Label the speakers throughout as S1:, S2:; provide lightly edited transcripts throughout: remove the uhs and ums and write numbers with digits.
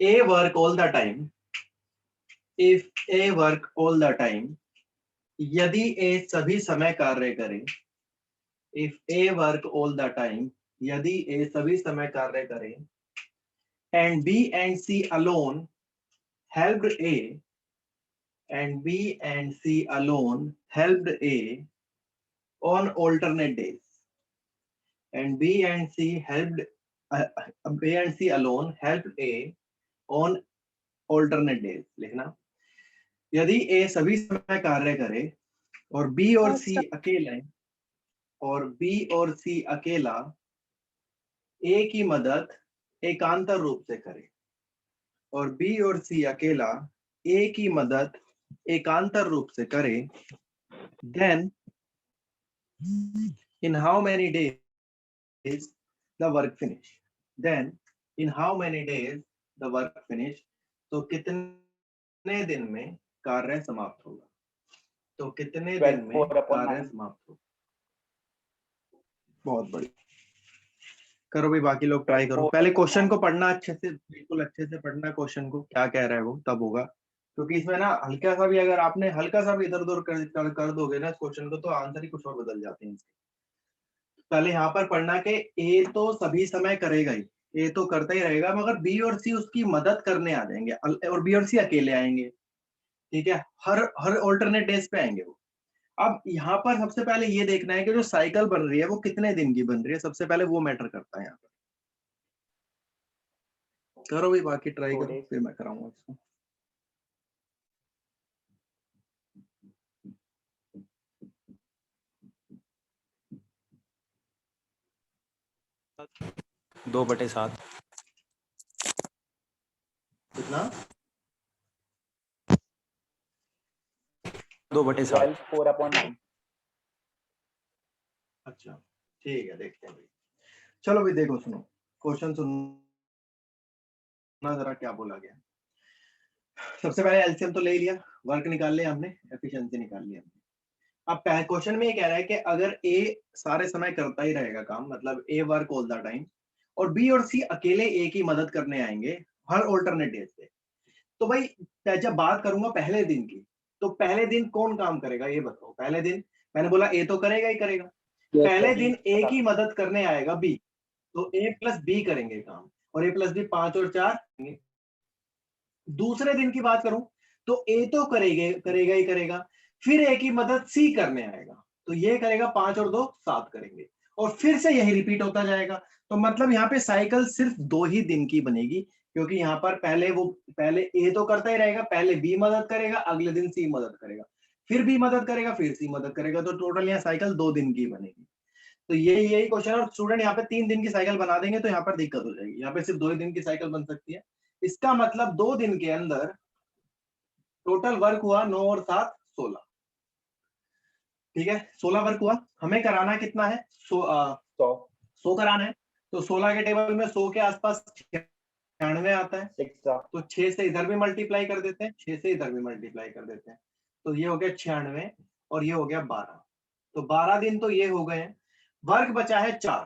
S1: A work all the time, if A work all the time, यदि A सभी समय कार्य करे, if A work all the time, यदि A सभी समय कार्य करे, and B and C alone helped A, and B and C alone helped A on alternate days, and B and C helped B and C alone helped A on alternate days. लिखना, यदि A सभी समय कार्य करे और B और C अकेले, और B और C अकेला A की मदद एकांतर रूप से करे, और B और C अकेला A की मदद एकांतर रूप से करे, then in how many days the work finish? Then in how many days the work finish? तो कितने दिन में कार्य समाप्त होगा? तो कितने दिन में कार्य समाप्त होगा? बहुत बढ़िया, करो भाई, बाकी लोग ट्राई करो। पहले क्वेश्चन को पढ़ना अच्छे से, बिल्कुल अच्छे से पढ़ना क्वेश्चन को, क्या कह रहा है वो, तब होगा। क्योंकि इसमें ना हल्का सा भी, अगर आपने हल्का सा भी इधर उधर कर दोगे ना क्वेश्चन को, तो आंसर ही कुछ और बदल जाते हैं। पहले यहाँ पर पढ़ना कि ए तो सभी समय करेगा ही, ए तो करता ही रहेगा, मगर बी और सी उसकी मदद करने आ जाएंगे, और बी और सी अकेले आएंगे, ठीक है, हर ऑल्टरनेट डेज पे आएंगे वो। अब यहाँ पर सबसे पहले ये देखना है कि जो साइकिल बन रही है वो कितने दिन की बन रही है, सबसे पहले वो मैटर करता है यहाँ पर। करो भाई, बाकी ट्राई करो, फिर मैं कराऊंगा इसको।
S2: दो बटे सात,
S1: कितना?
S2: 2/7।
S3: 4/9।
S1: अच्छा ठीक है, देखते हैं भाई। चलो भाई देखो, सुनो क्वेश्चन, सुनना जरा क्या बोला गया। सबसे पहले एलसीएम तो ले लिया, वर्क निकाल लिया हमने, एफिशिएंसी निकाल लिया हमने। अब क्वेश्चन में ये कह रहा है कि अगर ए सारे समय करता ही रहेगा काम, मतलब ए वर्क ऑल द टाइम, और बी और सी अकेले ए की मदद करने आएंगे हर ऑल्टरनेट डेज पे, तो भाई जब बात करूंगा पहले दिन की, तो पहले दिन कौन काम करेगा ये बताओ। पहले दिन मैंने बोला ए तो करेगा ही करेगा, पहले दिन ए की मदद करने आएगा बी, तो ए प्लस बी करेंगे काम, और ए प्लस बी 5 और 4। दूसरे दिन की बात करूं तो ए तो करेगा ही करेगा, फिर ए की मदद सी करने आएगा, तो ये करेगा 5 और 2 7 करेंगे, और फिर से यही रिपीट होता जाएगा। तो मतलब यहाँ पे साइकिल सिर्फ 2 ही दिन की बनेगी, क्योंकि यहाँ पर पहले ए तो करता ही रहेगा, पहले बी मदद करेगा, अगले दिन सी मदद करेगा, फिर बी मदद करेगा, फिर सी मदद करेगा, तो टोटल यहाँ साइकिल 2 दिन की बनेगी। तो यही क्वेश्चन है, और स्टूडेंट यहाँ पे 3 दिन की साइकिल बना देंगे तो यहाँ पर दिक्कत हो जाएगी, यहाँ पे सिर्फ 2 ही दिन की साइकिल बन सकती है। इसका मतलब 2 दिन के अंदर टोटल वर्क हुआ 9 और 7 16, ठीक है, 16 वर्क हुआ। हमें कराना कितना है? 100 कराना है, तो 16 के टेबल में 100 के आसपास 96 आता है, तो 6 से इधर भी मल्टीप्लाई कर देते हैं, 6 से इधर भी मल्टीप्लाई कर देते हैं, तो ये हो गया 96 और ये हो गया 12, तो 12 दिन तो ये हो गए हैं। वर्क बचा है 4,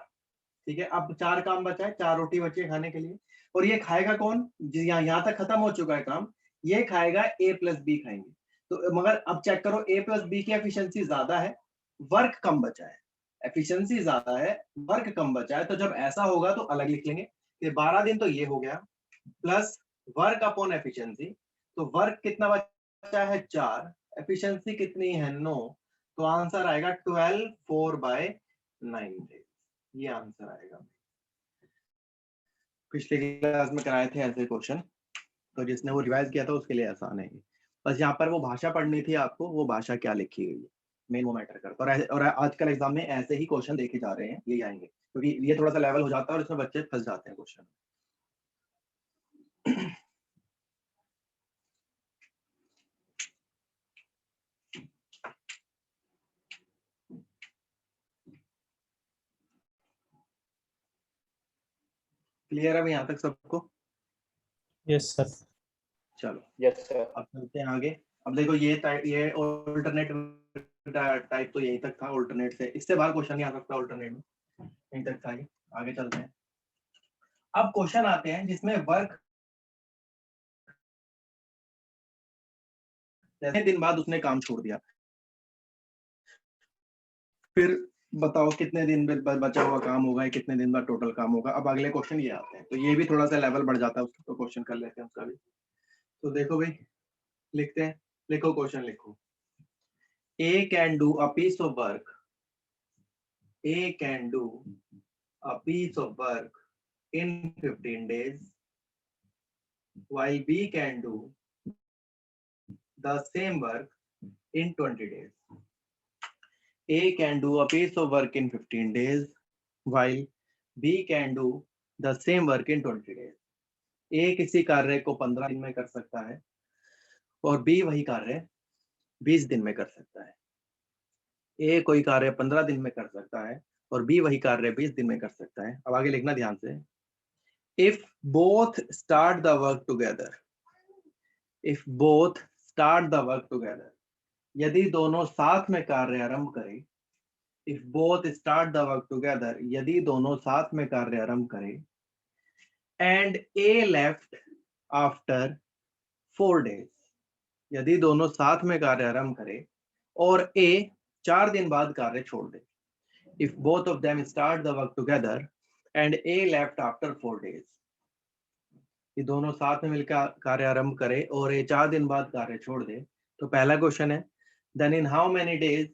S1: ठीक है, अब 4 काम बचा है, 4 रोटी बची है खाने के लिए, और ये खाएगा कौन? यहाँ तक खत्म हो चुका है काम, ये खाएगा ए प्लस बी खाएंगे। तो मगर अब चेक करो, ए प्लस बी की एफिशिएंसी ज्यादा है, वर्क कम बचा है, एफिशिएंसी ज्यादा है, वर्क कम बचा है, तो जब ऐसा होगा तो अलग लिख लेंगे कि 12 दिन तो ये हो गया, प्लस वर्क अपॉन एफिशिएंसी, तो वर्क कितना बचा है? 4, एफिशिएंसी कितनी है? 9, तो आंसर आएगा 12 4/9 डेज, ये आंसर आएगा। पिछले क्लास में कराए थे ऐसे क्वेश्चन, तो जिसने वो रिवाइज किया था उसके लिए आसान है। बस यहाँ पर वो भाषा पढ़नी थी आपको, वो भाषा क्या लिखी गई है मेन वो मैटर करता है। और आजकल एग्जाम में ऐसे ही क्वेश्चन देखे जा रहे हैं, यही आएंगे, क्योंकि ये थोड़ा सा लेवल हो जाता है और इसमें बच्चे फंस जाते हैं क्वेश्चन। क्लियर है यहाँ तक सबको?
S4: Yes sir.
S1: चलो
S3: यस सर।
S1: अब चलते हैं आगे। अब देखो ये ऑल्टरनेट टाइप तो यहीं तक था, ऑल्टरनेट से इससे बाहर क्वेश्चन नहीं आ सकता, ऑल्टरनेट में यहीं तक था ये। आगे चलते हैं। अब क्वेश्चन आते हैं जिसमें वर्क कितने दिन बाद उसने काम छोड़ दिया, फिर बताओ कितने दिन में बचा हुआ काम होगा, कितने दिन बाद टोटल काम होगा। अब अगले क्वेश्चन ये आते हैं, तो ये भी थोड़ा सा लेवल बढ़ जाता है उसका, तो क्वेश्चन कर लेते हैं उसका भी। तो देखो भाई, लिखते हैं, लिखो क्वेश्चन लिखो। A can do a piece of work. A can do a piece of work in 15 days, while B can do the same work in 20 days. A can do a piece of work in 15 days, while B can do the same work in 20 days. A किसी कार्य को 15 दिन में कर सकता है और B वही कार्य 20 दिन में कर सकता है। ए कोई कार्य 15 दिन में कर सकता है और बी वही कार्य 20 दिन में कर सकता है। अब आगे लिखना ध्यान से। If both start the work together, if both start the work together, यदि दोनों साथ में कार्य आरंभ करें। If both start the work together, यदि दोनों साथ में कार्य आरंभ करें। And A left after 4 days, यदि दोनों साथ में कार्य आरंभ करें और ए 4 दिन बाद कार्य छोड़ दे। If both of them start the work together and A left after 4 days, ये दोनों साथ में मिलकर कार्य आरंभ करे और ये 4 दिन बाद कार्य छोड़ दे। तो पहला क्वेश्चन है, then in how many days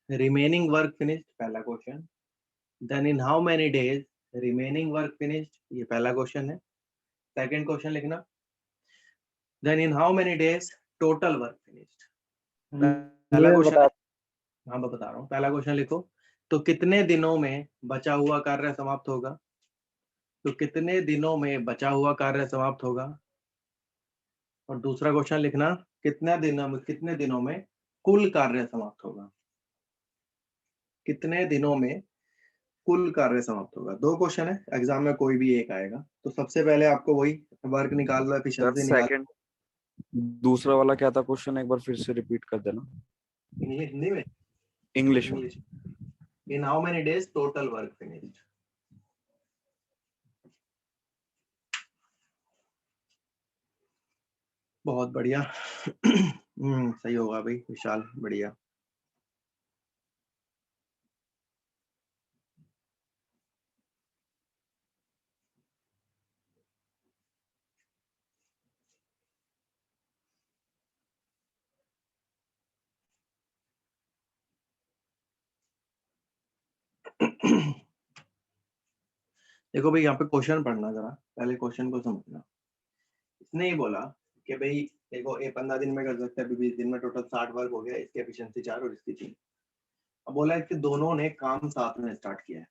S1: remaining work finished, पहला question. then in how many days remaining work finished, ये पहला क्वेश्चन है। सेकंड क्वेश्चन लिखना, then in how many days total work finished, पहला क्वेश्चन। हाँ मैं बता रहा हूँ, पहला क्वेश्चन लिखो, तो कितने दिनों में बचा हुआ कार्य समाप्त होगा। तो कितने दिनों में बचा हुआ कार्य समाप्त होगा। और दूसरा क्वेश्चन लिखना, कितने दिनों में कुल कार्य समाप्त होगा। कितने दिनों में कुल कार्य समाप्त होगा। दो क्वेश्चन है, एग्जाम में कोई भी एक आएगा। तो सबसे पहले आपको वही वर्क निकालना, एफिशिएंसी निकालना।
S2: दूसरा वाला क्या था क्वेश्चन, एक बार फिर से रिपीट कर देना।
S1: हिंदी में,
S2: इंग्लिश में।
S1: इन how many days total work finished. बहुत बढ़िया। सही होगा भाई विशाल, बढ़िया। देखो भाई, यहाँ पे क्वेश्चन पढ़ना, जरा पहले क्वेश्चन को समझना। इसने ही बोला कि भाई देखो, ए 15 दिन में कर सकता है, 20 दिन में, टोटल 60 वर्क हो गया, इसकी एफिशिएंसी 4 और इसकी 3। अब बोला है कि दोनों ने काम साथ में स्टार्ट किया है,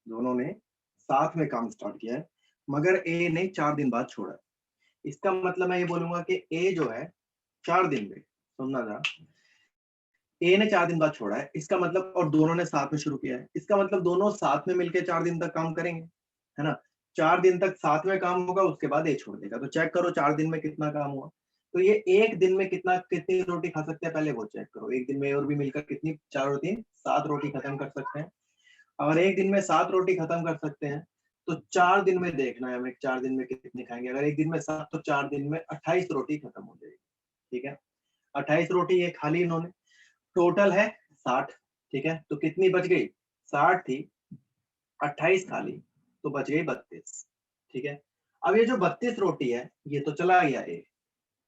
S1: दोनों ने साथ में काम स्टार्ट किया है, मगर ए ने 4 दिन बाद छोड़ा। इसका मतलब मैं ये बोलूंगा कि ए जो है 4 दिन में, सुनना जरा, ए ने 4 दिन बाद छोड़ा है, इसका मतलब, और दोनों ने साथ में शुरू किया है, इसका मतलब दोनों साथ में मिलकर 4 दिन तक काम करेंगे, है ना। 4 दिन तक साथ में काम होगा, उसके बाद ए छोड़ देगा। तो चेक करो 4 दिन में कितना काम हुआ। तो ये एक दिन में कितनी रोटी खा सकते हैं, पहले वो चेक करो। एक दिन में और भी मिलकर कितनी, 4 और 3 7 रोटी खत्म कर सकते हैं। अगर एक दिन में 7 रोटी खत्म कर सकते हैं, तो 4 दिन में देखना है हमें, 4 दिन में कितनी खाएंगे। अगर एक दिन में 7, तो 4 दिन में 28 रोटी खत्म हो जाएगी। ठीक है, 28 रोटी ये खा ली इन्होंने, टोटल है 60। ठीक है, तो कितनी बच गई, 60 थी, 28 खा ली, तो बच गई 32। ठीक है, अब ये जो 32 रोटी है, ये तो चला गया ए,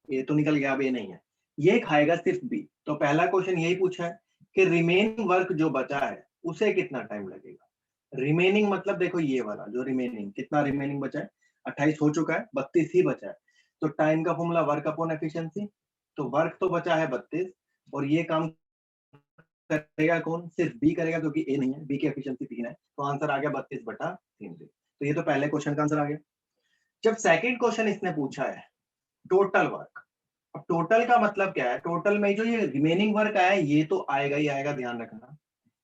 S1: ये तो निकल गया, अब ये नहीं है, ये खाएगा सिर्फ बी। तो पहला क्वेश्चन यही पूछा है कि रिमेनिंग वर्क जो बचा है उसे कितना टाइम लगेगा। रिमेनिंग मतलब देखो ये वाला जो रिमेनिंग, कितना रिमेनिंग बचा है, 28 हो चुका है, 32 ही बचा है। तो टाइम का फॉर्मूला वर्क अपॉन एफिशिएंसी। तो वर्क तो बचा है 32 और ये काम करेगा कौन, सिर्फ बी करेगा, क्योंकि ए नहीं है, बी की एफिशिएंसी 3 है। तो आंसर आ गया 32/3। तो ये तो पहले क्वेश्चन का आंसर आ गया। जब सेकंड क्वेश्चन इसने पूछा है टोटल वर्क, अब टोटल का मतलब क्या है, टोटल में जो ये रिमेनिंग वर्क आया है ये तो आएगा ही आएगा, ध्यान रखना।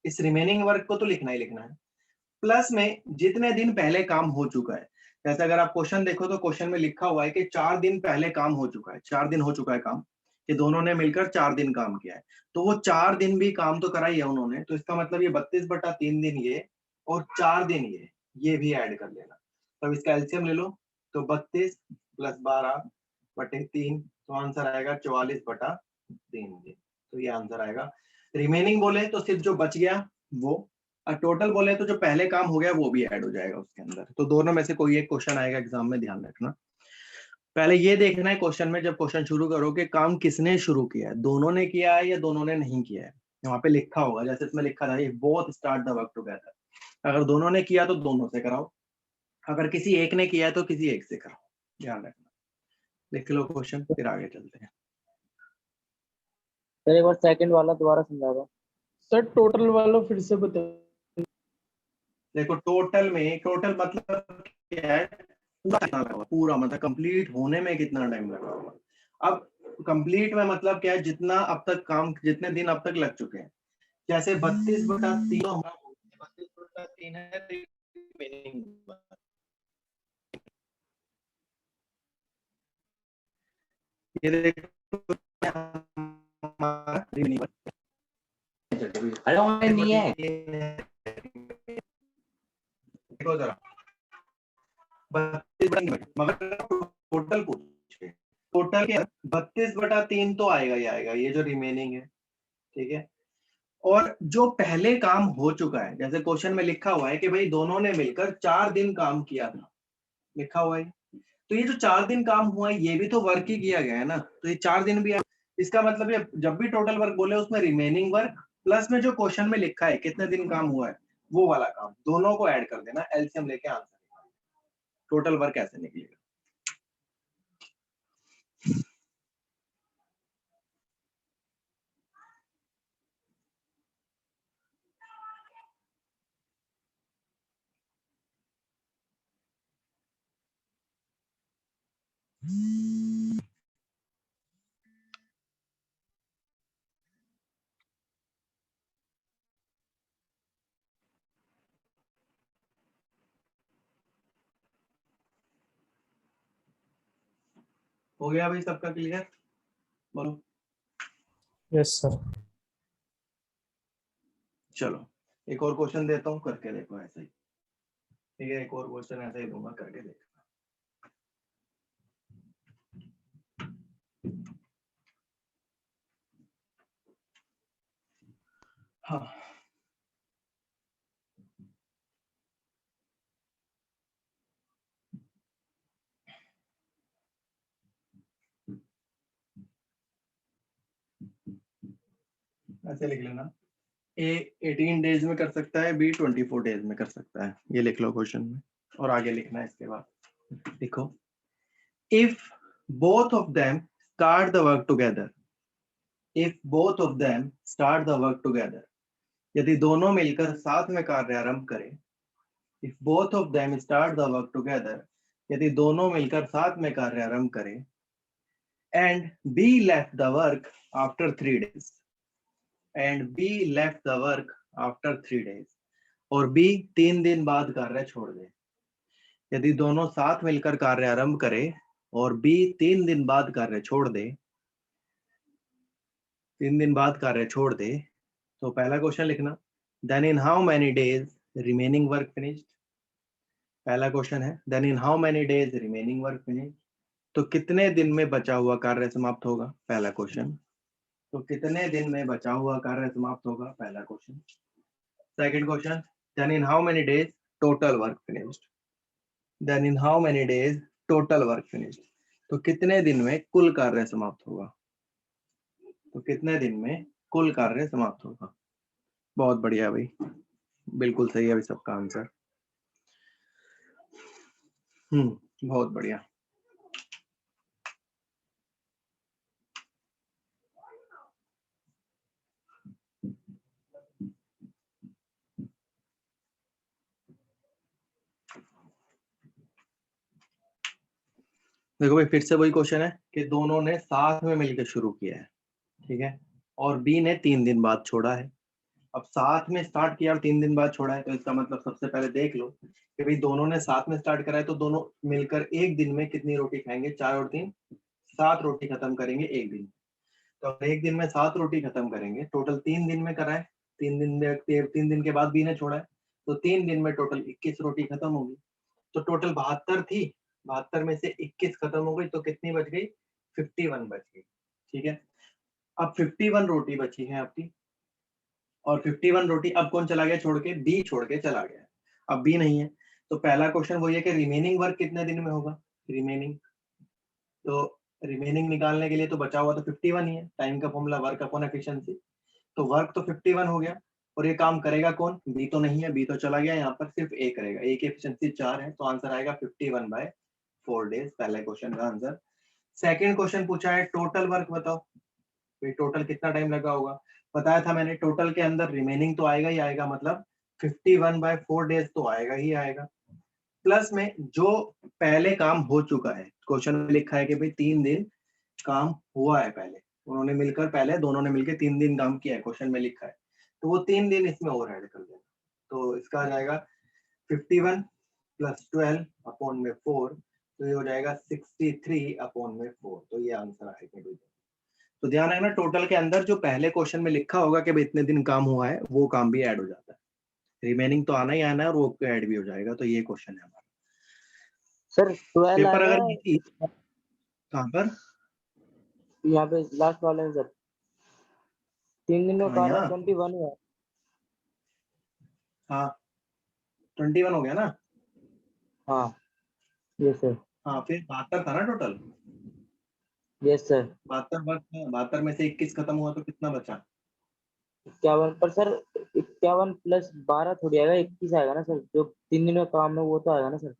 S1: इस रिमेनिंग वर्क को तो लिखना ही लिखना है, प्लस में जितने दिन पहले काम हो चुका है। जैसे अगर आप क्वेश्चन देखो तो क्वेश्चन में लिखा हुआ है कि 4 दिन पहले काम हो चुका है, 4 दिन हो चुका है काम, कि दोनों ने मिलकर 4 दिन काम किया है। तो वो 4 दिन भी काम तो करा ही है उन्होंने, तो इसका मतलब ये 32/3 दिन ये और 4 दिन ये भी ऐड कर लेना। तब इसका एलसीएम ले लो, तो 32 + 12/3, तो आंसर आएगा 44/3। 3 दिन, तो ये आंसर आएगा। रिमेनिंग बोले तो सिर्फ जो बच गया वो, और टोटल बोले तो जो पहले काम हो गया वो भी ऐड हो जाएगा उसके अंदर। तो दोनों में से कोई एक क्वेश्चन आएगा एग्जाम में, ध्यान रखना। पहले ये देखना है क्वेश्चन में, जब क्वेश्चन शुरू करोगे, काम किसने शुरू किया है, दोनों ने किया है या दोनों ने नहीं किया है। वहां पे लिखा होगा, जैसे इसमें लिखा था both start the work together, अगर दोनों ने किया तो दोनों से कराओ, अगर किसी एक ने किया तो किसी एक से कराओ, ध्यान रखना। लिख लो क्वेश्चन, फिर आगे चलते हैं।
S3: सर एक बार सेकंड वाला दोबारा समझा दो।
S4: सर टोटल वाला फिर से बताइए।
S1: देखो टोटल में, टोटल मतलब क्या है, पूरा कितना लगा हुआ, पूरा मतलब कंप्लीट होने में कितना टाइम लगा हुआ। अब कंप्लीट में मतलब क्या है, जितना अब तक काम, जितने दिन अब तक लग चुके हैं, जैसे 32/3 हमारा 32/3 है, remaining ये देखो हमारा remaining
S3: अरे ऑनलाइन नहीं है।
S1: देखो जरा 32/3 मगर टोटल पूछे, टोटल के 32/3 तो आएगा ही आएगा, ये जो रिमेनिंग है, ठीक है। और जो पहले काम हो चुका है, जैसे क्वेश्चन में लिखा हुआ है कि भाई दोनों ने मिलकर 4 दिन काम किया था, लिखा हुआ है, तो ये जो 4 दिन काम हुआ है ये भी तो वर्क ही किया गया है ना, तो ये 4 दिन भी है। इसका मतलब ये जब भी टोटल वर्क बोले उसमें रिमेनिंग वर्क प्लस में जो क्वेश्चन में लिखा है कितने दिन काम हुआ है वो वाला काम, दोनों को ऐड कर देना, एलसीएम लेके आंसर निकालना। टोटल वर्क ऐसे निकलेगा। हो गया भाई सबका क्लियर, बोलो।
S4: Yes sir.
S1: चलो एक और क्वेश्चन देता हूँ, करके देखो ऐसे ही, ठीक है। एक और क्वेश्चन ऐसे ही दूंगा, करके देखो। हाँ ऐसे लिख लेना, ए 18 डेज में कर सकता है, बी 24 डेज में कर सकता है, ये लिख लो क्वेश्चन में। और आगे लिखना है इसके बाद, देखो if both of them start the work together, if both of them start the work together, यदि दोनों मिलकर साथ में कार्य आरंभ करें, if both of them start the work together, यदि दोनों मिलकर साथ में कार्य आरंभ करें, and be left the work after 3 days, and be left the work after 3 days, और बी 3 दिन बाद कार्य छोड़ दे। यदि दोनों साथ मिलकर कार्य आरंभ करें और बी 3 दिन बाद कार्य छोड़ दे, 3 दिन बाद कार्य छोड़ दे, तो पहला क्वेश्चन लिखना, then in how many days remaining work finished. पहला क्वेश्चन है then in how many days remaining work finished, तो कितने दिन में बचा हुआ कार्य समाप्त होगा, पहला क्वेश्चन। तो कितने दिन में बचा हुआ कार्य समाप्त होगा, पहला question. Second question, then in how many days total work finished, then in how many days total work finished, तो कितने दिन में कुल कार्य समाप्त होगा, तो कितने दिन में कुल कार्य समाप्त होगा। बहुत बढ़िया भाई, बिल्कुल सही है अभी सबका आंसर। बहुत बढ़िया। देखो भाई फिर से वही क्वेश्चन है कि दोनों ने साथ में मिलकर शुरू किया है, ठीक है, और बी ने 3 दिन बाद छोड़ा है। अब साथ में स्टार्ट किया और 3 दिन बाद छोड़ा है, तो इसका मतलब सबसे पहले देख लो कि भाई दोनों ने साथ में स्टार्ट करा है, तो दोनों मिलकर एक दिन में कितनी रोटी खाएंगे, 4 और 3 7 रोटी खत्म करेंगे एक दिन। तो एक दिन में 7 रोटी खत्म करेंगे, टोटल 3 दिन में करा है, 3 दिन के बाद बी ने छोड़ा है, तो 3 दिन में टोटल 21 रोटी खत्म होगी। तो टोटल 72 थी, 72 में से 21 खत्म हो गई, तो कितनी बच गई, 51 बच गई, ठीक है। अब 51 रोटी बची है आपकी, और 51 रोटी अब कौन चला गया छोड़ के? बी छोड़ के चला गया। अब बी नहीं है, तो पहला क्वेश्चन वो ये कि रिमेनिंग वर्क कितने दिन में होगा? रिमेनिंग, तो रिमेनिंग निकालने के लिए तो बचा हुआ तो 51 ही है, टाइम का फॉर्मूला वर्क अपॉन एफिशिएंसी, तो वर्क तो 51 हो गया, और ये काम करेगा कौन? बी तो नहीं है, बी तो चला गया, यहाँ पर सिर्फ ए करेगा, ए की एफिशिएंसी 4 है, तो आंसर आएगा 51/4 डेज, पहले क्वेश्चन का आंसर। सेकंड क्वेश्चन पूछा है टोटल वर्क बताओ, भाई टोटल कितना टाइम लगा होगा? बताया था मैंने टोटल के अंदर रिमेनिंग तो आएगा ही आएगा, मतलब 51/4 डेज तो आएगा ही आएगा, प्लस में जो पहले काम हो चुका है, क्वेश्चन में लिखा है कि भाई 3 दिन काम हुआ है पहले, उन्होंने मिलकर पहले दोनों ने मिलकर 3 दिन काम किया है, क्वेश्चन में लिखा है, तो वो 3 दिन इसमें और ऐड कर देना, तो इसका आ जाएगा 51 + 12 अपॉन में 4, तो ये हो जाएगा 63 अपॉन में 4, तो ये आंसर आएगा। तो ध्यान रखना टोटल के अंदर जो पहले क्वेश्चन में लिखा होगा कि भाई इतने दिन काम हुआ है, वो काम भी ऐड हो जाता है, रिमेनिंग तो आना ही आना है और वो ऐड भी हो जाएगा, तो ये क्वेश्चन है हमारा।
S3: सर 12
S1: पेपर
S3: आएगा
S1: अगर इजी, कहाँ पर?
S3: यहाँ पे लास्ट वाले में सर 3 दिन में
S1: हाँ, यहाँ
S3: 21 हुआ।
S1: हाँ 21 हो गया ना?
S3: हाँ यस सर।
S1: हाँ फिर 72 था ना टोटल,
S3: यस सर
S1: 72 में से 21 खत्म हुआ तो कितना बचा?
S3: 51 पर सर 51 + 12 थोड़ी आएगा, 21 आएगा ना सर, जो 3 दिन में काम है वो तो आएगा ना सर।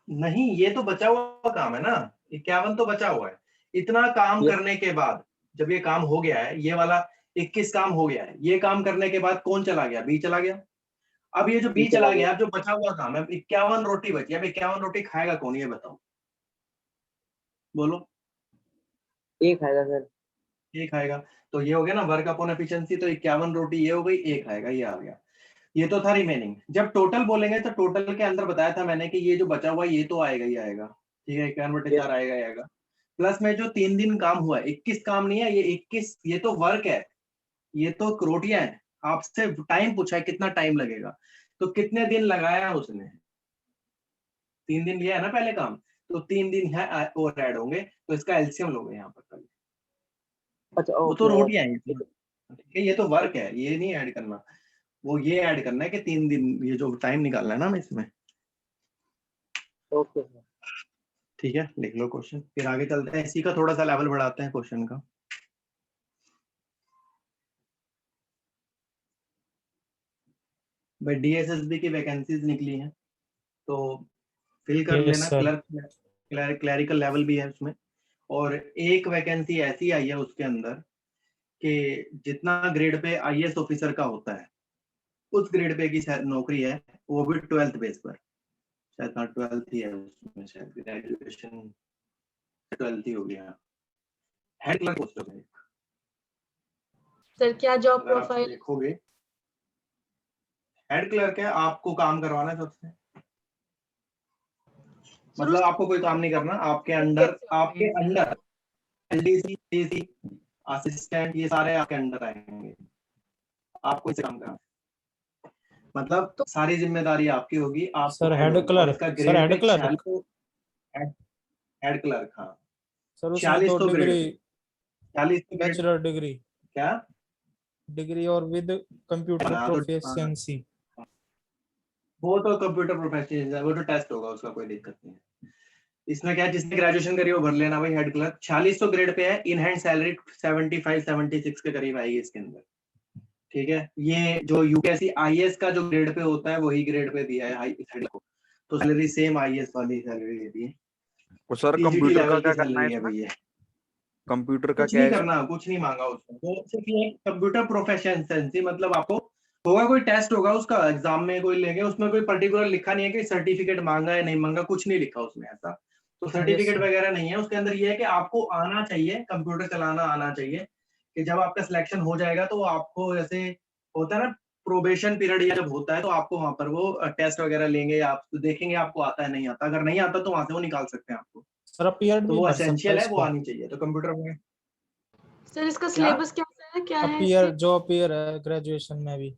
S1: नहीं, ये तो बचा हुआ काम है ना, 51 तो बचा हुआ है, इतना काम
S3: ये
S1: करने के बाद जब ये काम हो गया है, ये वाला 21 काम हो गया है, ये काम करने के बाद कौन चला गया? बी चला गया। अब ये जो बी चला गया, जो बचा हुआ काम है, 51 रोटी बची, अब 51 रोटी खाएगा कौन, ये बताओ, बोलो।
S3: एक आएगा सर।
S1: एक आएगा, तो ये हो गया ना वर्क अपॉन एफिशिएंसी, तो 51 रोटी ये हो गई, एक आएगा, ये आ गया, ये तो था रिमेनिंग। जब टोटल बोलेंगे तो टोटल के अंदर बताया था मैंने कि ये जो बचा हुआ ये तो आएगा ही आएगा, ठीक है, 51/4 आएगा ही आएगा, प्लस में जो 3 दिन काम हुआ है, 21 काम नहीं है ये, 21 ये तो वर्क है, ये तो रोटियां है, आपसे टाइम पूछा है कितना टाइम लगेगा, तो कितने दिन लगाया उसने? 3 दिन लिया है ना पहले काम, तो 3 दिन है और ऐड होंगे, तो इसका एलसीएम लोगे यहाँ पर पहले,
S3: अच्छा
S1: वो तो
S3: ओके
S1: रोटियां है, ठीक है, ये तो वर्क है, ये नहीं ऐड करना, वो ये ऐड करना है कि 3 दिन ये जो टाइम निकालना है ना इसमें,
S3: ओके सर।
S1: ठीक है, लिख लो क्वेश्चन, फिर आगे चलते हैं, इसी का थोड़ा सा लेवल बढ़ाते हैं क्वेश्चन का। भाई डीएसएसबी की वैकेंसीज निकली हैं, तो फिल कर
S4: Yes,
S1: लेना,
S4: sir.
S1: क्लरिकल लेवल भी है उसमें, और एक वैकेंसी ऐसी आई है उसके अंदर कि जितना ग्रेड पे आईएएस ऑफिसर का होता है, उस ग्रेड पे की नौकरी है, वो भी 12th बेस पर, शायद 12th ही है उसमें, शायद ग्रेजुएशन 12th ही हो गया, हेड क्लर्क पोस्ट है।
S5: सर क्या जॉब
S1: अगर आप
S5: प्रोफाइल?
S1: देखोगे हेड क्लर्क है, आपको काम करवाना है सबसे, मतलब आपको कोई काम नहीं करना, आपके अंडर एलडीसी, डीसी, असिस्टेंट, ये सारे आपके अंडर आएंगे, आपको इसे काम करना, मतलब सारी जिम्मेदारी आपकी होगी, आप
S4: sir head clerk, sir head clerk,
S1: head clerk, हाँ
S4: सर उसमें
S1: 46
S4: तो
S1: तो ग्रेड,
S4: डिग्री,
S1: 40 तो ग्रेड,
S4: बैचलर डिग्री,
S1: क्या
S4: डिग्री और विद कंप्यूटर
S1: हाँ, तो
S4: प्रोफिशिएंसी।
S1: वो तो कंप्यूटर प्रोफेशनल है, वो तो टेस्ट होगा, उसका कोई दिक्कत नहीं है। इसमें क्या है, जिसने ग्रेजुएशन करी वो भर लेना भाई, हेड क्लर्क 4600 ग्रेड पे है, इन हैंड सैलरी 75-76 के करीब आएगी इसके अंदर, ठीक है, ये जो यूपीएससी आईएएस का जो ग्रेड पे होता है वही ग्रेड पे दिया है हेड को, तो सैलरी सेम आईएएस वाली सैलरी देती है,
S2: और सर
S1: टीजीटी
S2: कंप्यूटर का
S1: लेवल
S2: क्या
S1: की
S2: करना है
S1: सैलरी है
S2: इसमें?
S1: भैया,
S2: कंप्यूटर का
S1: कुछ
S2: क्या
S1: नहीं
S2: है इसमें?
S1: करना, कुछ नहीं मांगा उसने, वो सिर्फ ये कंप्यूटर प्रोफेशनसी, मतलब आपको होगा कोई टेस्ट होगा उसका, एग्जाम में कोई लेंगे, उसमें कोई पर्टिकुलर लिखा नहीं है कि सर्टिफिकेट मांगा है नहीं मांगा, कुछ नहीं लिखा उसमें ऐसा, तो सर्टिफिकेट
S4: sir.
S1: वगैरह नहीं है उसके अंदर, ये है कि आपको आना चाहिए, कंप्यूटर चलाना आना चाहिए, कि जब आपका सिलेक्शन हो जाएगा तो आपको जैसे होता है ना प्रोबेशन पीरियड, या जब होता है तो आपको वहां पर वो टेस्ट वगैरह लेंगे, आप देखेंगे आपको आता है नहीं आता, अगर नहीं आता तो वहां से वो निकाल सकते हैं आपको,
S4: सर अपीयर्ड
S1: तो
S4: भी
S1: वो
S4: भर सकता है
S1: एसेंशियल है, वो
S4: इसको।
S1: आनी चाहिए, तो कंप्यूटर में
S5: सर इसका
S1: क्या
S5: सिलेबस कैसा है, क्या है
S4: अपीयर
S5: इसके?
S4: जो अपीयर है ग्रेजुएशन में भी।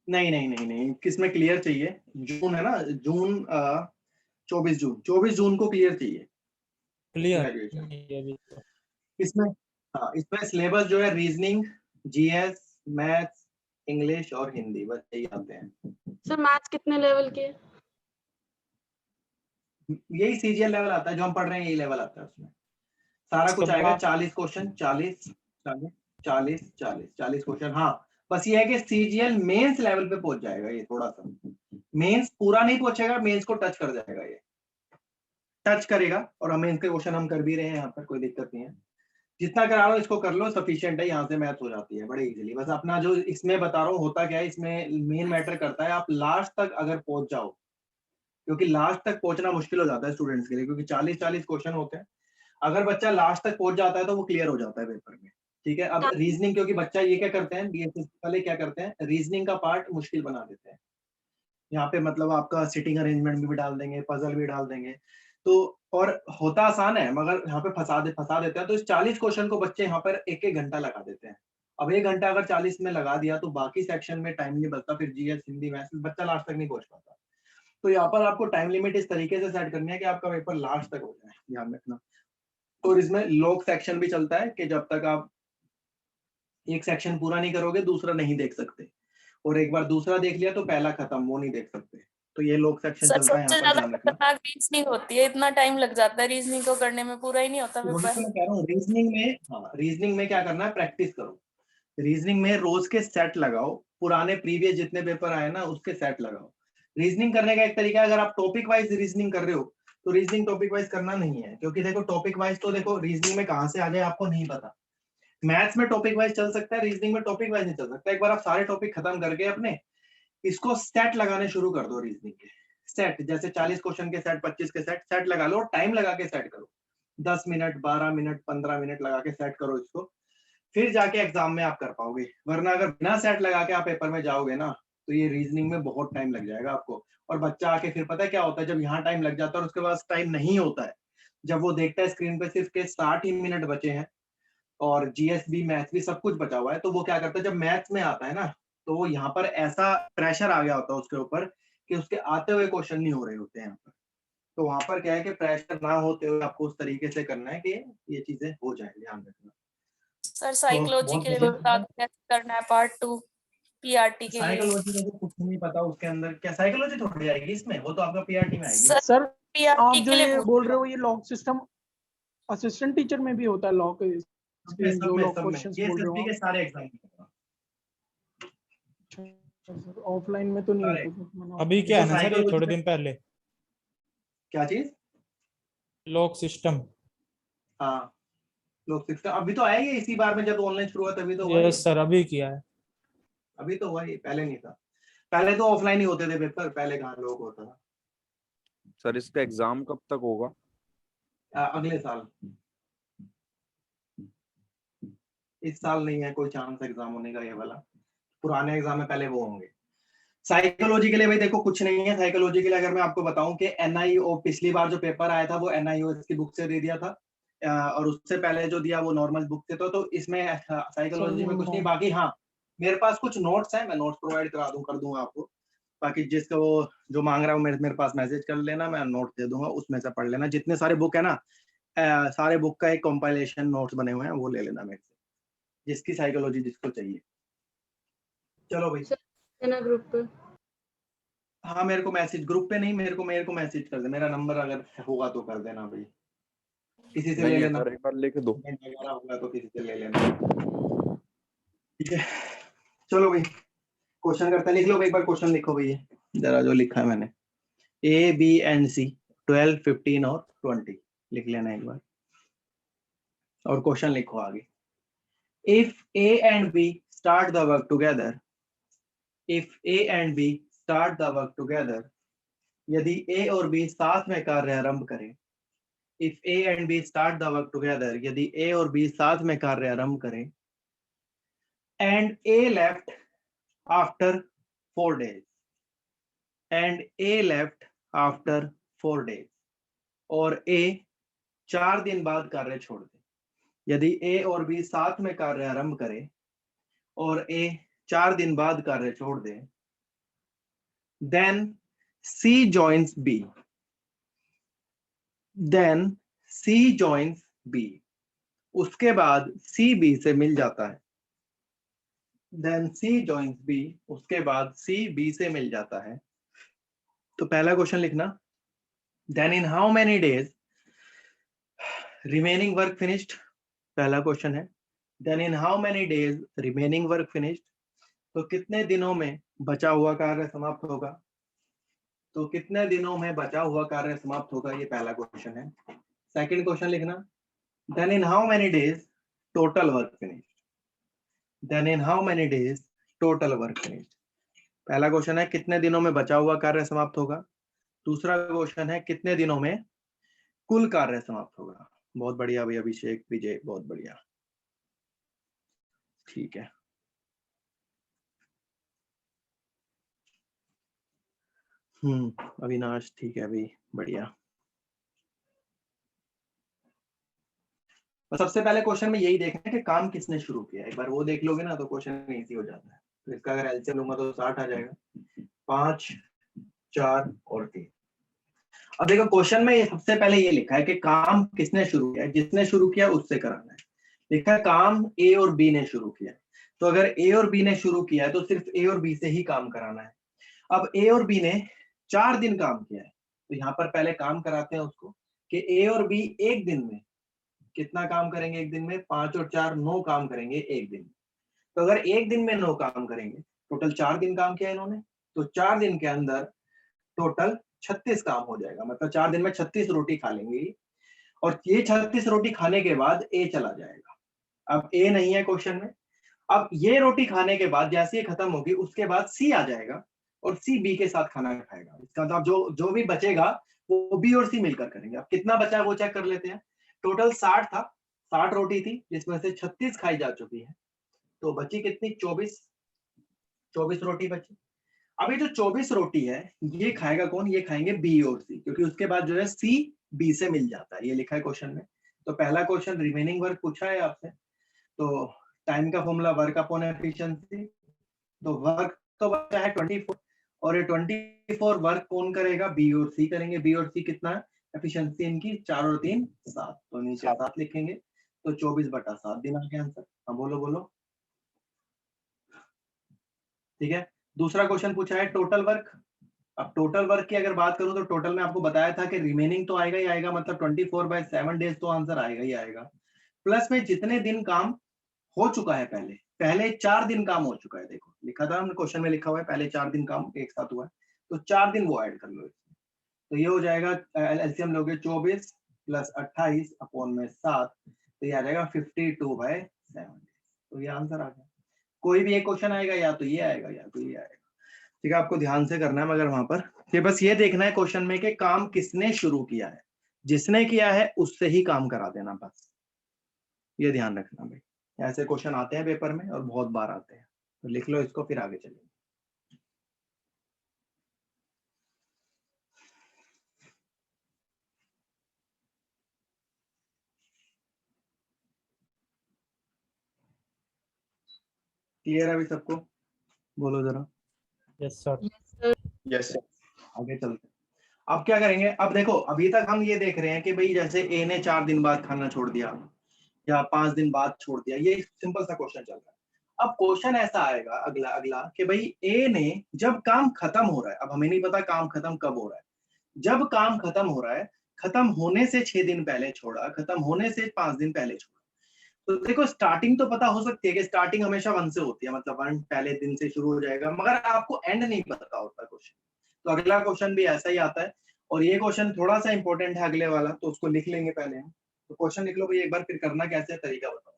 S1: नहीं, किसमें क्लियर चाहिए, जून है ना, जून 24 जून को क्लियर चाहिए
S4: क्लियर
S1: ग्रेजुएशन,
S4: नहीं है अभी तो।
S1: इसमें हाँ, इसमें सिलेबस जो है रीजनिंग, जीएस, मैथ्स, इंग्लिश और हिंदी, बस यही आते हैं।
S5: सर मैथ्स कितने लेवल के?
S1: यही सीजीएल लेवल आता है जो हम पढ़ रहे हैं, यही लेवल आता है उसमें। सारा कुछ आएगा 40 क्वेश्चन, 40 40 40 40 40 क्वेश्चन। हाँ, बस ये है कि सीजीएल मेंस लेवल पे पहुंच जाएगा ये, थोड़ा सा मेंस पूरा नहीं पहुंचेगा, मेंस को टच कर जाएगा, ये टच करेगा। और हम मेंस के क्वेश्चन हम कर भी रहे हैं यहाँ पर, कोई दिक्कत नहीं है। जितना करा लो इसको कर लो, सफिशिएंट है, यहाँ से मैथ हो जाती है बड़े इजीली। बस अपना जो इसमें बता रहा हूँ होता क्या है, इसमें मेन मैटर करता है आप लास्ट तक अगर पहुंच जाओ, क्योंकि लास्ट तक पहुंचना मुश्किल हो जाता है स्टूडेंट्स के लिए, क्योंकि 40 क्वेश्चन होते हैं। अगर बच्चा लास्ट तक पहुंच जाता है तो वो क्लियर हो जाता है पेपर में, ठीक है। अब रीजनिंग, क्योंकि बच्चा ये क्या करते हैं, बीएसएस वाले क्या करते हैं, रीजनिंग का पार्ट मुश्किल बना देते हैं। यहाँ पे मतलब आपका सिटिंग अरेंजमेंट भी डाल देंगे, पजल भी डाल देंगे, तो और होता आसान है मगर यहाँ पे फंसा देते हैं। तो इस 40 क्वेश्चन को बच्चे यहाँ पर एक घंटा लगा देते हैं। अब 1 घंटा अगर 40 में लगा दिया तो बाकी सेक्शन में टाइम नहीं बचता, फिर जीएस, हिंदी, मैथ्स बच्चा लास्ट तक नहीं पहुंच पाता। तो यहाँ पर आपको टाइम लिमिट इस तरीके से सेट करनी है कि आपका पेपर लास्ट तक हो जाए, ध्यान रखना। और इसमें लॉग सेक्शन भी चलता है कि जब तक आप एक सेक्शन पूरा नहीं करोगे दूसरा नहीं देख सकते, और एक बार दूसरा देख लिया तो पहला खत्म, वो नहीं देख सकते। तो ये लॉग सेक्शन
S6: सर
S1: चलता है, यहाँ
S6: सबसे
S1: पर
S6: ज्यादा
S1: ध्यान रखना।
S6: खतरनाक रीजनिंग होती है, इतना टाइम लग जाता है रीजनिंग को करने में, पूरा ही नहीं होता
S1: तो वही
S6: पेपर।
S1: तो मैं कह रहा हूँ, रीजनिंग में, हाँ रीजनिंग में क्या करना है, प्रैक्टिस करो। रीजनिंग में रोज के सेट लगाओ, पुराने प्रीवियस जितने पेपर आए ना उसके सेट लगाओ। रीजनिंग करने का एक तरीका है, अगर आप टॉपिक वाइज रीजनिंग कर रहे हो तो रीजनिंग टॉपिक वाइज करना नहीं है, क्योंकि देखो टॉपिक वाइज तो देखो रीजनिंग में कहाँ से आ जाए आपको नहीं पता। मैथ्स में टॉपिक वाइज चल सकता है, रीजनिंग में टॉपिक वाइज नहीं चल सकता। एक बार आप सारे टॉपिक खत्म करके अपने इसको सेट लगाने शुरू कर दो। रीजनिंग के सेट, जैसे 40 क्वेश्चन के सेट, 25 के सेट लगा लो, टाइम लगा के सेट करो, 10 मिनट, 12 मिनट, 15 मिनट लगा के सेट करो इसको, फिर जाके एग्जाम में आप कर पाओगे। वरना अगर बिना सेट लगा के आप पेपर में जाओगे ना तो ये रीजनिंग में बहुत टाइम लग जाएगा आपको। और बच्चा आके फिर पता है क्या होता है, जब यहाँ टाइम लग जाता है और उसके पास टाइम नहीं होता है, जब वो देखता है स्क्रीन पे सिर्फ के 60 ही मिनट बचे हैं और जीएस भी, मैथ्स भी सब कुछ बचा हुआ है, तो वो क्या करता है, जब मैथ्स में आता है ना तो वो यहाँ पर ऐसा प्रेशर आ गया होता है उसके ऊपर कि उसके आते हुए क्वेश्चन नहीं हो रहे होते हैं यहाँ पर। तो वहां पर क्या है कि प्रेशर ना होते हुए आपको उस तरीके से करना है कि ये चीजें हो जाए, ध्यान रखना।
S6: सर
S1: तो
S6: साइकोलॉजी
S1: बहुत
S6: के लिए
S1: बढ़िया
S6: बता दो कैसे करना है पार्ट 2 पीआरटी के लिए।
S1: साइकोलॉजी का तो कुछ नहीं पता उसके अंदर, क्या साइकोलॉजी थोड़ी आएगी इसमें, वो तो आपका पीआरटी में आएगी।
S6: सर
S7: सर
S6: पीआरटी
S7: आप जो
S6: के लिए
S7: ये
S6: पूछ
S7: बोल रहे हो ये लॉग सिस्टम असिस्टेंट टीचर में भी होता है लॉग जो लॉग
S1: सब में
S7: क्वेश्चंस
S1: ये
S7: बोल रहे
S1: एसएसबी
S7: हो
S1: के सारे एग्जाम में
S7: आप ऑफलाइन में तो नहीं
S1: सारे।
S7: होता सर, मैंने
S4: अभी क्या है
S1: तो
S4: ना सर, ये
S1: psychology
S4: थोड़े
S1: में-
S4: दिन पहले
S1: क्या चीज?
S4: Lock system.
S1: हाँ, लोग 6 अभी तो आएगी इसी बार में, जब ऑनलाइन शुरू हुआ तभी तो हुआ ये।
S4: यस सर, अभी किया है।
S1: अभी तो हुआ ये, पहले नहीं था। पहले तो ऑफलाइन ही होते थे पेपर, पहले कहाँ लोग होता था।
S2: सर इसका एग्जाम कब तक होगा?
S1: अगले साल, इस साल नहीं है कोई चांस एग्जाम होने का ये वाला, पुराने एग्जाम में पहले वो होंगे। साइकोलॉजी के लिए भाई देखो कुछ नहीं है। साइकोलॉजी के लिए अगर मैं आपको बताऊं कि एनआईओ पिछली बार जो पेपर आया था वो एनआईओ की बुक से दे दिया था, और उससे पहले जो दिया वो नॉर्मल बुक से। तो इसमें साइकोलॉजी में कुछ नहीं। बाकी हाँ, मेरे पास कुछ नोट्स हैं, मैं नोट्स प्रोवाइड कर दूंगा आपको। बाकी जिसका वो जो मांग रहा हूँ मेरे पास मैसेज कर लेना, मैं नोट दे दूंगा, उसमें से पढ़ लेना। जितने सारे बुक है ना, सारे बुक का एक कंपाइलेशन नोट्स बने हुए हैं, वो ले लेना मेरे से, जिसकी साइकोलॉजी जिसको चाहिए। चलो भाई,
S5: देना ग्रुप पे।
S1: हाँ मेरे को मैसेज, ग्रुप पे नहीं, मेरे को मैसेज कर दे, मेरा नंबर अगर होगा तो कर देना भाई, किसी से ले
S2: नहीं है
S1: लेना,
S2: सर, एक बार लिख दो।
S1: वगैरह होगा तो किसी से ले लेना, ठीक है। चलो भाई क्वेश्चन करते हैं, लिख लो एक बार क्वेश्चन लिखो भैया जरा, जो लिखा है मैंने, ए बी एंड सी 12, 15 और 20 लिख लेना एक बार, और क्वेश्चन लिखो आगे। If A and B start the work together, if A and B start the work together, यदि ए और बी साथ में कार्य आरंभ करें। If A and B start the work together, यदि ए और बी साथ में कार्य आरंभ करें। And A left after 4 days, and A left after 4 days, और ए 4 दिन बाद कार्य छोड़ दे। यदि ए और बी साथ में कार्य आरंभ करें और ए 4 दिन बाद कार्य छोड़ दे, then C joins B, then C joins B, उसके बाद सी बी से मिल जाता है, देन सी जॉइंस बी, उसके बाद सी बी से मिल जाता है। तो पहला क्वेश्चन लिखना, then in how many days remaining work finished, पहला क्वेश्चन है। Then in how many days remaining work finished, तो कितने दिनों में बचा हुआ कार्य समाप्त होगा, तो कितने दिनों में बचा हुआ कार्य समाप्त होगा, ये पहला क्वेश्चन है। सेकंड क्वेश्चन लिखना, then in how many days total work finished, then in how many days total work finished. पहला क्वेश्चन है कितने दिनों में बचा हुआ कार्य समाप्त होगा, दूसरा क्वेश्चन है कितने दिनों में कुल कार्य समाप्त होगा। बहुत बढ़िया भाई अभिषेक, विजय, बहुत बढ़िया, ठीक है। अविनाश, ठीक है भाई, बढ़िया। तो सबसे पहले क्वेश्चन में यही देखना है कि काम किसने शुरू किया, एक बार वो देख लोगे ना तो क्वेश्चन इजी हो जाता है। तो इसका अगर एलसीएम लूंगा तो 60 आ जाएगा, 5, 4 और 3। अब देखो क्वेश्चन में ये सबसे पहले ये लिखा है कि काम किसने शुरू किया, जिसने शुरू किया उससे कराना है। लिखा है काम ए और बी ने शुरू किया, तो अगर ए और बी ने शुरू किया है तो सिर्फ ए और बी से ही काम कराना है। अब ए और बी ने 4 दिन काम किया है, तो यहाँ पर पहले काम कराते हैं उसको कि ए और बी एक दिन में कितना काम करेंगे, एक दिन में 5 और 4 9 काम करेंगे एक दिन में। तो अगर एक दिन में 9 काम करेंगे, टोटल 4 दिन काम किया इन्होंने, तो 4 दिन के अंदर टोटल 36 काम हो जाएगा, मतलब 4 दिन में 36 रोटी खा लेंगे। और ये 36 रोटी खाने के बाद ए चला जाएगा। अब ए नहीं है क्वेश्चन में। अब ये रोटी खाने के बाद जैसे ये खत्म होगी उसके बाद सी आ जाएगा और सी बी के साथ खाना खाएगा। इसका मतलब जो भी बचेगा वो बी और सी मिलकर करेंगे। अब कितना बचा है वो चेक कर लेते हैं। टोटल 60 था, 60 रोटी थी जिसमें से 36 खाई जा चुकी है, तो बची कितनी, 24 रोटी बची। अभी जो 24 रोटी है ये खाएगा कौन, ये खाएंगे बी और सी, क्योंकि उसके बाद जो है सी बी से मिल जाता है, ये लिखा है क्वेश्चन में। तो पहला क्वेश्चन रिमेनिंग वर्क पूछा है आपसे, तो टाइम का फॉर्मूला वर्क अपॉन एफिशिएंसी, तो वर्क तो बचा है 24 और ये 24 वर्क कौन करेगा, बी और सी करेंगे। बी और सी कितना है, एफिशिएंसी इनकी 4 और 3 7, तो नीचे 7 लिखेंगे, तो 24/7 दिन आ गया आंसर। हाँ बोलो बोलो, ठीक है। दूसरा क्वेश्चन पूछा है टोटल वर्क। अब टोटल वर्क की अगर बात करूं तो टोटल में आपको बताया था कि रिमेनिंग तो आएगा ही आएगा, मतलब 24/7 डेज तो आंसर आएगा ही आएगा, प्लस में जितने दिन काम हो चुका है, पहले 4 दिन काम हो चुका है। देखो लिखा था हमने, क्वेश्चन में लिखा हुआ है पहले 4 दिन काम एक साथ हुआ है, तो 4 दिन वो ऐड कर लो इसमें। तो ये हो जाएगा एलसीएम लोगे 24 + 28 अपॉन में 7, तो ये आ जाएगा 52/7। तो ये आंसर आ गया। कोई भी एक क्वेश्चन आएगा, या तो ये आएगा या तो ये आएगा, ठीक है। आपको ध्यान से करना है मगर वहां पर कि बस ये देखना है क्वेश्चन में कि काम किसने शुरू किया है, जिसने किया है उससे ही काम करा देना, बस ये ध्यान रखना भाई। ऐसे क्वेश्चन आते हैं पेपर में और बहुत बार आते हैं, तो लिख लो इसको, फिर आगे चलेंगे। क्लियर है अभी सबको, बोलो जरा।
S4: Yes sir.
S1: यस आगे चलते हैं। अब क्या करेंगे, अब देखो अभी तक हम ये देख रहे हैं कि भाई जैसे ए ने 4 दिन बाद खाना छोड़ दिया या 5 दिन बाद छोड़ दिया, ये सिंपल सा क्वेश्चन चल रहा है। अब क्वेश्चन ऐसा आएगा अगला अगला कि भाई ए ने जब काम खत्म हो रहा है, अब हमें नहीं पता काम खत्म कब हो रहा है, जब काम खत्म हो रहा है, खत्म होने से 6 दिन पहले छोड़ा, खत्म होने से 5 दिन पहले छोड़ा। तो देखो स्टार्टिंग तो पता हो सकती है कि स्टार्टिंग हमेशा 1 से होती है, मतलब 1 पहले दिन से शुरू हो जाएगा, मगर आपको एंड नहीं पता होता क्वेश्चन। तो अगला क्वेश्चन भी ऐसा ही आता है, और ये क्वेश्चन थोड़ा सा इंपॉर्टेंट है अगले वाला, तो उसको लिख लेंगे पहले हम। तो क्वेश्चन लिख लो भाई एक बार, फिर करना कैसे है तरीका बताऊंगा।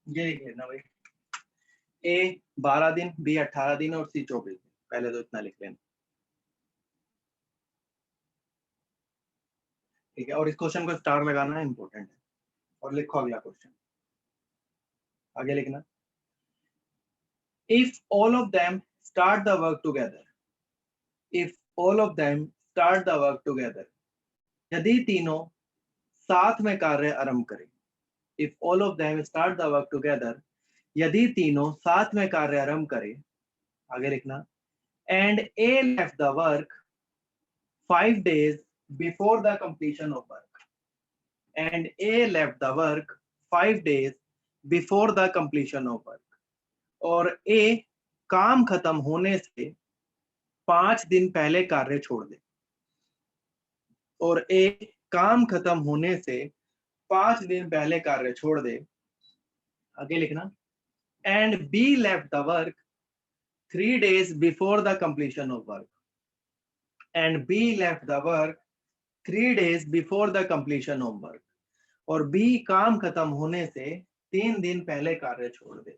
S1: ये लिख लेना भाई, ए 12 दिन, बी 18 दिन और सी 24 दिन। पहले तो इतना लिख लेना, ठीक है। और इस क्वेश्चन को स्टार लगाना इंपॉर्टेंट है। और लिखो अगला क्वेश्चन, आगे लिखना। if all of them start the work together, if all of them start the work together, यदि तीनों साथ में कार्य आरंभ करें, if all of them start the work together, यदि तीनों साथ में कार्य आरंभ करें, आगे लिखना, and A left the work 5 days before the completion of work, and A left the work 5 days before the completion of work, और A काम खत्म होने से 5 दिन पहले कार्य छोड़ दे, और A काम खत्म होने से 5 दिन पहले कार्य छोड़ दे, आगे लिखना, and B left the work 3 days before the completion of work, and B left the work 3 days before the completion of work, और B काम खत्म होने से 3 दिन पहले कार्य छोड़ दे,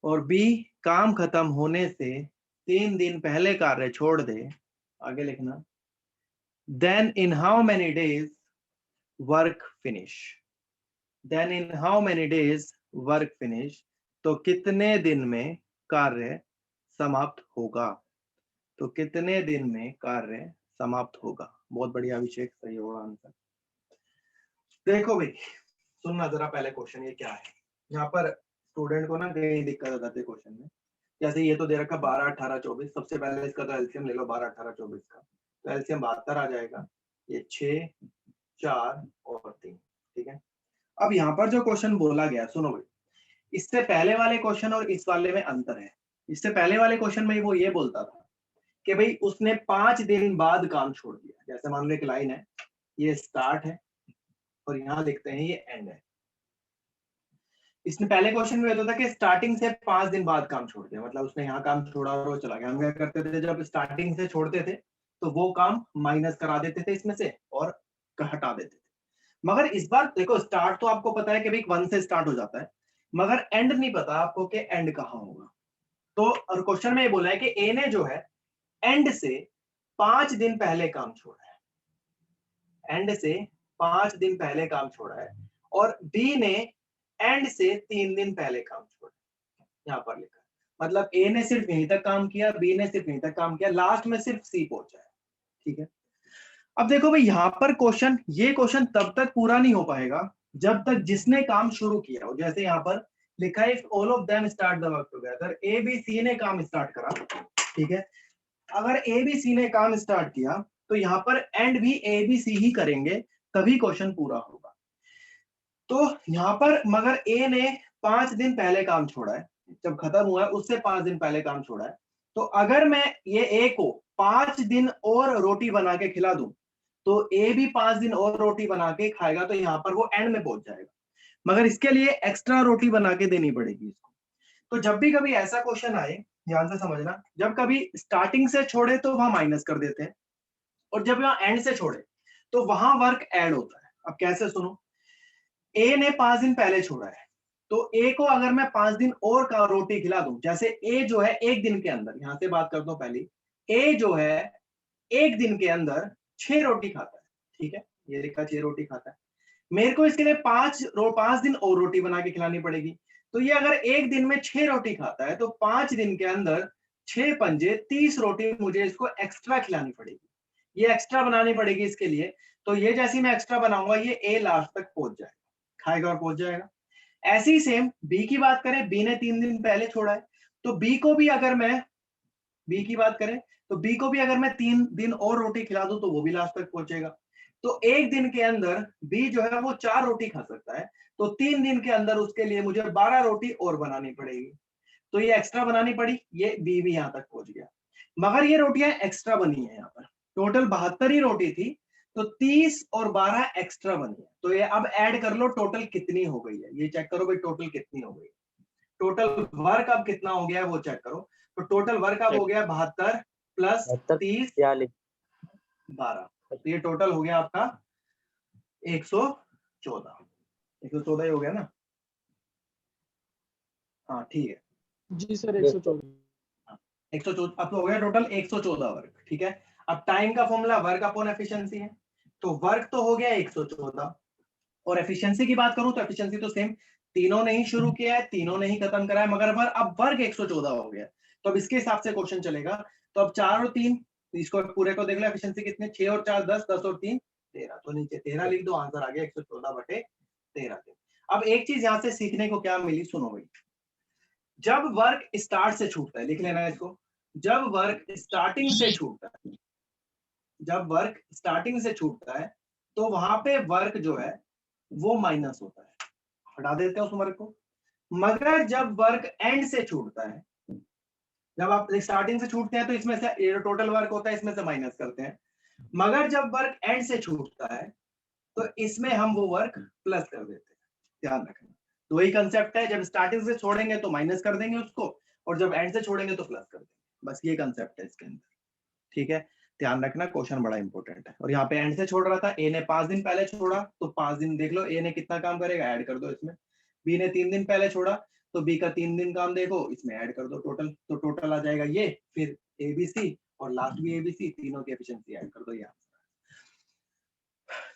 S1: और B काम खत्म होने से 3 दिन पहले कार्य छोड़ दे, आगे लिखना, then in how many days work finish, then in how many days work finish, तो कितने दिन में कार्य समाप्त होगा, तो कितने दिन में कार्य समाप्त होगा। बहुत बढ़िया अभिषेक, सही होगा आंसर। देखो भाई, सुनना जरा पहले क्वेश्चन ये क्या है। यहाँ पर स्टूडेंट को ना कहीं दिक्कत आ जाती है क्वेश्चन में, जैसे ये तो दे रखा 12, 18, 24, सबसे पहले इसका तो एलसीएम ले लो 12, 18, 24 का, तो एलसीएम 72 आ जाएगा, ये 6, 4 और 3, ठीक है। अब यहाँ पर जो क्वेश्चन बोला गया, सुनो भाई, इससे पहले वाले क्वेश्चन और इस वाले में अंतर है। इससे पहले वाले क्वेश्चन में वो ये बोलता था कि भाई उसने 5 दिन बाद काम छोड़ दिया, जैसे मान लो एक लाइन है, ये स्टार्ट है और यहाँ लिखते हैं ये एंड है। इसने पहले क्वेश्चन में होता था कि स्टार्टिंग से 5 दिन बाद काम छोड़ दिया, मतलब उसने यहाँ काम छोड़ा और वो चला गया। हम क्या करते थे, जब स्टार्टिंग से छोड़ते थे तो वो काम माइनस करा देते थे इसमें से और हटा देते थे। मगर इस बार देखो, स्टार्ट तो आपको पता है कि भाई 1 से स्टार्ट हो जाता है, मगर एंड नहीं पता आपको कि एंड कहाँ होगा। तो और क्वेश्चन में ये बोला है कि ए ने जो है एंड से 5 दिन पहले काम छोड़ा है, एंड से 5 दिन पहले काम छोड़ा है, और बी ने एंड से 3 दिन पहले काम छोड़ा, यहाँ पर लिखा है। मतलब ए ने सिर्फ यहीं तक काम किया, बी ने सिर्फ यहीं तक काम किया, लास्ट में सिर्फ सी पहुंचा है, ठीक है। अब देखो भाई, यहाँ पर क्वेश्चन, ये क्वेश्चन तब तक पूरा नहीं हो पाएगा जब तक जिसने काम शुरू किया हो। जैसे यहाँ पर लिखा है, if all of them start the work together, A B C ने काम स्टार्ट करा, ठीक है। अगर ए बी सी ने काम स्टार्ट किया तो यहाँ पर एंड भी ए बी सी ही करेंगे, तभी क्वेश्चन पूरा होगा। तो यहाँ पर मगर ए ने 5 दिन पहले काम छोड़ा है, जब खत्म हुआ है उससे 5 दिन पहले काम छोड़ा है, तो अगर मैं ये ए को 5 दिन और रोटी बना के खिला दूं तो ए भी 5 दिन और रोटी बना के खाएगा, तो यहाँ पर वो एंड में पहुंच जाएगा। मगर इसके लिए एक्स्ट्रा रोटी बना के देनी पड़ेगी इसको। तो जब भी कभी ऐसा क्वेश्चन आए, ध्यान से समझना, जब कभी स्टार्टिंग से छोड़े तो वहां माइनस कर देते हैं, और जब वहां एंड से छोड़े तो वहां वर्क ऐड होता है। अब कैसे, सुनो, ए ने 5 दिन पहले छोड़ा है, तो ए को अगर मैं 5 दिन और का रोटी खिला दूं, जैसे ए जो है 1 दिन के अंदर, यहां से बात करता हूं पहले, ए जो है 1 दिन के अंदर 6 रोटी खाता है, ठीक है, ये लिखा 6 रोटी खाता है। मेरे को इसके लिए 5 दिन और रोटी बना के खिलानी पड़ेगी। तो ये अगर 1 दिन में 6 रोटी खाता है तो 5 दिन के अंदर 6 पंजे 30 रोटी मुझे इसको एक्स्ट्रा खिलानी पड़ेगी, ये एक्स्ट्रा बनानी पड़ेगी इसके लिए। तो ये जैसी मैं एक्स्ट्रा बनाऊंगा, ये ए लास्ट तक पहुंच जाएगा, खाएगा और पहुंच जाएगा। ऐसे ही सेम बी की बात करें, बी ने 3 दिन पहले छोड़ा है, तो बी को भी अगर मैं, बी की बात करें तो बी को भी अगर मैं 3 दिन और रोटी खिला दूं तो वो भी लास्ट तक पहुंचेगा। तो 1 दिन के अंदर बी जो है वो 4 रोटी खा सकता है, तो 3 दिन के अंदर उसके लिए मुझे 12 रोटी और बनानी पड़ेगी, तो ये एक्स्ट्रा बनानी पड़ी, ये बी भी यहाँ तक पहुंच गया। मगर ये रोटियां एक्स्ट्रा बनी है, यहाँ पर टोटल 72 ही रोटी थी, तो 30 और 12 एक्स्ट्रा बनी है। तो ये अब ऐड कर लो, टोटल कितनी हो गई है, ये चेक करो भाई, टोटल कितनी हो गई, टोटल वर्क अब कितना हो गया है वो चेक करो। तो टोटल वर्क अब हो गया 72 प्लस 30 12, तो ये टोटल हो गया आपका 114 ही हो गया ना। हाँ ठीक है
S7: जी सर, 114।
S1: 114 अब तो हो गया टोटल 114 वर्क, ठीक है। अब टाइम का फॉर्मूला वर्क अपॉन एफिशिएंसी है, तो वर्क तो हो गया 114, और एफिशिएंसी की बात करूं तो एफिशिएंसी तो सेम तीनों ने ही शुरू किया है, तीनों ने ही खत्म करा है, मगर अब वर्ग 114 हो गया। तो अब इसके हिसाब से क्वेश्चन चलेगा। तो अब 4 और 3, इसको पूरे को देख लो, एफिशिएंसी कितने, 6 और 4 10, 10 और 3 13, तो नीचे 13 लिख दो, आंसर आ गया 114/13। अब एक चीज यहां से सीखने को क्या मिली, सुनो भाई। जब वर्क स्टार्ट से छूटता है, लिख लेना है इसको, जब वर्क स्टार्टिंग से छूटता है, जब वर्क स्टार्टिंग से छूटता है तो वहां पे वर्क जो है वो माइनस होता है, हटा देते हैं उस वर्क को। मगर जब वर्क एंड से छूटता है, जब आप स्टार्टिंग से छूटते हैं तो इसमें से टोटल वर्क होता है, इसमें से माइनस करते हैं। मगर जब वर्क एंड से छूटता है तो इसमें हम वो वर्क प्लस कर देते हैं, ध्यान रखना। तो वही कंसेप्ट है, जब स्टार्टिंग से छोड़ेंगे तो माइनस कर देंगे उसको, और जब एंड से छोड़ेंगे तो प्लस कर देंगे, बस ये कंसेप्ट है इसके अंदर, ठीक है। ध्यान रखना, क्वेश्चन बड़ा इंपॉर्टेंट है। और यहाँ पे एंड से छोड़ रहा था, ए ने 5 दिन पहले छोड़ा तो 5 दिन देख लो ए ने कितना काम करेगा, ऐड कर दो इसमें। बी ने 3 दिन पहले छोड़ा तो बी का 3 दिन काम देखो, इसमें ऐड कर दो टोटल, तो टोटल आ जाएगा ये, फिर एबीसी और लास्ट भी एबीसी, तीनों की एफिशिएंसी ऐड कर दो, ये आंसर।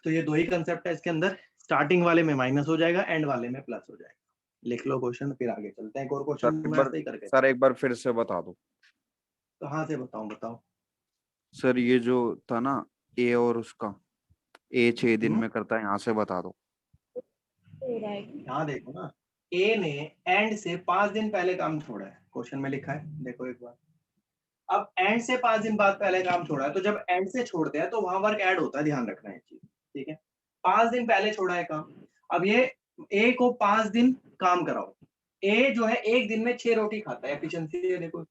S1: तो ये दो ही कंसेप्ट है इसके अंदर, स्टार्टिंग वाले में माइनस हो जाएगा, एंड वाले में प्लस हो जाएगा। लिख लो क्वेश्चन, फिर आगे चलते हैं। एक और क्वेश्चन
S2: सर एक बार फिर से बता दो।
S1: कहाँ से बताऊं, बताओ
S2: सर ये जो था ना ए और उसका, ए 6 दिन में करता है, यहाँ से बता दो।
S1: यहाँ देखो ना, ए ने एंड से 5 दिन पहले काम छोड़ा है, क्वेश्चन में लिखा है, देखो एक बार। अब एंड से 5 दिन बाद पहले काम छोड़ा है, तो जब एंड से छोड़ते हैं तो वहां वर्क ऐड होता है, ध्यान रखना है चीज, ठीक है। 5 दिन पहले छोड़ा है काम, अब ये ए को 5 दिन काम कराओ। ए जो है एक दिन में 6 रोटी खाता है, एफिशिएंसी देखो,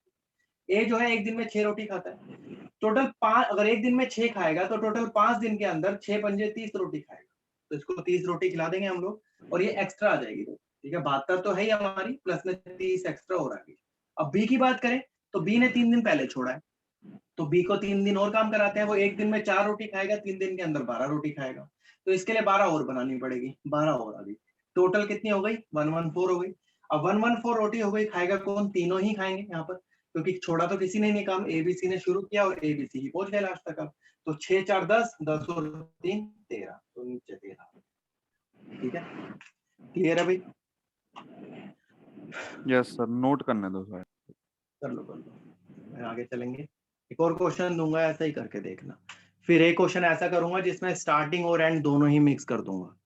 S1: ए जो है एक दिन में 6 रोटी खाता है। टोटल 5, अगर एक दिन में 6 खाएगा तो टोटल 5 दिन के अंदर 6 पंजे 30 रोटी खाएगा, तो इसको 30 रोटी खिला देंगे हम लोग, और ये एक्स्ट्रा आ जाएगी, ठीक है। 72 तो है ही हमारी, प्लस में 30 एक्स्ट्रा हो रहा है। अब बी की बात करें तो बी ने 3 दिन पहले छोड़ा है, तो बी को 3 दिन और काम कराते हैं, वो एक दिन में 4 रोटी खाएगा, 3 दिन के अंदर 12 रोटी खाएगा, तो इसके लिए 12 और बनानी पड़ेगी, 12 और आ गई, टोटल कितनी हो गई, 114 हो गई। अब 114 रोटी हो गई, खाएगा कौन, तीनों ही खाएंगे यहाँ पर, क्योंकि छोड़ा तो किसी ने नहीं काम, एबीसी ने शुरू किया और एबीसी ही पहुंच गया लास्ट तक। अब तो 6 4 10, 10 और 3 13, तो नीचे 13, ठीक है। क्लियर है भाई?
S2: यस सर, नोट करने दो सर।
S1: कर लो, मैं आगे चलेंगे। एक और क्वेश्चन दूंगा, ऐसा ही करके देखना। फिर एक क्वेश्चन ऐसा करूंगा जिसमें स्टार्टिंग और एंड दोनों ही मिक्स कर दूंगा।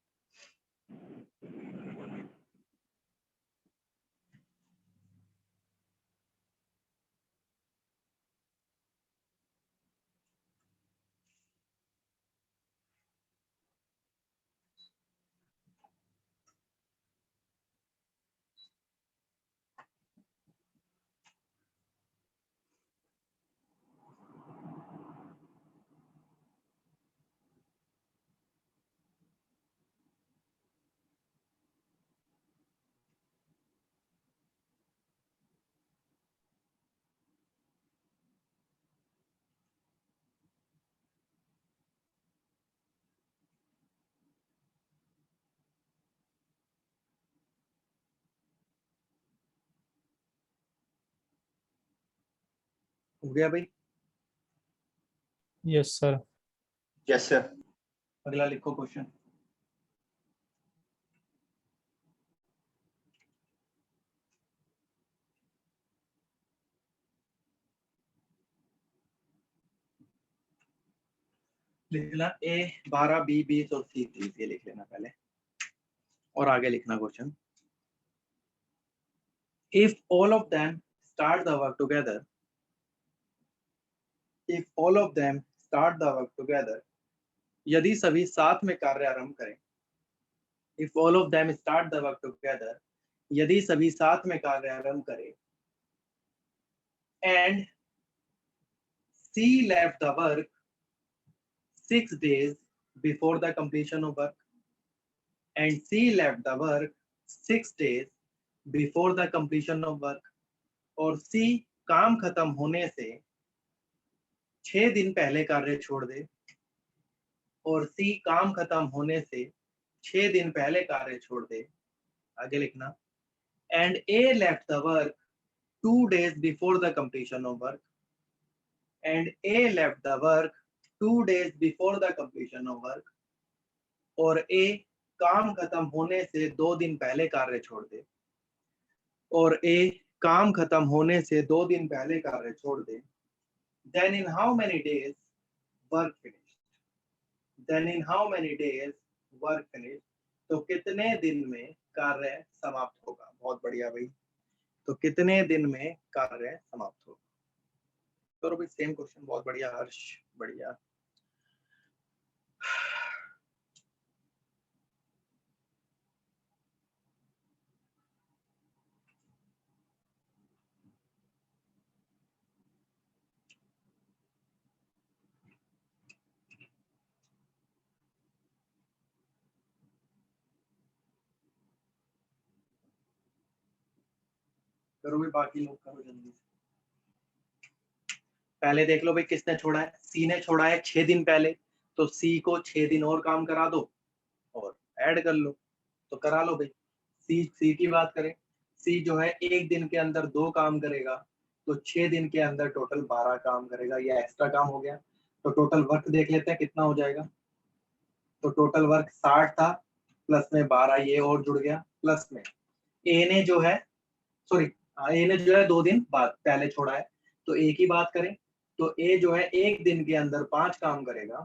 S1: हो गया भाई?
S4: Yes sir.
S1: Yes sir. अगला लिखो क्वेश्चन। लिखना ए 12, बी 20 और सी 30, ये लिख लेना पहले, और आगे लिखना question. If all of them start the work together, if all of them start the work together, यदि सभी साथ में कार्य आरंभ करें, if all of them start the work together, यदि सभी साथ में कार्य आरंभ करें, and C left the work 6 days before the completion of work, and C left the work 6 days before the completion of work, और C काम खत्म होने से 6 दिन पहले कार्य छोड़ दे, और सी काम खत्म होने से 6 दिन पहले कार्य छोड़ दे। आगे लिखना, and A left the work 2 days before the completion of work, and A left the work 2 days before the completion of work, और A काम खत्म होने से 2 दिन पहले कार्य छोड़ दे, और ए काम खत्म होने से 2 दिन पहले कार्य छोड़ दे, then in how many days work finished? Then in how many days work finished? तो कितने दिन में कार्य समाप्त होगा? बहुत बढ़िया भाई। तो कितने दिन में कार्य समाप्त होगा? करो भाई, सेम क्वेश्चन। बहुत बढ़िया हर्ष, बढ़िया। करो भाई, बाकी लोग करो जल्दी से। पहले देख लो भाई किसने छोड़ा है। सी ने छोड़ा है 6 दिन पहले, तो सी को 6 दिन और काम करा दो और ऐड कर लो, तो करा लो भाई। सी की बात करें, सी जो है 1 दिन के अंदर 2 काम करेगा, तो 6 दिन के अंदर टोटल 12 काम करेगा। ये एक्स्ट्रा काम हो गया। तो टोटल वर्क देख लेते हैं कितना हो जाएगा। तो टोटल वर्क 60 था, प्लस में 12 ये और जुड़ गया, प्लस में ए ने जो है, सॉरी, ए ने जो है 2 दिन बाद पहले छोड़ा है, तो ए की बात करें तो ए जो है 1 दिन के अंदर 5 काम करेगा,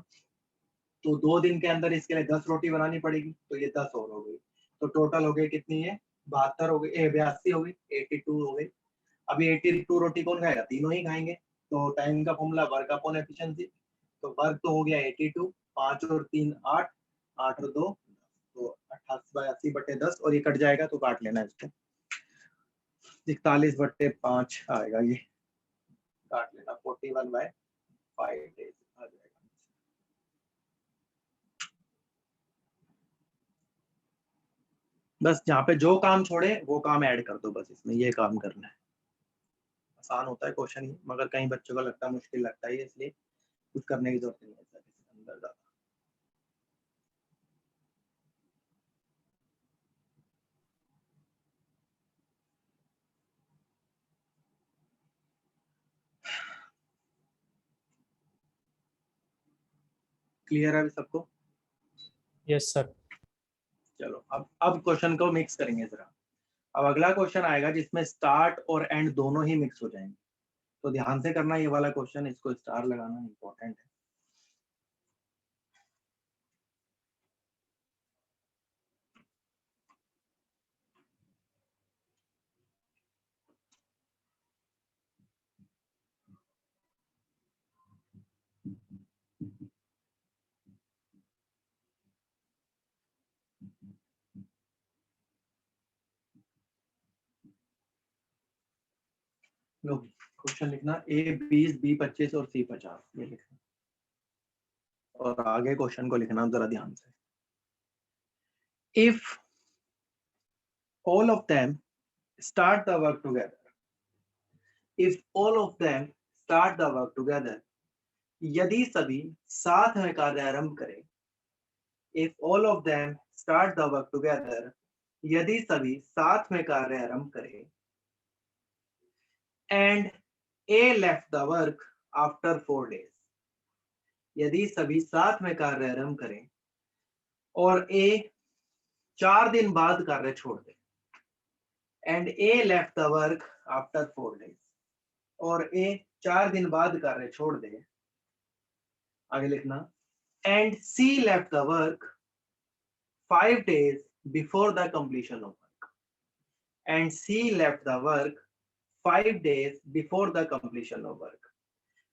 S1: तो 2 दिन के अंदर इसके लिए 10 रोटी बनानी पड़ेगी, तो ये 10 और हो गई। तो टोटल हो गई कितनी है? 72 हो गई, 82 हो गई, 82 हो गई। अभी 82 रोटी कौन खाएगा? तीनों ही खाएंगे। तो टाइम का फॉर्मूला वर्क अपॉन एफिशिएंसी, तो वर्क तो हो गया 82, 5 और 3 8, 8 और 2 तो 88/80/10, और ये कट जाएगा तो काट लेना इसको। 41/5 आएगा, ये काट लेना। 41/5 डेज आ जाएगा। बस जहाँ पे जो काम छोड़े वो काम ऐड कर दो, बस इसमें ये काम करना है। आसान होता है क्वेश्चन ही, मगर कई बच्चों को लगता है मुश्किल लगता है, इसलिए कुछ करने की जरूरत नहीं है अंदर ज्यादा। क्लियर है अभी सबको?
S4: Yes sir.
S1: चलो अब क्वेश्चन को मिक्स करेंगे जरा। अब अगला क्वेश्चन आएगा जिसमें स्टार्ट और एंड दोनों ही मिक्स हो जाएंगे, तो ध्यान से करना ये वाला क्वेश्चन, इसको स्टार लगाना इंपॉर्टेंट है। लो क्वेश्चन लिखना, ए 20, बी 25 और सी 50, ये लिखना। और आगे क्वेश्चन को लिखना जरा ध्यान से। If all of them start the work together, if all of them start the work together, यदि सभी साथ में कार्य आरंभ करें, if all of them start the work together, यदि सभी साथ में कार्य आरंभ करें, and A left the work after 4 days, यदि सभी साथ में कार्य आरंभ करें और A 4 दिन बाद कार्य छोड़ दे, and A left the work after 4 days, और A 4 दिन बाद कार्य छोड़ दे। आगे लिखना, and C left the work 5 days before the completion of work, and C left the work 5 days before the completion of work,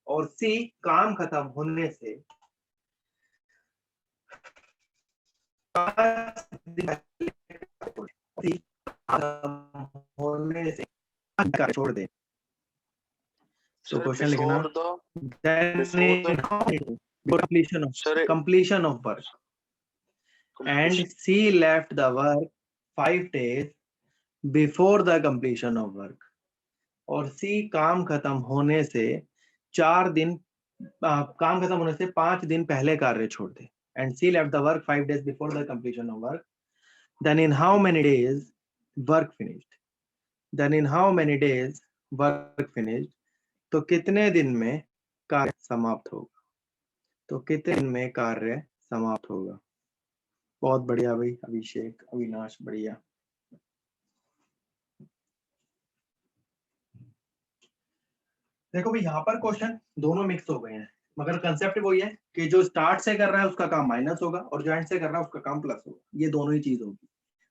S1: और C काम खत्म होने से 5 दिन होने से कार्य छोड़ दे। तो क्वेश्चन लिखना, completion of work, and C left the work 5 days before the completion of work, और C काम खत्म होने से 4 दिन काम खत्म होने से 5 दिन पहले कार्य छोड़ दे, and C left the work 5 days before the completion of work, then in how many days work finished, then in how many days work finished, तो कितने दिन में कार्य समाप्त होगा, तो कितने दिन में कार्य समाप्त होगा। बहुत बढ़िया भाई अभिषेक अविनाश, बढ़िया। देखो भाई यहाँ पर क्वेश्चन दोनों मिक्स हो गए हैं, मगर कंसेप्ट वही है कि जो स्टार्ट से कर रहा है उसका काम माइनस होगा और जो एंड से कर रहा है उसका काम प्लस होगा, ये दोनों ही चीज होगी।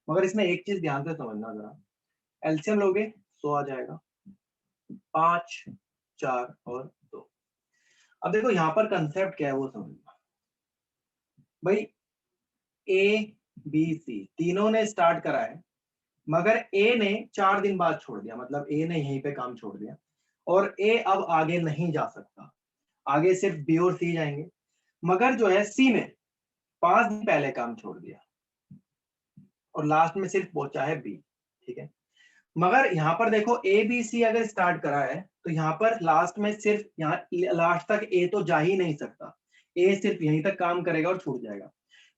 S1: मगर इसमें एक चीज ध्यान से समझना जरा, एलसीएम लोगे 100 आ जाएगा, 5, 4 और 2। अब देखो यहाँ पर कंसेप्ट क्या है वो समझना भाई। ए बी सी तीनों ने स्टार्ट करा है, मगर ए ने 4 दिन बाद छोड़ दिया, मतलब ए ने यहीं पे काम छोड़ दिया और ए अब आगे नहीं जा सकता, आगे सिर्फ बी और सी जाएंगे। मगर जो है सी ने 5 दिन पहले काम छोड़ दिया और लास्ट में सिर्फ पहुंचा है बी, ठीक है। मगर यहाँ पर देखो ए बी सी अगर स्टार्ट करा है तो यहाँ पर लास्ट में सिर्फ यहाँ लास्ट तक ए तो जा ही नहीं सकता, ए सिर्फ यहीं तक काम करेगा और छूट जाएगा।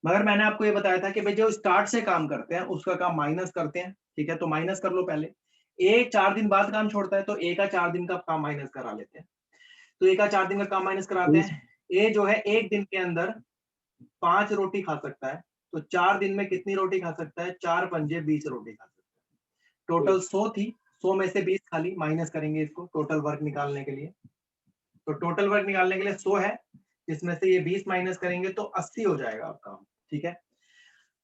S1: मगर मैंने आपको ये बताया था कि भाई जो स्टार्ट से काम करते हैं उसका काम माइनस करते हैं, ठीक है। तो माइनस कर लो पहले, ए 4 दिन बाद काम छोड़ता है तो ए का 4 दिन का काम माइनस करा लेते हैं। तो ए का 4 दिन का काम माइनस कराते हैं। ए जो है एक दिन के अंदर 5 रोटी खा सकता है, तो 4 दिन में कितनी रोटी खा सकता है? 4 पंजे 20 रोटी खा सकता है। टोटल 100 थी, 100 में से 20 खाली, माइनस करेंगे इसको टोटल वर्क निकालने के लिए। तो टोटल वर्क निकालने के लिए 100 है, इसमें से ये 20 माइनस करेंगे तो 80 हो जाएगा आपका, ठीक है।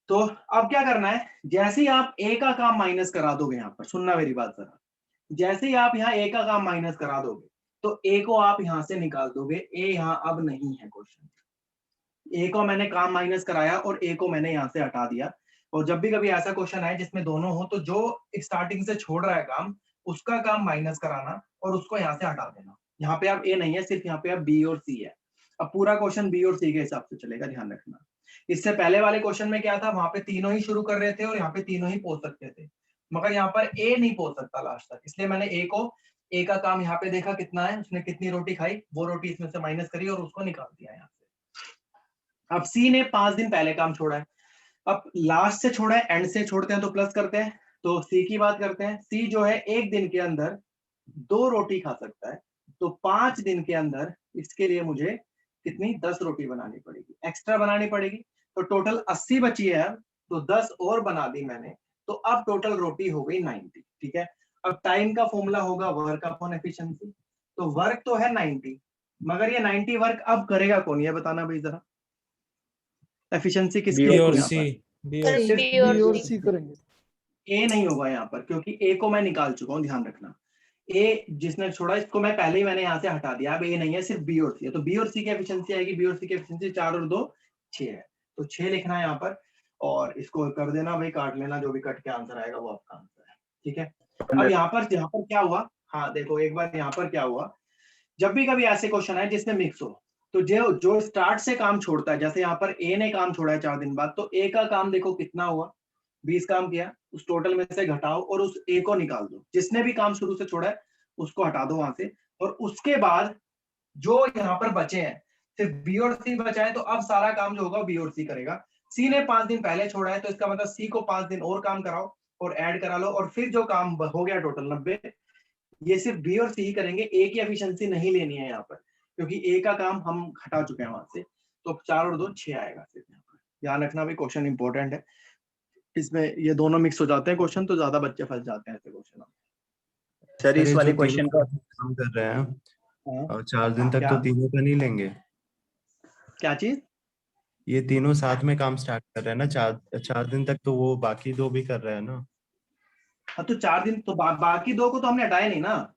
S1: तो अब क्या करना है, जैसे ही आप ए का काम माइनस करा दोगे, यहाँ पर सुनना मेरी बात जरा, जैसे ही आप यहाँ ए का काम माइनस करा दोगे तो ए को आप यहाँ से निकाल दोगे, ए यहाँ अब नहीं है क्वेश्चन। ए को मैंने काम माइनस कराया और ए को मैंने यहाँ से हटा दिया। और जब भी कभी ऐसा क्वेश्चन आए जिसमें दोनों हो तो जो स्टार्टिंग से छोड़ रहा है काम उसका काम माइनस कराना और उसको यहाँ से हटा देना। यहाँ पे अब ए नहीं है, सिर्फ यहाँ पे अब बी और सी है। अब पूरा क्वेश्चन बी और सी के हिसाब से चलेगा, ध्यान रखना। इससे पहले वाले क्वेश्चन में क्या था, वहां पे तीनों ही शुरू कर रहे थे और यहाँ पे तीनों ही पहुंच सकते थे, मगर यहाँ पर ए नहीं पहुंच सकता लास्ट तक, इसलिए मैंने ए का काम यहाँ पे देखा कितना है, उसने कितनी रोटी खाई, वो रोटी इसमें से माइनस करी और उसको निकाल दिया यहाँ से। अब सी ने 5 दिन पहले काम छोड़ा है, अब लास्ट से छोड़ा है, एंड से छोड़ते हैं तो प्लस करते हैं। तो सी की बात करते हैं, सी जो है एक दिन के अंदर 2 रोटी खा सकता है, तो 5 दिन के अंदर इसके लिए मुझे कितनी 10 रोटी बनानी पड़ेगी, एक्स्ट्रा बनानी पड़ेगी। तो टोटल 80 बची है, तो 10 और बना दी मैंने, तो अब टोटल रोटी हो गई 90, ठीक है। अब टाइम का फॉर्मूला होगा वर्क अपॉन एफिशिएंसी, तो वर्क तो है 90, मगर ये 90 वर्क अब करेगा कौन, ये बताना भाई जरा। एफिशिएंसी किसकी
S4: बी
S1: है
S4: और
S1: यहाँ
S4: सी,
S1: पर?
S4: बी और
S1: सिर्फ
S6: बी और
S7: बी और
S6: सी।
S7: सी करेंगे।
S1: ए नहीं होगा यहाँ पर, क्योंकि ए को मैं निकाल चुका हूँ, ध्यान रखना। ए जिसने छोड़ा इसको मैं पहले ही मैंने यहाँ से हटा दिया, अब ए नहीं है, सिर्फ बी और सी है। तो बी और सी की एफिशिएंसी आएगी, बी और सी की एफिशिएंसी 4 और 2 6 है, तो 6 लिखना है यहाँ पर और इसको कर देना भाई, काट लेना, जो भी कट के आंसर आएगा वो आपका आंसर है, ठीक है। अब यहाँ पर क्या हुआ, हाँ देखो एक बार यहाँ पर क्या हुआ, जब भी कभी ऐसे क्वेश्चन आए जिसमें मिक्स हो, तो जो स्टार्ट से काम छोड़ता है, जैसे यहाँ पर ए ने काम छोड़ा है 4 दिन बाद, तो ए का काम देखो कितना हुआ, 20 काम किया, उस टोटल में से घटाओ और उस ए को निकाल दो, जिसने भी काम शुरू से छोड़ा है उसको हटा दो वहां से। और उसके बाद जो यहाँ पर बचे हैं सिर्फ बी और सी बचा है, तो अब सारा काम जो होगा बी और सी करेगा। सी ने 5 दिन पहले छोड़ा है, तो इसका मतलब सी को 5 दिन और काम कराओ और ऐड करा लो, और फिर जो काम हो गया टोटल 90, ये सिर्फ बी और सी ही करेंगे, ए की एफिशिएंसी नहीं लेनी है यहाँ पर, क्योंकि ए का काम हम हटा चुके हैं वहां से। तो 4 और 2 6 आएगा सिर्फ यहाँ पर, ध्यान रखना भाई, क्वेश्चन इंपॉर्टेंट है। इसमें ये दोनों मिक्स हो जाते हैं क्वेश्चन, तो ज्यादा बच्चे फंस जाते हैं ऐसे क्वेश्चन।
S8: सर इस
S9: ये
S8: वाले
S9: जो
S8: क्वेश्चन
S9: तीनों
S8: का
S9: काम कर रहे हैं
S1: हाँ,
S9: और 4 दिन तक
S1: क्या
S9: तो तीनों का नहीं लेंगे,
S1: क्या चीज?
S9: ये तीनों साथ में काम स्टार्ट कर रहे हैं ना, 4 दिन तक तो वो बाकी 2 भी कर रहे हैं ना।
S1: हाँ तो 4 दिन तो बाकी 2 को तो हमने हटाया नहीं ना,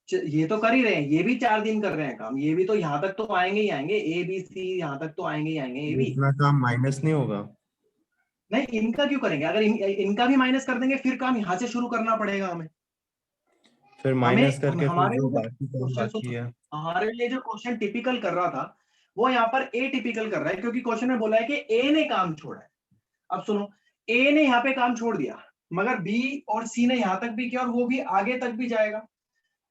S1: ये तो कर ही रहे हैं, ये भी 4 दिन कर रहे हैं काम, ये भी तो यहाँ तक तो आएंगे ही आएंगे, ए बी सी यहाँ तक तो आएंगे ही आएंगे, ये भी
S9: इतना काम माइनस नहीं होगा?
S1: नहीं, इनका क्यों करेंगे, अगर इनका भी माइनस कर देंगे फिर काम यहाँ से शुरू करना पड़ेगा हमें।
S9: फिर माइनस करके
S1: हमारे
S9: फिर जो
S1: लिए
S9: बाकी काम बाकी है,
S1: हमारे लिए जो क्वेश्चन टिपिकल कर रहा था वो यहाँ पर ए टिपिकल कर रहा है, क्योंकि क्वेश्चन में बोला है कि ए ने काम छोड़ा है। अब सुनो, ए ने यहाँ पे काम छोड़ दिया, मगर बी और सी ने यहाँ तक भी किया और वो भी आगे तक भी जाएगा।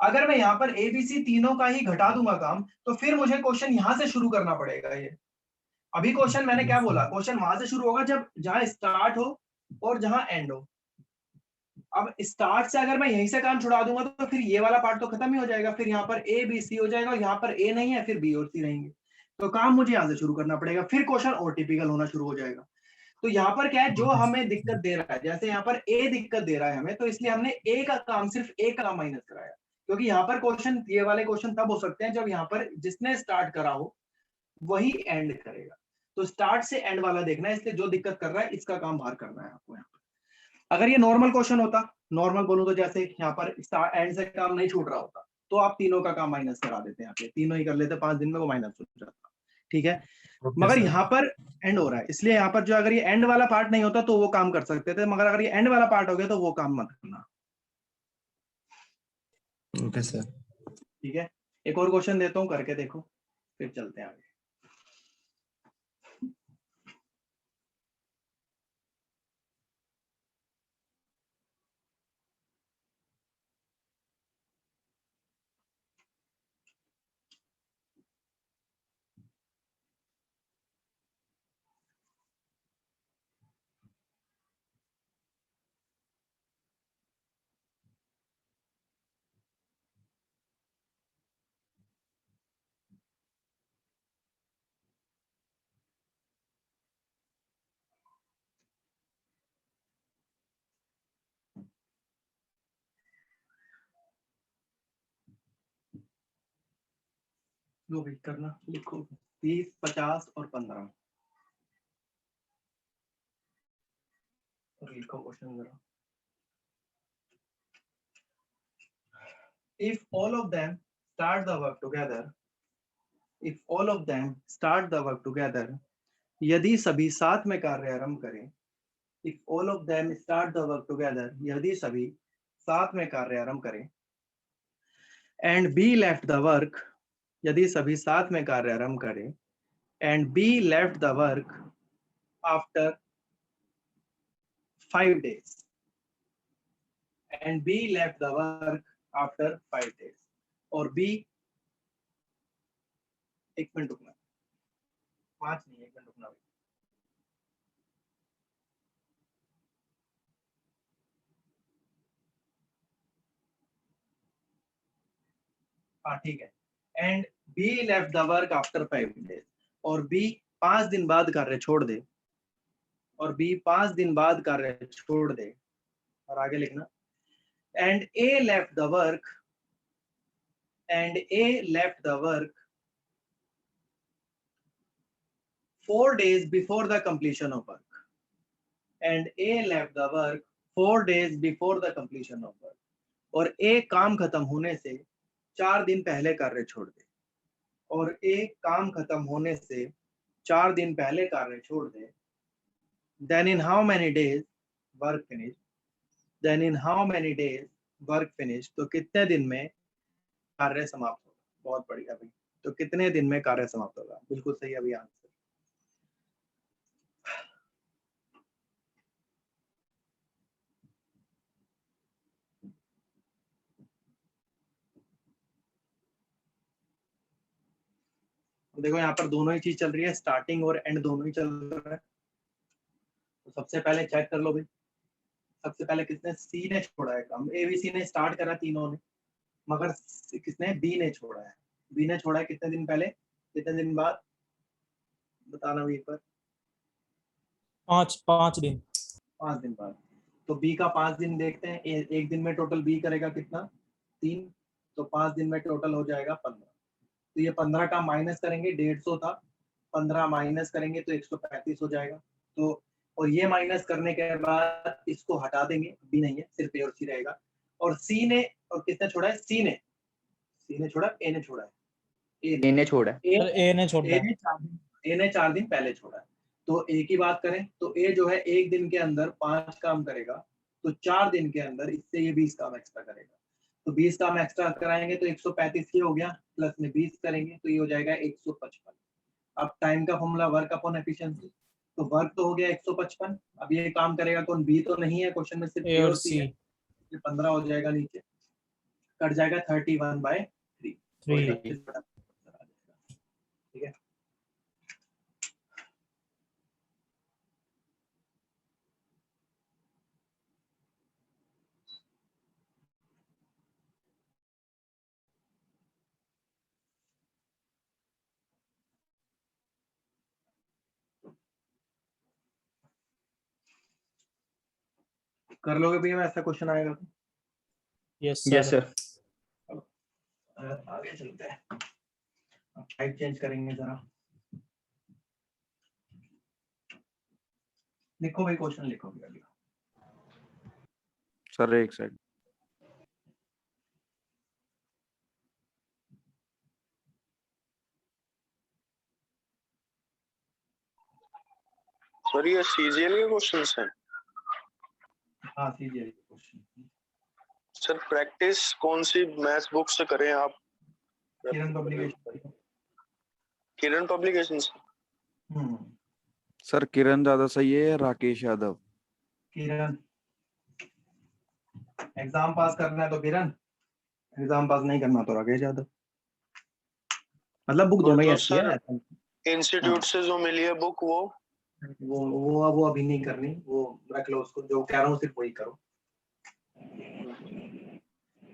S1: अगर मैं यहाँ पर ए बी सी तीनों का ही घटा दूंगा काम, तो फिर मुझे क्वेश्चन यहाँ से शुरू करना पड़ेगा। ये अभी क्वेश्चन मैंने क्या बोला, क्वेश्चन वहां से शुरू होगा जब जहां स्टार्ट हो और जहां एंड हो। अब स्टार्ट से अगर मैं यहीं से काम छुड़ा दूंगा तो फिर ये वाला पार्ट तो खत्म ही हो जाएगा, फिर यहाँ पर ए बी सी हो जाएगा और यहाँ पर ए नहीं है, फिर बी और सी रहेंगे, तो काम मुझे यहाँ से शुरू करना पड़ेगा, फिर क्वेश्चन और टिपिकल होना शुरू हो जाएगा। तो यहाँ पर क्या है, जो हमें दिक्कत दे रहा है, जैसे यहाँ पर ए दिक्कत दे रहा है हमें, तो इसलिए हमने ए का काम, सिर्फ ए का काम माइनस कराया, क्योंकि यहाँ पर क्वेश्चन, ये वाले क्वेश्चन तब हो सकते हैं जब यहाँ पर जिसने स्टार्ट करा हो वही एंड करेगा। तो स्टार्ट से एंड वाला देखना है, इसलिए जो दिक्कत कर रहा है इसका काम बाहर करना है आपको यहाँ पर। अगर ये नॉर्मल क्वेश्चन होता, नॉर्मल बोलूं तो जैसे यहाँ पर एंड से काम नहीं छूट रहा होता, तो आप तीनों का काम माइनस करा देते हैं, यहाँ पे तीनों ही कर लेते, 5 दिन में वो माइनस हो जाता, ठीक है। मगर यहाँ पर एंड हो रहा है, इसलिए यहाँ पर जो, अगर ये एंड वाला पार्ट नहीं होता तो वो काम कर सकते थे, मगर अगर ये एंड वाला पार्ट हो गया तो वो काम मत करना,
S9: ओके सर।
S1: ठीक है। एक और क्वेश्चन देता हूँ, करके देखो, फिर चलते हैं आगे। लो भाई करना, लिखो 20, 50 और 15, और लिखो क्वेश्चन जरा। If all of them start the work together, if all of them start the work together, यदि सभी साथ में कार्य आरंभ करें, if all of them start the work together, यदि सभी साथ में कार्य आरंभ करें, and B left the work, यदि सभी साथ में कार्य आरंभ करें, and B left the work after 5 days, and B left the work after 5 days, और B, एक मिनट रुकना, 5 नहीं, 1 मिनट रुकना भाई। हाँ ठीक है, and be left the work after 5 days, और बी 5 दिन बाद कार्य छोड़ दे, और बी 5 दिन बाद कार्य छोड़ दे, और आगे लिखना, and A left the work, and A left the work 4 days before the completion of work, and A left the work 4 days before the completion of work, और A काम खत्म होने से 4 दिन पहले कार्य छोड़ दे, और A काम खत्म होने से 4 दिन पहले कार्य छोड़ दे, then in how many days work finished, then in how many days work finished, तो कितने दिन में कार्य समाप्त होगा। बहुत बढ़िया भाई, तो कितने दिन में कार्य समाप्त होगा, बिल्कुल सही अभी आंसर। देखो यहाँ पर दोनों ही चीज चल रही है, स्टार्टिंग और एंड दोनों ही चल रहा है। तो सबसे पहले चेक कर लो भाई, सबसे पहले किसने, सी ने छोड़ा है काम, ए बी सी ने स्टार्ट करा तीनों ने, मगर किसने, बी ने छोड़ा है। बी ने छोड़ा है कितने दिन पहले, कितने दिन बाद, बताना भी एक बार।
S4: 5 दिन।
S1: 5 दिन बाद। तो बी का 5 दिन देखते हैं, एक दिन में टोटल बी करेगा कितना, 3, तो 5 दिन में टोटल हो जाएगा 15। तो ये 15 का माइनस करेंगे, 150 था, 15 माइनस करेंगे तो 135 हो जाएगा। तो और ये माइनस करने के बाद इसको हटा देंगे, बी नहीं है, सिर्फ ए और सी रहेगा। और सी ने, और किसने छोड़ा है, सी ने छोड़ा, ए ने छोड़ा है,
S3: ए ने छोड़ा है।
S4: सर ए ने छोड़ा है।
S1: ए ने 4 दिन पहले छोड़ा है। तो ए की बात करें तो ए जो है एक दिन के अंदर 5 काम करेगा, तो 4 दिन के अंदर इससे ये 20 काम एक्स्ट्रा करेगा। तो 20 काम एक्स्ट्रा कराएंगे तो 135 ये हो गया, प्लस में 20 करेंगे तो ये हो जाएगा 155। अब टाइम का फॉर्मूला वर्क अपॉन एफिशिएंसी, तो वर्क तो हो गया 155। अब ये काम करेगा कौन, बी तो नहीं है क्वेश्चन में, सिर्फ
S4: ए और सी।
S1: 15 हो जाएगा, नीचे कट जाएगा 31/3।
S4: 3।
S1: ठीक है। कर लोगे भैया, ऐसा क्वेश्चन आएगा तो?
S4: Yes
S8: yes
S4: sir.
S8: सर।
S1: आगे चलते हैं, अब टाइप चेंज करेंगे जरा। लिखो भाई, क्वेश्चन लिखो भैया।
S2: सर एक सेकंड।
S10: सर ये सीजीएल के क्वेश्चंस हैं?
S1: हाँ सीजीएल के क्वेश्चन।
S10: सर प्रैक्टिस कौन सी मैथ्स बुक से करें आप?
S1: किरण पब्लिकेशन।
S10: किरण पब्लिकेशन से।
S2: सर किरण ज्यादा सही है या राकेश यादव?
S1: किरण, एग्जाम पास करना है तो किरण, एग्जाम पास नहीं करना तो राकेश यादव। मतलब बुक दोनों ही
S10: तो
S1: अच्छी है।
S10: इंस्टीट्यूट से जो मिली है बुक
S1: वो अभी नहीं करनी, वो रख लो उसको, जो कह रहा हूँ सिर्फ वही करो।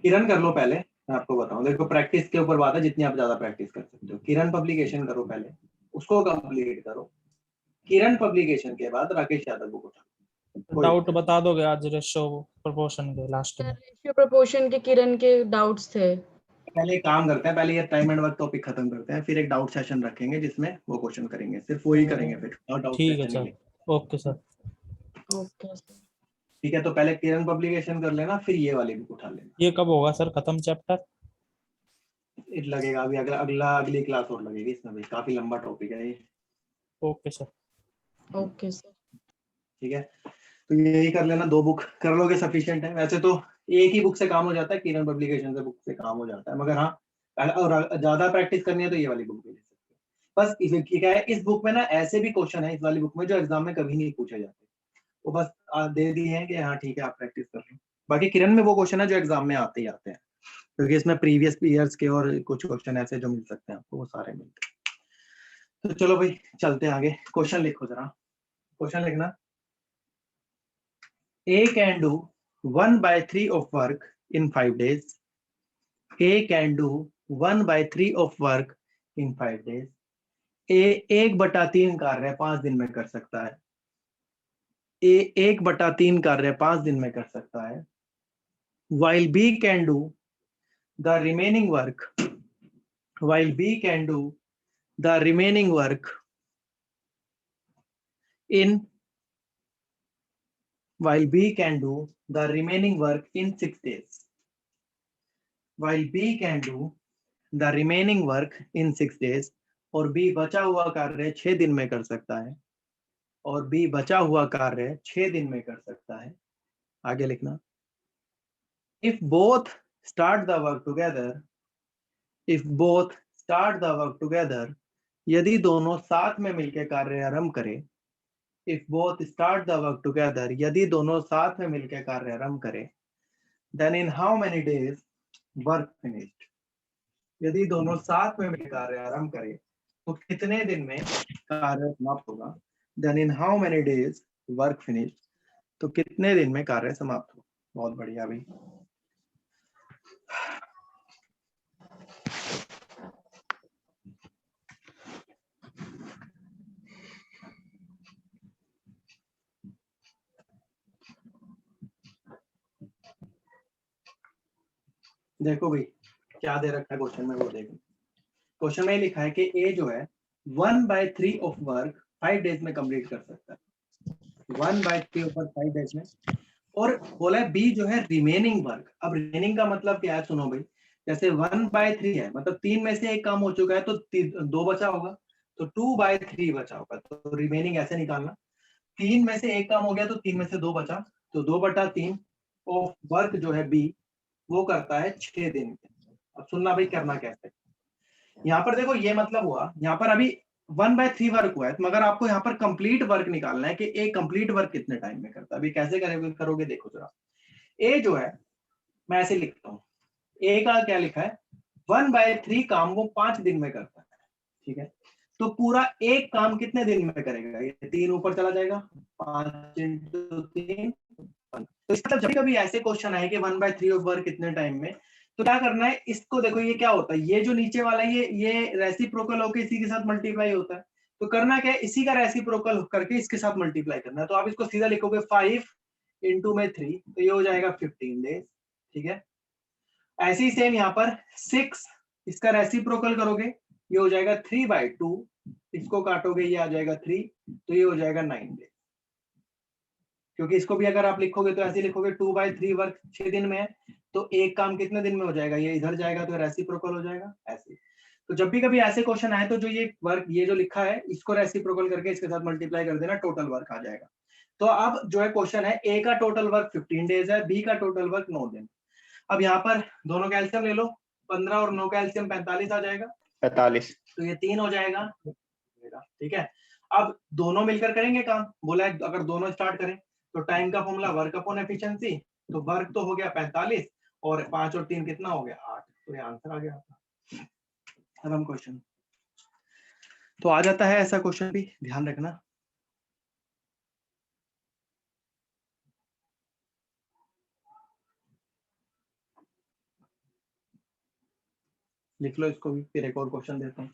S1: किरण कर लो पहले, मैं आपको बताऊं, देखो प्रैक्टिस के ऊपर बात है, जितनी आप ज्यादा प्रैक्टिस कर सकते हो। किरण पब्लिकेशन करो पहले, उसको कंप्लीट करो। किरण पब्लिकेशन के बाद राकेश यादव बुक उठाओ।
S4: डाउट बता दोगे आज रेशो प्रोपोर्शन के लास्ट में?
S5: रेशियो प्रोपोर्शन के किरण के डाउट्स थे।
S1: पहले एक काम करते हैं, पहले ये टाइम एंड वर्क टॉपिक खत्म करते हैं, फिर एक डाउट सेशन रखेंगे जिसमें वो क्वेश्चन करेंगे, सिर्फ वही करेंगे फिर, और डाउट
S4: ठीक है
S1: session
S4: sir. Okay sir.
S5: Okay sir.
S1: ठीक है, तो पहले किरण पब्लिकेशन कर लेना, फिर ये वाली बुक उठा लेना।
S4: ये कब होगा सर खत्म चैप्टर?
S1: लगेगा अभी, अगली क्लास और लगेगी इसमें भाई, काफी लंबा टॉपिक है ये।
S4: Okay sir.
S5: Okay sir.
S1: ठीक है, तो यही कर लेना, 2 बुक कर लोगे सफिशिएंट है। वैसे तो एक ही बुक से काम हो जाता है, किरण पब्लिकेशन से बुक से काम हो जाता है, मगर हाँ और ज्यादा प्रैक्टिस करनी है तो ये वाली बुक भी ले सकते हो। बस क्या है, इस बुक में ना ऐसे भी क्वेश्चन है इस वाली बुक में जो एग्जाम में कभी नहीं पूछे जाते, वो बस दे दिए हैं कि हाँ ठीक है आप प्रैक्टिस कर लो। बाकी किरण में वो क्वेश्चन है जो एग्जाम में आते ही आते हैं, क्योंकि इसमें प्रीवियस ईयर्स के और कुछ क्वेश्चन ऐसे जो मिल सकते हैं आपको, वो सारे मिलते हैं। तो चलो भाई चलते हैं आगे, क्वेश्चन लिखो जरा। क्वेश्चन लिखना, A can do 1/3 of work in 5 days. A can do 1/3 of work in 5 days. A 1/3 कार्य 5 दिन में कर सकता है। A 1/3 कार्य 5 दिन में कर सकता है। While B can do the remaining work. While B can do the remaining work in While B can do the remaining work in 6 days. While B can do the remaining work in 6 days, और B बचा हुआ कार्य 6 दिन में कर सकता है, और B बचा हुआ कार्य 6 दिन में कर सकता है। आगे लिखना, if both start the work together, if both start the work together, यदि दोनों साथ में मिलकर कार्य आरंभ करें, if both start the work together, यदि दोनों साथ में मिलकर कार्य आरंभ करें, then in how many days work finished, यदि दोनों साथ में मिलकर कार्य आरंभ करें तो कितने दिन में कार्य समाप्त होगा। then in how many days work finished, तो कितने दिन में कार्य समाप्त होगा। बहुत बढ़िया भाई। देखो भाई क्या दे रखा है क्वेश्चन में, वो देखो। क्वेश्चन में लिखा है कि ए जो है 1/3 ऑफ वर्क 5 डेज में कंप्लीट कर सकता है, 1/3 ऑफ वर्क 5 डेज में। और बोला है बी जो है रिमेनिंग वर्क। अब रिमेनिंग का मतलब क्या है, सुनो भाई, जैसे 1/3 है मतलब 3 में से एक काम हो चुका है तो 2 बचा होगा, तो 2/3 बचा होगा, तो रिमेनिंग ऐसे निकालना। 3 में से एक काम हो गया तो 3 में से 2 बचा, तो 2/3 ऑफ वर्क जो है बी वो करता है 6 दिन के। अब सुनना भाई करना कैसे, यहाँ पर देखो ये मतलब हुआ, यहाँ पर अभी 1/3 वर्क हुआ है, मगर आपको यहाँ पर कंप्लीट वर्क निकालना है कि ए कंप्लीट वर्क कितने टाइम में करता है। अभी कैसे करोगे देखो जरा। ए जो है मैं ऐसे लिखता हूँ, ए का क्या लिखा है, 1/3 काम वो 5 दिन में करता है, ठीक है। तो पूरा एक काम कितने दिन में करेगा, ये 3 ऊपर चला जाएगा, 5 × 3। तो इसका जब कभी ऐसे क्वेश्चन आए कि 1/3 ऑफ वर्क कितने टाइम में, तो क्या करना है, इसको देखो ये क्या होता है, ये जो नीचे वाला ये रेसिप्रोकल होकर इसी के साथ मल्टीप्लाई होता है। तो करना क्या है, इसी का रेसिप्रोकल करके इसके साथ मल्टीप्लाई करना है। तो आप इसको सीधा लिखोगे 5 इनटू में 3, तो ये हो जाएगा 15 डेज, ठीक है। ऐसे ही सेम यहाँ पर 6, इसका रेसिप्रोकल करोगे, ये हो जाएगा 3/2, इसको काटोगे ये आ जाएगा 3, तो ये हो जाएगा 9 डेज। क्योंकि इसको भी अगर आप लिखोगे तो ऐसे लिखोगे 2/3 वर्क 6 दिन में है, तो एक काम कितने दिन में हो जाएगा, ये इधर जाएगा तो रेसिप्रोकल हो जाएगा ऐसे। तो जब भी कभी ऐसे क्वेश्चन आए तो जो ये वर्क, ये जो लिखा है इसको रेसिप्रोकल करके इसके साथ मल्टीप्लाई कर देना, टोटल वर्क आ जाएगा। तो अब जो है क्वेश्चन है, ए का टोटल वर्क 15 डेज है, बी का टोटल वर्क 9 दिन। अब यहाँ पर दोनों का एलसीएम ले लो, 15 और 9 का एलसीएम 45 आ जाएगा,
S8: 45।
S1: तो ये 3 हो जाएगा, ठीक है। अब दोनों मिलकर करेंगे काम, बोला है अगर दोनों स्टार्ट करें तो टाइम का फॉर्मूला वर्क अपॉन एफिशिएंसी, तो वर्क तो हो गया 45 और 5 और 3 कितना हो गया 8, तो ये आंसर आ गया आपका। अब हम क्वेश्चन, तो आ जाता है ऐसा क्वेश्चन भी, ध्यान रखना। लिख लो इसको भी, फिर एक और क्वेश्चन देता हूँ।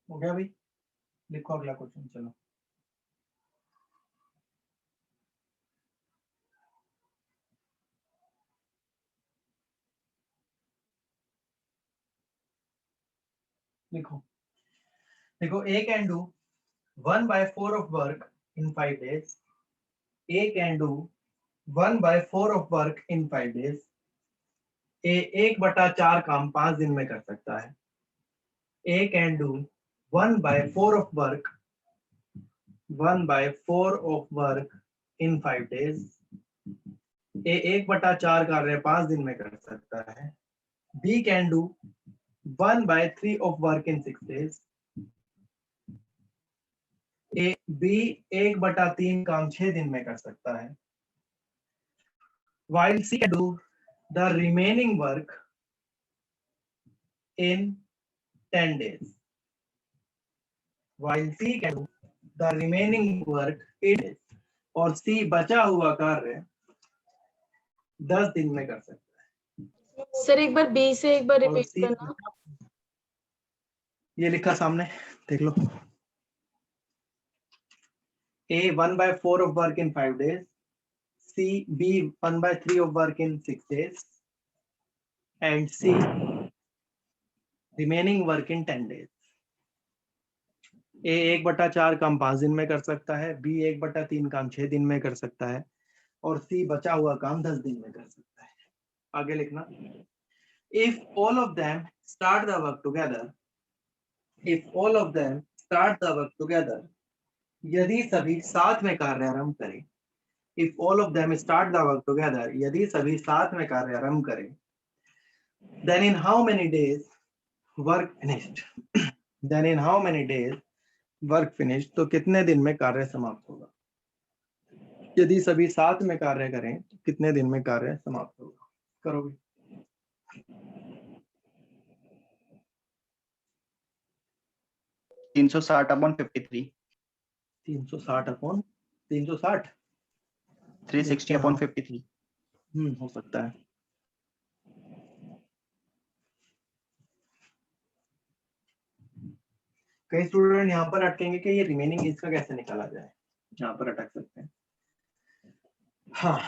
S1: हो गया भाई, लिखो अगला क्वेश्चन, चलो। लिखो, देखो A can do 1/4 of work in 5 days. A can do 1/4 of work in 5 days. A 1/4 काम 5 दिन में कर सकता है। A can do 1/4 of work in 5 days. A 1/4 कार्य 5 दिन में कर सकता है। B can do 1/3 of work in 6 days. B 1/3 काम 6 दिन में कर सकता है। While C can do the remaining work in 10 days. While C can do the remaining work in 10 days. और C बचा हुआ कार्य 10 दिन में कर सकता है।
S5: सर एक बार बी से एक बार
S1: और
S5: रिपीट
S1: C
S5: करना।
S1: ये लिखा सामने देख लो। A 1/4 of work in 5 days. B 1/3 of work in 6 days. And C remaining work in 10 days. A 1/4 काम 5 दिन में कर सकता है, B 1/3 काम 6 दिन में कर सकता है और C बचा हुआ काम 10 दिन में कर सकता है। आगे लिखना, if all of them start the work together, यदि सभी साथ में कार्य आरंभ करें, if all of them start the work together, यदि सभी साथ में कार्य आरंभ करें, then in how many days work finished? Then in how many days work finished? तो कितने दिन में कार्य समाप्त होगा? यदि सभी साथ में कार्य करें तो कितने दिन में कार्य समाप्त होगा? करोगे?
S8: तीन 360/53।
S1: 360/360
S8: 360/53।
S1: हो सकता है। कई स्टूडेंट यहाँ पर अटकेंगे कि ये रिमेनिंग इसका कैसे निकाला जाए, यहाँ पर अटक सकते हैं। हाँ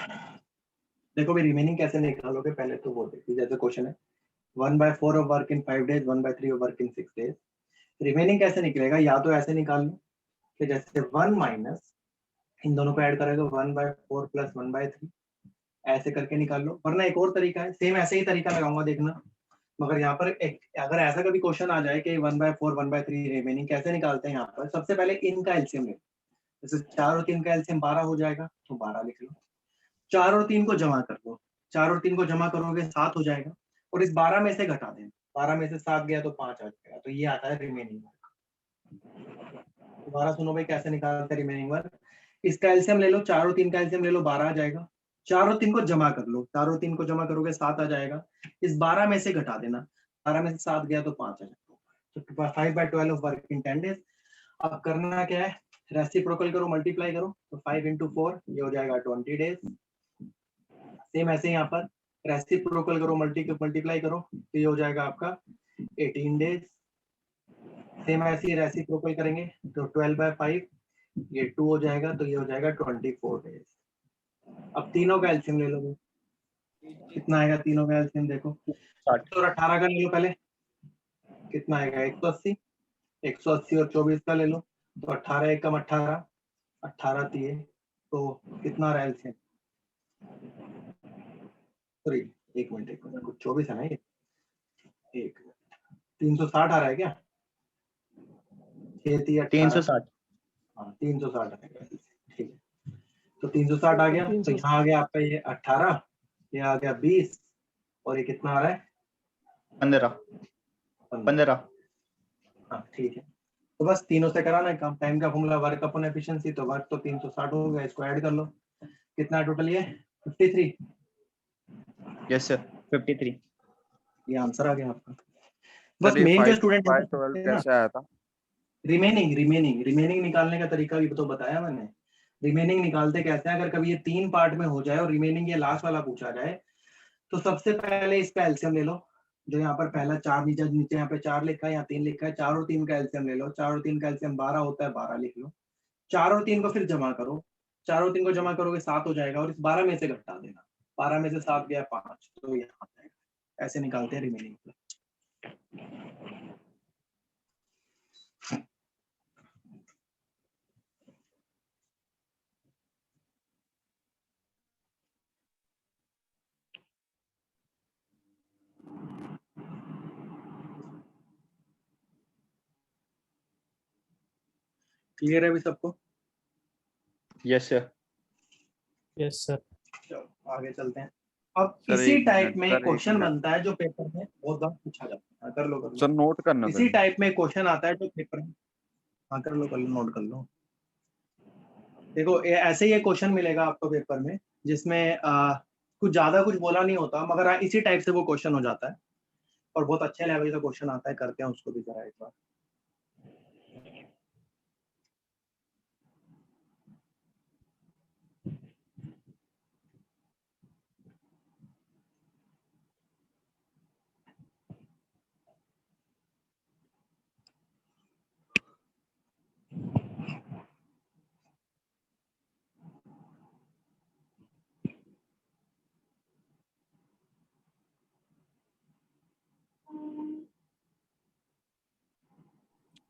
S1: देखो भी रिमेनिंग कैसे निकालोगे पहले तो वो देखिए, जैसे क्वेश्चन है 1/4 of work in 5 days, 1/3 of work in 6 days। Remaining कैसे निकलेगा, या तो ऐसे निकाल लो कि जैसे 1 माइनस इन दोनों को ऐड करेगा 1/4 प्लस 1/3, ऐसे करके निकाल लो। वरना एक और तरीका है, सेम ऐसे ही तरीका लगाऊंगा देखना, मगर यहाँ पर एक अगर ऐसा कभी क्वेश्चन आ जाए कि 1/4 1/3 रिमेनिंग कैसे निकालते हैं, यहाँ पर सबसे पहले इनका एलसीएम ले, जैसे 4 और 3 का एलसीएम 12 हो जाएगा तो 12 लिख लो, 4 और 3 को जमा कर दो, 4 और 3 को जमा करोगे 7 हो जाएगा, और इस 12 में से घटा देना, 12 में से 7 गया तो 5 आ जाएगा, तो ये आता है रिमेनिंग वर्क। दोबारा सुनो भाई कैसे निकालते हैं रिमेनिंग वर्क। इसका एलसीएम ले लो, 4 और 3 का एलसीएम ले लो, 12 आ जाएगा, 4 और 3 को जमा कर लो, 4 और 3 को जमा करोगे 7 आ जाएगा, इस 12 में से घटा देना, 12 में से 7 गया तो 5 आ जाएगा, तो 5/12 ऑफ वर्क इन 10 days। अब करना क्या है, रेसिप्रोकल करो, मल्टीप्लाई करो, तो 5 into 4 ये हो जाएगा 20 days। सेम ऐसे यहाँ पर रेसिप्रोकल करो, मल्टीप्लाई करो, तो ये हो जाएगा आपका 18 days। सेम ऐसे ही रेसिप्रोकल करेंगे तो 12/5 ये 2 हो जाएगा, तो ये हो जाएगा 24 days। अब तीनों का एलसीएम ले लो, कितना आएगा तीनों का एलसीएम देखो,
S8: 60
S1: और 18 का ले लो पहले, कितना आएगा 180, 180 और 24 का ले लो, तो 18 एकम 18, 18 दिए तो कितना रहा एलसीएम, सॉरी एक मिनट कुछ 24 है ना ये, एक 360 आ रहा है क्या,
S8: 360
S1: हाँ 360 आएगा, ठीक है, तो 360 आ गया, तो यहाँ आ गया आपका ये 18, ये आ गया 20, और ये कितना आ रहा है
S8: 15।
S1: हाँ ठीक है, तो बस तीनों से कराना है काम। टाइम का फॉर्मूला वर्क अपॉन एफिशिएंसी, तो वर्क तो 360 हो गया, इसको ऐड कर लो, कितना टोटल ये 53,
S8: यस सर 53।
S1: ये आंसर आ गया आपका। बस
S2: सर ये
S1: मेन जो
S2: 5
S1: स्टूडेंट
S2: 12 कैसे आया था?
S1: रिमेनिंग निकालने का तरीका भी तो बताया मैंने। रिमेनिंग निकालते कैसे हैं, अगर कभी ये 3 पार्ट में हो जाए और रिमेनिंग ये लास्ट वाला पूछा जाए, तो सबसे पहले इसका एलसीएम ले लो, जो यहाँ पर पहला 4 नीचे यहाँ पे 4 लिखा है, यहाँ 3 लिखा है, 4 और 3 का एलसीएम ले लो, 4 और 3 का एलसीएम 12 होता है, 12 लिख लो, 4 और 3 को फिर जमा करो, 4 और 3 को जमा करोगे 7 हो जाएगा, और इस 12 में से घटा देना, 12 में से 7 गया 5, तो यहाँ आ जाएगा। ऐसे निकालते हैं रिमेनिंग। क्लियर है अभी सबको?
S8: Yes sir.
S4: Yes sir.
S1: चलो आगे चलते हैं। अब
S2: सर,
S1: इसी
S2: एक
S1: टाइप
S2: मिनट,
S1: में
S2: सर, एक
S1: क्वेश्चन
S2: मिनट।
S1: बनता है जो पेपर में बहुत बार पूछा जाता है। कर लो
S2: सर नोट करना
S1: इसी
S2: था।
S1: टाइप में क्वेश्चन आता है जो पेपर में, हाँ कर लो नोट कर लो। देखो ऐसे ही एक क्वेश्चन मिलेगा आपको पेपर में जिसमें कुछ ज्यादा कुछ बोला नहीं होता, मगर इसी टाइप से वो क्वेश्चन हो जाता है और बहुत अच्छे लेवल का क्वेश्चन आता है। करते हैं उसको भी जरा एक बार।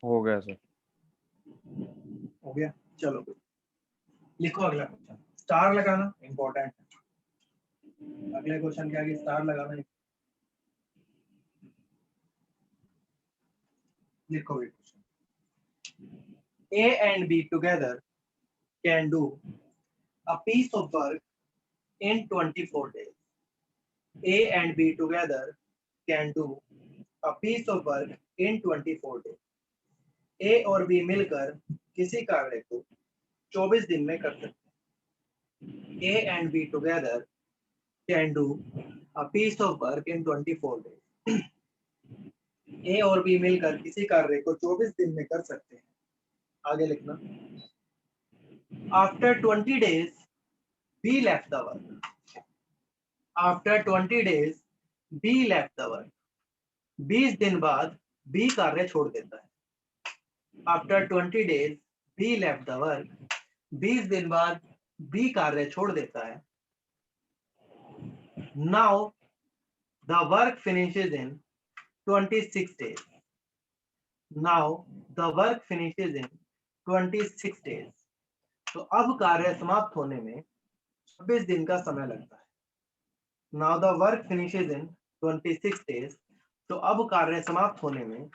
S2: हो गया सर।
S1: हो गया, चलो लिखो अगला क्वेश्चन। स्टार लगाना इंपॉर्टेंट है। अगले क्वेश्चन के आगे स्टार लगाना। लिखो question. A and B together can do a piece of work in 24 days. A and B together can do a piece of work in 24 days. A और B मिलकर किसी कार्य को 24 दिन में कर सकते हैं। A and B together can do a piece of work in 24 days. A और B मिलकर किसी कार्य को 24 दिन में कर सकते हैं। आगे लिखना। After 20 days, B left the work. After 20 days, B left the work. 20 दिन बाद B कार्य छोड़ देता है। After 20 days, B left the work. 20 दिन बाद B कार्य छोड़ देता है। Now the work finishes in 26 days. Now the work finishes in 26 days. तो अब कार्य समाप्त होने में 26 दिन का समय लगता है. Now the work finishes in 26 days. तो अब कार्य समाप्त होने में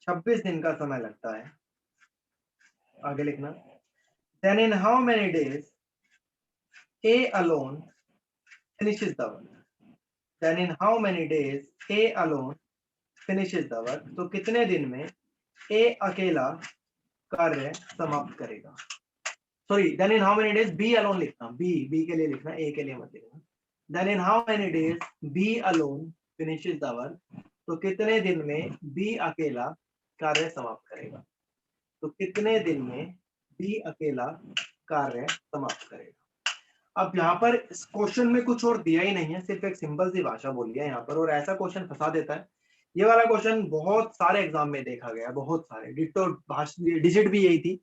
S1: 26 दिन का समय लगता है. आगे लिखना. Then in how many days A alone finishes the work? Then in how many days A alone finishes the work? तो कितने दिन में A अकेला कार्य समाप्त करेगा? Sorry, then in how many days B alone लिखना. B के लिए लिखना, A के लिए मत लिखना. Then in how many days B alone finishes the work? तो कितने दिन में B अकेला कार्य समाप्त करेगा? तो कितने दिन में B अकेला कार्य समाप्त करेगा? अब यहाँ पर इस क्वेश्चन में कुछ और दिया ही नहीं है, सिर्फ एक सिंपल सी भाषा बोली है यहाँ पर, और ऐसा क्वेश्चन फंसा देता है. ये वाला क्वेश्चन बहुत सारे एग्जाम में देखा गया, बहुत सारे. डिटो डिजिट भी यही थी,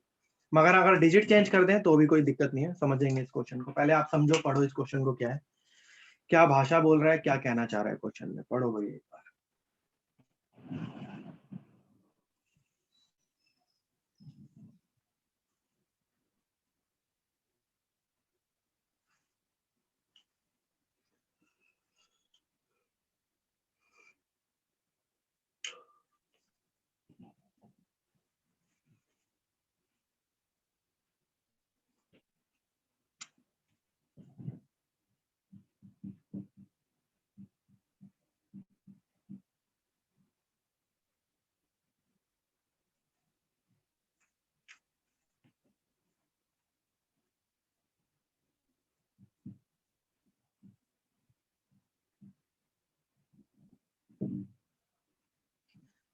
S1: मगर अगर डिजिट चेंज कर दें तो भी कोई दिक्कत नहीं है, समझेंगे इस क्वेश्चन को. पहले आप समझो, पढ़ो इस क्वेश्चन को, क्या है, क्या भाषा बोल रहा है, क्या कहना चाह रहा है क्वेश्चन में. पढ़ो भाई एक बार.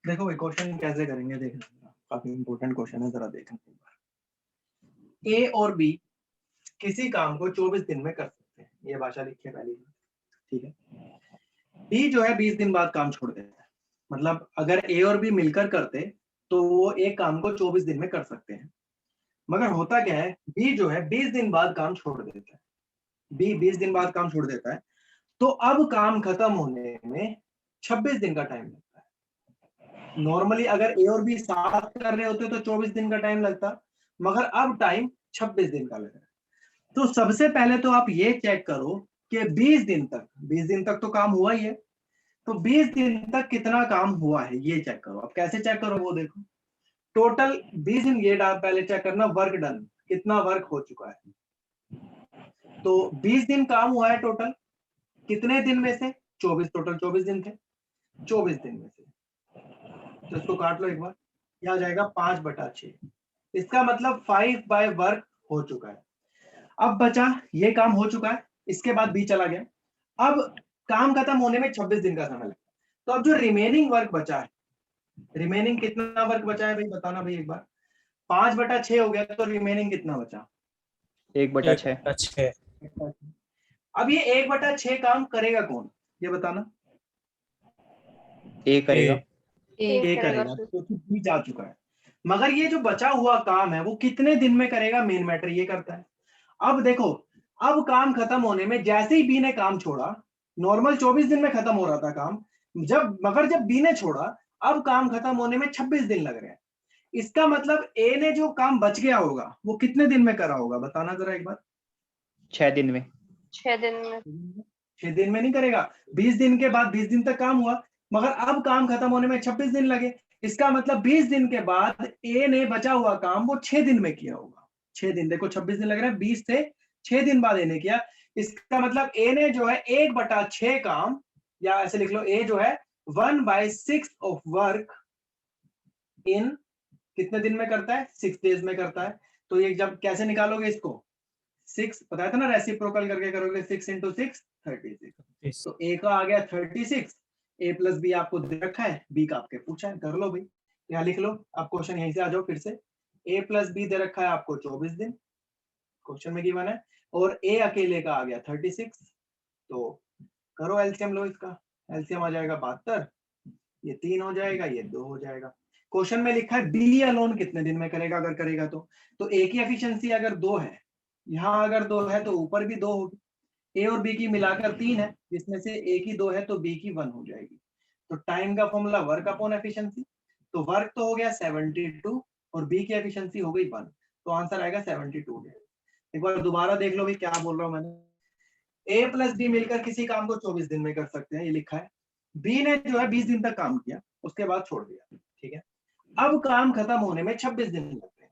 S1: देखो भाई क्वेश्चन कैसे करेंगे, देखना, काफी इंपॉर्टेंट क्वेश्चन है, जरा देखना एक बार. ए और बी किसी काम को 24 दिन में कर सकते हैं, ये भाषा लिखी है पहली. ठीक है. बी जो है 20 दिन बाद काम छोड़ देता है. मतलब अगर ए और बी मिलकर करते तो वो एक काम को 24 दिन में कर सकते हैं, मगर होता क्या है, बी जो है 20 दिन बाद काम छोड़ देता है. बी 20 दिन बाद काम छोड़ देता है, तो अब काम खत्म होने में 26 दिन का टाइम लगता है. नॉर्मली अगर ए और बी साथ कर रहे होते तो 24 दिन का टाइम लगता, मगर अब टाइम 26 दिन का लग रहा है. तो सबसे पहले तो आप ये चेक करो कि 20 दिन तक तो काम हुआ ही है, तो 20 दिन तक कितना काम हुआ है ये चेक करो. अब कैसे चेक करो वो देखो. टोटल 20 दिन, ये पहले चेक करना वर्क डन, कितना वर्क हो चुका है. तो 20 दिन काम हुआ है टोटल, कितने दिन में से 24, टोटल 24 दिन थे, 24 दिन में से. तो इसको काट लो एक बार, यह आ जाएगा 5/6. इसका मतलब 5 बाय वर्क हो चुका है. अब बचा, ये काम हो चुका है, इसके बाद बी चला गया. अब काम खत्म होने में 26 दिन का समय लगता है. तो अब जो रिमेनिंग वर्क बचा है, रिमेनिंग कितना वर्क बचा है भाई बताना भाई एक बार. 5/6 हो गया, तो रिमेनिंग कितना बचा?
S8: 1/6.
S1: अब ये 1/6 काम करेगा कौन, ये बताना.
S8: A करेगा.
S1: ए करेगा, क्योंकि बी जा चुका है. मगर ये जो बचा हुआ काम है वो कितने दिन में करेगा, मेन मैटर ये करता है. अब देखो, अब काम खत्म होने में जैसे ही बी ने काम छोड़ा, नॉर्मल 24 दिन में खत्म हो रहा था काम, मगर जब बी ने छोड़ा, अब काम खत्म होने में 26 दिन लग रहे हैं. इसका मतलब ए ने जो काम बच गया होगा वो कितने दिन में करा होगा, बताना जरा एक बार.
S8: 6 दिन में.
S6: 6 दिन में.
S1: 6 दिन में नहीं करेगा. 20 दिन के बाद 20 दिन तक काम हुआ, मगर अब काम खत्म होने में 26 दिन लगे. इसका मतलब 20 दिन के बाद ए ने बचा हुआ काम वो 6 दिन में किया होगा. 6 दिन, देखो 26 दिन लग रहा है, 20 से 6 दिन बाद ए ने किया. इसका मतलब ए ने जो है 1/6 काम, या ऐसे लिख लो, ए जो है 1/6 ऑफ वर्क इन कितने दिन में करता है, 6 डेज में करता है. तो ये जब कैसे निकालोगे इसको, 6 बताया था ना, रेसिप्रोकल करके करोगे, 6 × 6 36. तो ए का आ गया 36, ए प्लस बी आपको दे रखा है, बी का आपके पूछा है, कर लो भाई, यहाँ लिख लो. अब क्वेश्चन यहीं से आ जाओ फिर से. ए प्लस बी दे रखा है आपको 24 दिन, क्वेश्चन में गिवन है, और ए अकेले का आ गया 36. तो करो एलसीएम लो, इसका एलसीएम आ जाएगा 72, ये 3 हो जाएगा, ये 2 हो जाएगा. क्वेश्चन में लिखा है बी अलोन कितने दिन में करेगा, अगर करेगा तो ए की एफिशिएंसी अगर 2 है, यहाँ अगर 2 है तो ऊपर भी 2 होगी. ए और बी की मिलाकर 3 है, जिसमें से ए की 2 है तो बी की 1 हो जाएगी। तो टाइम का फॉर्मूला वर्क अपॉन एफिशिएंसी, तो वर्क तो हो गया 72 और बी की एफिशिएंसी हो गई 1, तो आंसर आएगा 72 डेज। एक बार दोबारा देख लो भाई क्या बोल रहा हूं मैंने। ए प्लस बी मिलकर किसी काम को 24 दिन में कर सकते हैं, ये लिखा है। बी ने जो है 20 दिन तक काम किया, उसके बाद छोड़ दिया, ठीक है। अब काम खत्म होने में 26 दिन लगते हैं।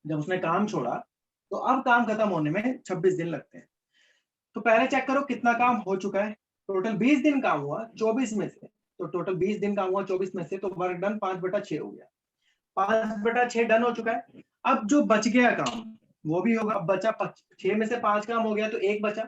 S1: जब उसने काम छोड़ा तो अब काम खत्म होने में 26 दिन लगते हैं। तो पहले चेक करो कितना काम हो चुका है। टोटल 20 दिन काम हुआ 24 में से, तो टोटल 20 दिन काम हुआ 24 में से, तो वर्क डन 5/6 हो गया। 5/6 डन हो चुका है। अब जो बच गया काम वो भी होगा। अब बचा 6 में से 5 काम हो गया तो 1 बचा,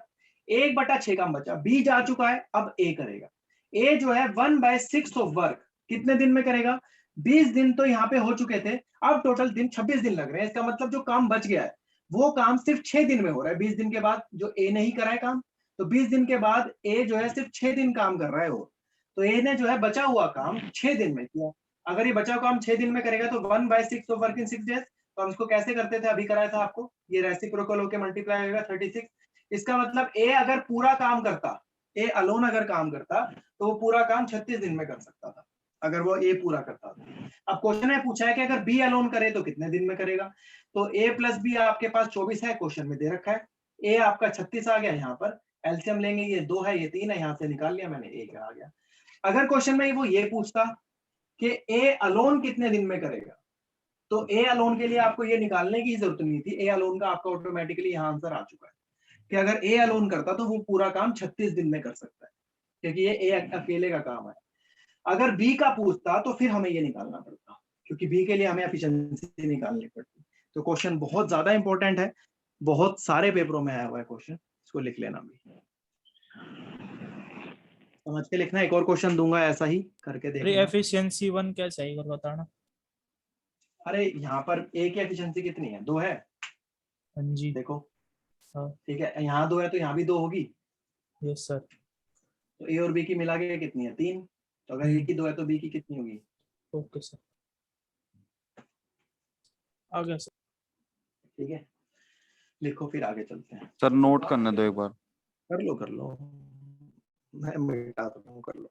S1: 1/6 काम बचा। बी जा चुका है, अब ए करेगा। ए जो है 1/6 ऑफ वर्क कितने दिन में करेगा? 20 दिन तो यहाँ पे हो चुके थे, अब टोटल दिन 26 दिन लग रहे हैं। इसका मतलब जो काम बच गया है वो काम सिर्फ 6 दिन में हो रहा है। 20 दिन के बाद जो ए नहीं करा है काम, तो 20 दिन के बाद ए जो है सिर्फ 6 दिन काम कर रहा है वो, तो ए ने जो है बचा हुआ काम 6 दिन में किया। अगर ये बचा हुआ काम 6 दिन में करेगा तो 1/6 ऑफ वर्क इन 6 डेज। तो हम इसको कैसे करते थे, अभी कराया था आपको, ये रेसिप्रोकल होकर मल्टीप्लाई होगा 36। इसका मतलब ए अगर पूरा काम करता, ए अलोन अगर काम करता तो वो पूरा काम 36 दिन में कर सकता था, अगर वो ए पूरा करता था। अब क्वेश्चन में पूछा है कि अगर बी अलोन करे तो कितने दिन में करेगा। तो ए प्लस बी आपके पास 24 है, क्वेश्चन में दे रखा है। ए आपका 36 आ गया, यहाँ पर एलसीएम लेंगे, ये 2 है ये 3 है, यहाँ से निकाल लिया मैंने, ए आ गया। अगर क्वेश्चन में वो ये पूछता कि ए अलोन कितने दिन में करेगा, तो ए अलोन के लिए आपको ये निकालने की जरूरत नहीं थी। ए अलोन का आपका ऑटोमेटिकली यहाँ आंसर आ चुका है कि अगर ए अलोन करता तो वो पूरा काम 36 दिन में कर सकता है, क्योंकि ये ए अकेले का काम है। अगर बी का पूछता तो फिर हमें ये निकालना पड़ता, क्योंकि बी के लिए हमें एफिशिएंसी निकालनी पड़ती। तो क्वेश्चन बहुत ज्यादा इंपॉर्टेंट है, बहुत सारे पेपरों में आया हुआ है क्वेश्चन, इसको लिख लेना भी, समझ के लिखना। एक और क्वेश्चन दूंगा ऐसा ही करके
S4: अरे
S1: देखना।
S4: एफिशिएंसी 1 कैसे आई, बताना।
S1: अरे यहाँ पर ए की एफिशिएंसी कितनी है? 2 है,
S4: हाँ जी।
S1: देखो,
S4: हाँ।
S1: ठीक है, यहाँ 2 है तो यहाँ भी 2 होगी।
S4: Yes sir.
S1: तो ए और बी की मिला के कितनी है? 3। तो अगर ए की 2 है तो बी की कितनी होगी?
S4: ओके सर, आ गया सर।
S1: ठीक है, लिखो फिर आगे चलते हैं।
S2: सर नोट करने दो एक बार।
S1: कर लो, मैं मिटा देता हूँ, कर लो।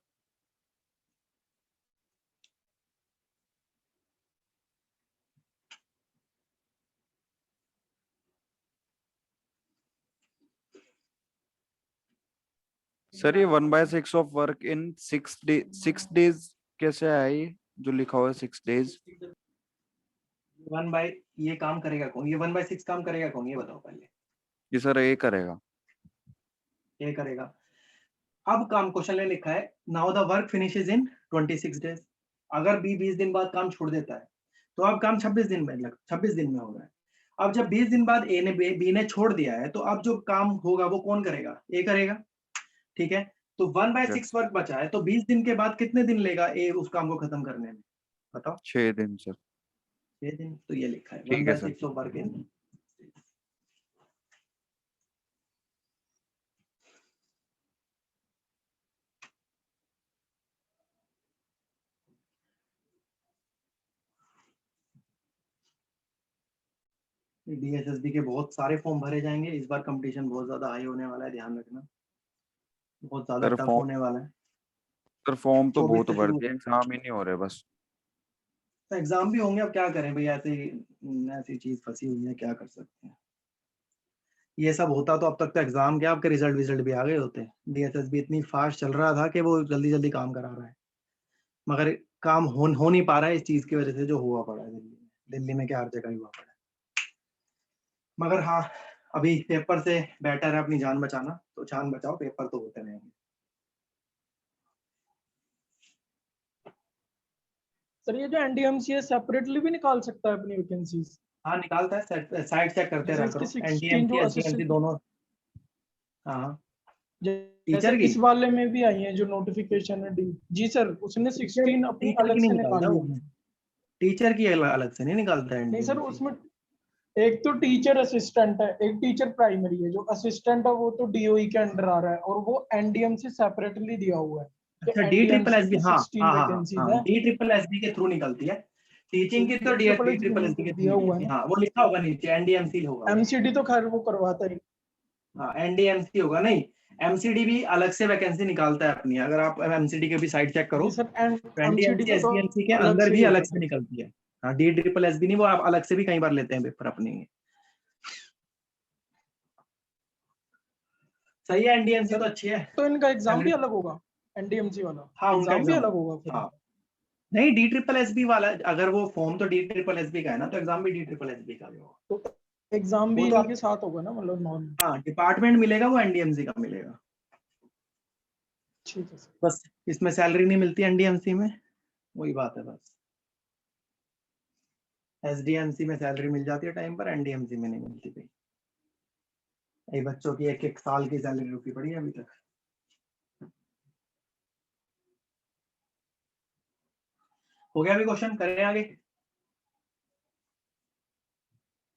S2: सर ये 1/6 ऑफ वर्क इन 6 डेज कैसे आया, ये जो लिखा हुआ है 6 डेज?
S1: 1 बाय ये काम करेगा कौन? ये 1/6 काम करेगा कौन, ये बताओ पहले।
S2: ये सर ए करेगा।
S1: ये करेगा। अब काम क्वेश्चन में लिखा है now the work finishes in 26 days. अगर बी 20 दिन बाद काम छोड़ देता है तो अब काम 26 दिन में हो रहा है। अब जब 20 दिन बाद ए ने बी ने छोड़ दिया है तो अब जो काम होगा वो कौन करेगा? ए करेगा, ठीक है। तो 1/6 वर्क बचा है, तो 20 दिन के बाद कितने दिन लेगा ए उस काम को खत्म करने में, बताओ?
S2: 6 दिन सर।
S1: 6 दिन। तो ये लिखा है
S2: ठीक है sir.
S1: 1/6 of work in. DSSB के बहुत सारे फॉर्म भरे जाएंगे इस बार, कंपटीशन बहुत ज्यादा हाई होने वाला है, ध्यान रखना, बहुत ज्यादा
S2: सर
S1: टफ
S2: फॉर्म
S1: होने वाला है।
S2: सर फॉर्म तो
S1: 24
S2: बहुत
S1: से
S2: भर
S1: शुरू
S2: दिए, एग्जाम ही नहीं हो रहे बस।
S1: तो एग्जाम भी होंगे, अब क्या करें भाई, ऐसी चीज फंसी हुई है, क्या कर सकते हैं। ये सब होता तो अब तक तो एग्जाम क्या, आपके रिजल्ट भी आ गए होते। डीएसएसबी इतनी फास्ट चल रहा था कि वो जल्दी जल्दी काम करा रहा है, मगर काम हो नहीं पा रहा है इस चीज की वजह से जो हुआ पड़ा है दिल्ली में क्या हर जगह हुआ पड़ा है। मगर हाँ, अभी पेपर से बेटर है अपनी जान बचाना, तो जान बचाओ, पेपर तो होते रहेंगे।
S7: सर ये जो एनडीएमसी है सेपरेटली भी निकाल सकता है अपनी वैकेंसीज?
S1: हाँ निकालता है, साइड चेक करते रहा करो, एनडीएमसी एसडीएमसी दोनों। हाँ टीचर की
S7: इस वाले में भी आई है जो नोटिफिकेशन है जी सर, उसने 16 अपनी अलग से निकाली है।
S1: टीचर की अलग से नहीं निकालता है।
S7: नहीं सर, उसमें एक तो टीचर असिस्टेंट है, एक टीचर प्राइमरी है। जो असिस्टेंट है वो तो डीओई के अंडर आ रहा है और वो एनडीएमसी सेपरेटली दिया हुआ है।
S1: अच्छा, डीट्रिपल-एसबी, हाँ, डीट्रिपल-एसबी के थ्रू निकलती है। टीचिंग की तो डीट्रिपल-एसबी के
S7: दिया हुआ है।
S1: हाँ, वो लिखा होगा नीचे, एनडीएमसी होगा।
S7: एमसीडी तो खैर वो करवाता ही।
S1: हाँ एनडीएमसी होगा, नहीं एमसीडी भी अलग से वैकेंसी निकालता है अपनी, अगर आप एमसीडी के भी साइट चेक करो
S7: जी सर,
S1: तो
S7: एमसीडी
S1: एनडीएमसी
S7: का तो
S1: एसडीएमसी के
S7: अलग
S1: अंदर
S7: से
S1: भी
S7: ही
S1: अलग
S7: होगा
S1: से
S7: सर।
S1: निकलती है। हाँ डी ट्रिपल एस भी नहीं, वो आप अलग से भी कई बार लेते हैं पेपर अपने। सही है, एनडीएमसी तो अच्छी है।
S7: तो इनका एग्जाम भी
S1: Salary-
S7: अलग होगा, एनडीएमसी वाला
S1: हाँ उनका
S7: एग्जाम भी
S1: एग्जाम,
S7: अलग होगा फिर?
S1: हाँ नहीं डी ट्रिपल एस बी वाला, अगर वो फॉर्म तो डी ट्रिपल एस बी का है ना, तो एग्जाम भी डी ट्रिपल एस बी का भी होगा।
S7: तो एग्जाम भी
S1: वो तो
S7: इन्हीं के साथ होगा ना, मतलब नॉर्मल?
S1: हाँ डिपार्टमेंट मिलेगा, वो एनडीएमसी का मिलेगा।
S7: ठीक है सर।
S1: बस इसमें सैलरी नहीं मिलती एनडीएमसी में, वही बात है बस। एसडीएमसी में सैलरी मिल जाती है टाइम पर, एनडीएमसी में नहीं मिलती भाई। ये बच्चों की एक एक साल की सैलरी रुकी पड़ी है अभी तक। हो गया अभी क्वेश्चन, करें आगे?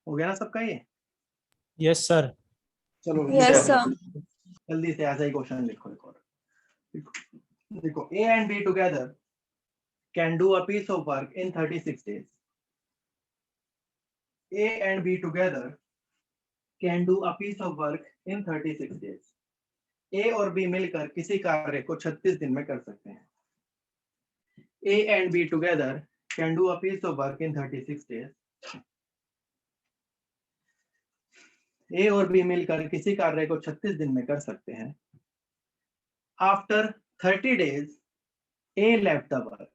S1: हो गया ना सबका ये?
S4: Yes sir.
S1: चलो
S6: Yes,
S1: लिखो,
S6: sir.
S1: जल्दी से ऐसा ही क्वेश्चन लिखो एक और। देखो A and B together can do a piece of work in 36 days. A and B together can do a piece of work in 36 days. A और B मिलकर किसी कार्य को 36 दिन में कर सकते हैं। A and B together can do a piece of work in 36 days. A और B मिलकर किसी कार्य को 36 दिन में कर सकते हैं। After 30 days, A left the work.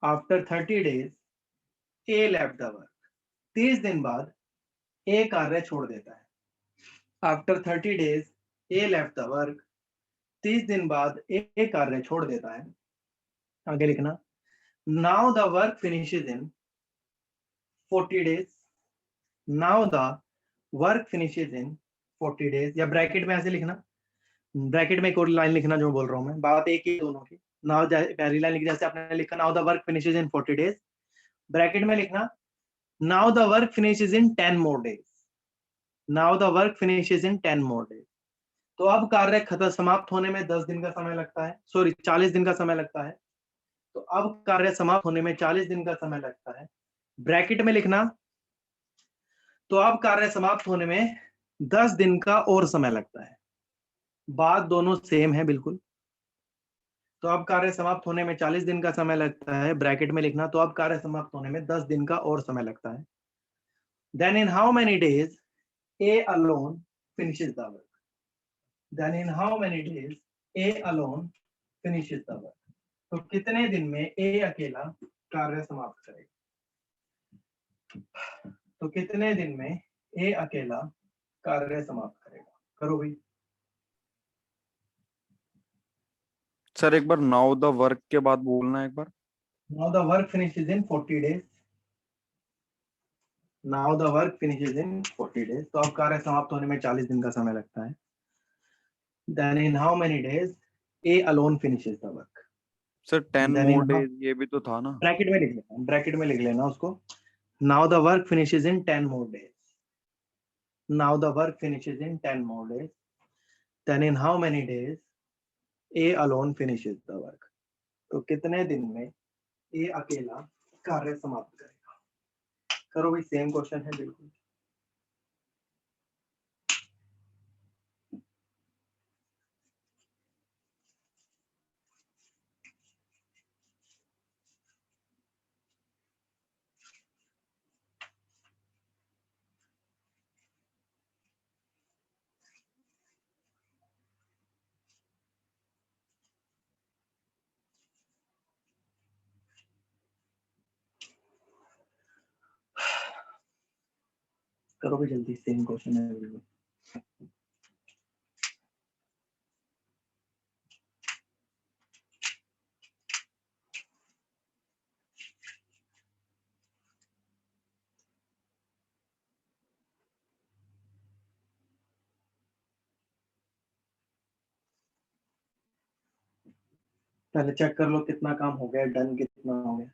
S1: After 30 days, A left the work. 30 दिन बाद A कार्य छोड़ देता है। After 30 days, A left the work. 30 दिन बाद A कार्य छोड़ देता है। आगे लिखना, now the work finishes in 40 days. Now the work finishes in 40 days, या ब्रैकेट में ऐसे लिखना, ब्रैकेट में एक और लाइन लिखना जो बोल रहा हूं मैं, बात एक ही दोनों की। नाउ पहली लाइन लिखी जैसे आपने लिखा, now the work finishes in 40 days, bracket में लिखना now the work finishes in 10 more days. Now the work finishes in 10 more days. तो अब कार्य खत्म समाप्त होने में 10 दिन का समय लगता है, सॉरी 40 दिन का समय लगता है। तो अब कार्य समाप्त होने में 40 दिन का समय लगता है, ब्रैकेट में लिखना तो अब कार्य समाप्त होने में 10 दिन का और समय लगता है। बात दोनों सेम है बिल्कुल। तो अब कार्य समाप्त होने में 40 दिन का समय लगता है, ब्रैकेट में लिखना तो अब कार्य समाप्त होने में 10 दिन का और समय लगता है। Then in how many days A alone finishes the work. Then in how many days A alone finishes the work. तो कितने दिन में ए अकेला कार्य समाप्त करेगा? तो कितने दिन में ए अकेला कार्य समाप्त करेगा? करो भाई।
S2: सर एक बार नाउ द वर्क के बाद बोलना एक बार।
S1: Now the work finishes in 40 days. Now the work finishes in 40 days. तो अब कार्य समाप्त होने में 40 दिन का समय लगता है। Then in how many days A alone finishes the work?
S2: Sir 10
S1: Then
S2: more
S1: in how,
S2: days ये भी तो था ना।
S1: ब्रैकेट में लिख लेना, ब्रैकेट में लिख लेना उसको। Now the work finishes in 10 more days. Now the work finishes in 10 more days. Then in how many days A alone finishes the work? तो कितने दिन में A अकेला कार्य समाप्त करेगा? करो भाई, सेम क्वेश्चन है बिल्कुल। करो भी जल्दी, सेम क्वेश्चन है बिल्कुल। पहले चेक कर लो कितना काम हो गया, डन कितना हो गया।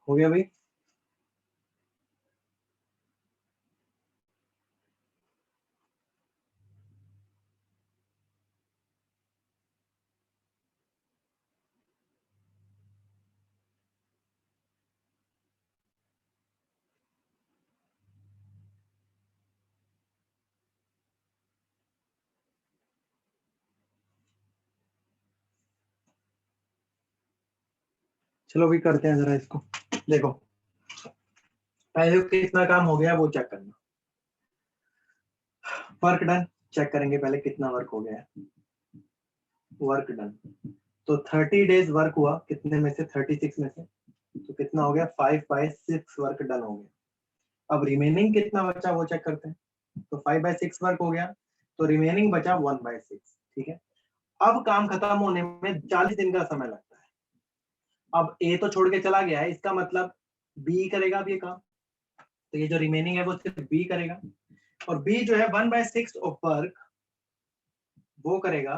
S1: हो गया भाई? चलो भी करते हैं जरा इसको। देखो पहले कितना काम हो गया वो चेक करना। वर्क डन चेक करेंगे पहले कितना वर्क हो गया है। वर्क डन तो 30 डेज वर्क हुआ, कितने में से? 36 में से। तो कितना हो गया? 5/6 वर्क डन हो गया। अब रिमेनिंग कितना बचा वो चेक करते हैं। तो 5/6 वर्क हो गया, तो रिमेनिंग बचा 1/6। ठीक है, अब काम खत्म होने में 40 दिन का समय लगता है। अब ए तो छोड़ के चला गया है, इसका मतलब बी करेगा अब ये काम। तो ये जो रिमेनिंग है वो सिर्फ बी करेगा, और बी जो है 1/6 ऑफ वर्क वो करेगा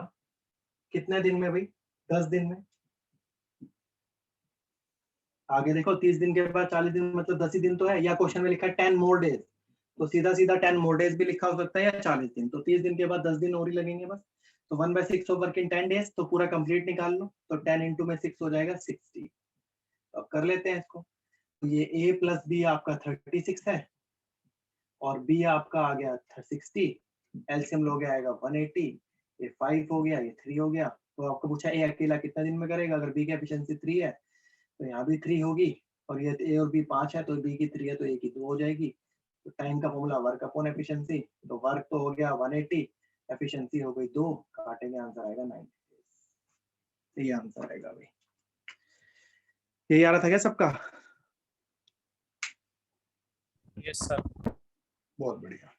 S1: कितने दिन में भाई? 10 दिन में। आगे देखो 30 दिन के बाद 40 दिन मतलब 10 ही दिन तो है, या क्वेश्चन में लिखा है 10 मोर डेज, तो सीधा सीधा 10 मोर डेज भी लिखा हो सकता है या 40 दिन। तो 30 दिन के बाद 10 दिन और ही लगेंगे बस। तो 1/6 ऑफ वर्क इन 10 डेज, तो पूरा कंप्लीट निकाल लो। तो 10 इंटू में 6 हो जाएगा 60। अब कर लेते हैं इसको। तो ये a प्लस बी आपका 36 है, और b आपका आ गया 60। एलसीएम लोगे आएगा 180। ये 5 हो गया, ये 3 हो गया। तो आपको पूछा a अकेला कितना दिन में करेगा? अगर b की एफिशिएंसी 3 है तो यहाँ भी 3 होगी, और ये a और b 5 है, तो b की 3 है तो a की 2 हो जाएगी। तो टाइम का फॉर्मूला वर्क अपॉन एफिशिएंसी, तो वर्क तो हो गया 180, एफिशिएंसी हो गई 2, काटेंगे आंसर आएगा 90। ये आंसर आएगा भाई। यही आ रहा था क्या सबका?
S4: Yes sir.
S1: बहुत बढ़िया।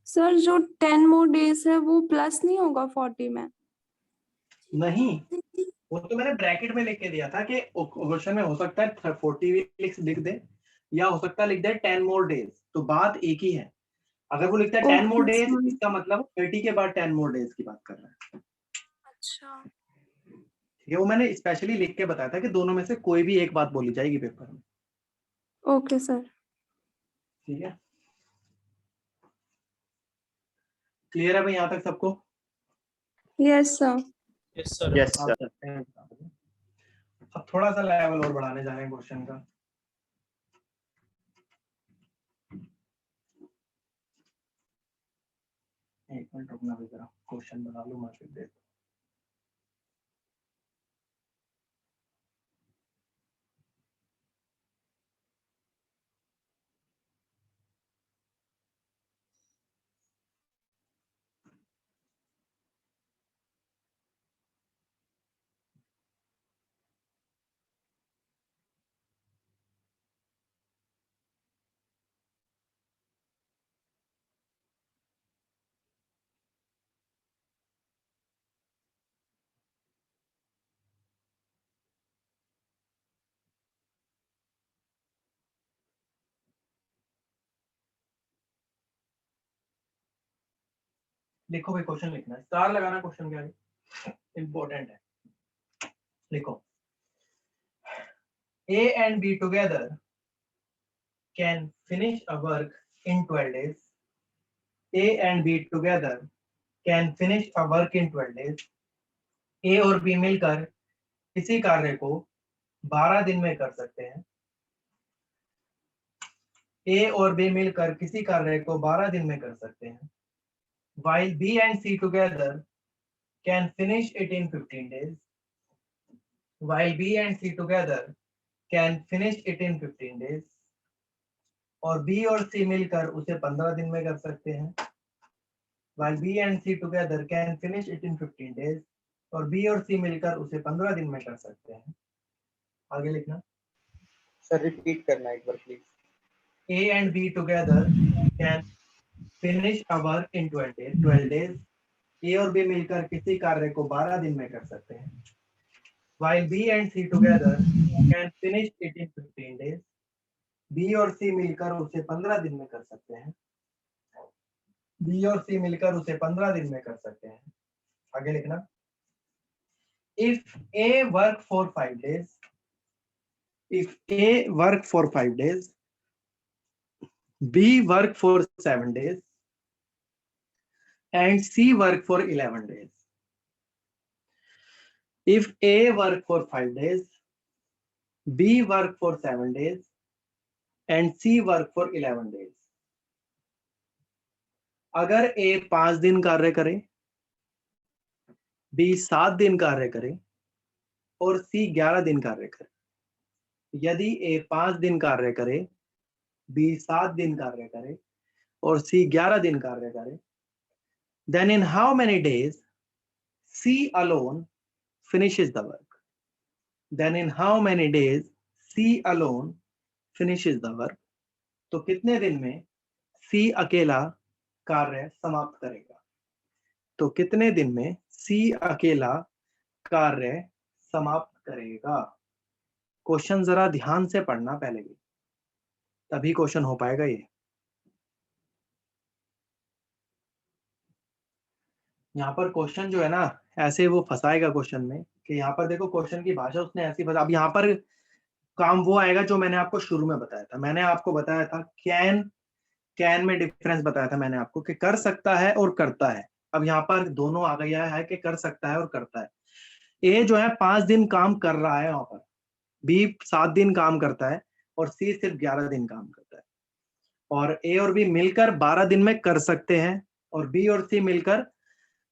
S11: सर जो 10 मोर डेज है वो प्लस नहीं होगा 40 में?
S1: नहीं, वो तो मैंने ब्रैकेट में लिख के दिया था कि क्वेश्चन में हो सकता है 40 वीक्स लिख दे, या हो सकता है लिख दे 10 मोर डेज। तो बात एक ही है। अगर वो लिखता है 10 मोर डेज, इसका मतलब 30 के बाद 10 मोर डेज की बात कर रहा है।
S11: अच्छा,
S1: ठीक है, वो मैंने स्पेशली लिख के बताया था कि दोनों में से कोई भी एक बात बोली जाएगी पेपर में।
S11: Okay sir.
S1: ठीक है, क्लियर है भाई यहाँ तक सबको?
S11: Yes sir.
S4: Yes sir.
S8: Yes
S1: आप
S8: सर।
S1: चलते हैं। अब थोड़ा सा लेवल और बढ़ाने जा रहे हैं क्वेश्चन का। एक मिनट रुकना भी जरा, क्वेश्चन बना लूं मैं फिर देख। लिखो भाई, क्वेश्चन लिखना है, स्टार लगाना क्वेश्चन के आगे, इंपॉर्टेंट है। लिखो, A and B together can finish a work in 12 days. A and B together can finish a work in 12 days. A और B मिलकर किसी कार्य को 12 दिन में कर सकते हैं। A और B मिलकर किसी कार्य को 12 दिन में कर सकते हैं। While B and C together can finish it in 15 days. While B and C together can finish it in 15 days. और B और C मिलकर उसे 15 दिन में कर सकते हैं। While B and C together can finish it in 15 days. और B और C मिलकर उसे 15 दिन में कर सकते हैं। आगे लिखना।
S3: सर रिपीट करना एक बार please.
S1: A and B together can finish a work in 12 days. A और B मिलकर किसी कार्य को 12 दिन में कर सकते हैं. While B and C together can finish it in 15 days. B और C मिलकर उसे 15 दिन में कर सकते हैं. B और C मिलकर उसे 15 दिन में कर सकते हैं. आगे लिखना. If A work for 5 days, if A work for 5 days, B work for 7 days, and C work for 11 days. If A work for 5 days, B work for 7 days, and C work for 11 days. अगर A 5 दिन कार्य करे, B 7 दिन कार्य करे और C 11 दिन कार्य करे. यदि A 5 दिन कार्य करे, B 7 दिन कार्य करे और C 11 दिन कार्य करे, then in how many days C alone finishes the work? Then in how many days C alone finishes the work? तो कितने दिन में C अकेला कार्य समाप्त करेगा? तो कितने दिन में C अकेला कार्य समाप्त करेगा? क्वेश्चन जरा ध्यान से पढ़ना पहले भी, तभी क्वेश्चन हो पाएगा ये. यहाँ पर क्वेश्चन जो है ना, ऐसे वो फंसाएगा क्वेश्चन में कि यहाँ पर देखो क्वेश्चन की भाषा उसने ऐसी फंसा. अब यहाँ पर काम वो आएगा जो मैंने आपको शुरू में बताया था. मैंने आपको बताया था कैन में डिफरेंस बताया था मैंने आपको कि कर सकता है और करता है. अब यहाँ पर दोनों आ गया है कि कर सकता है और करता है. ए जो है 5 दिन काम कर रहा है, यहाँ पर बी 7 दिन काम करता है और सी सिर्फ 11 दिन काम करता है. और ए और बी मिलकर 12 दिन में कर सकते हैं और बी और सी मिलकर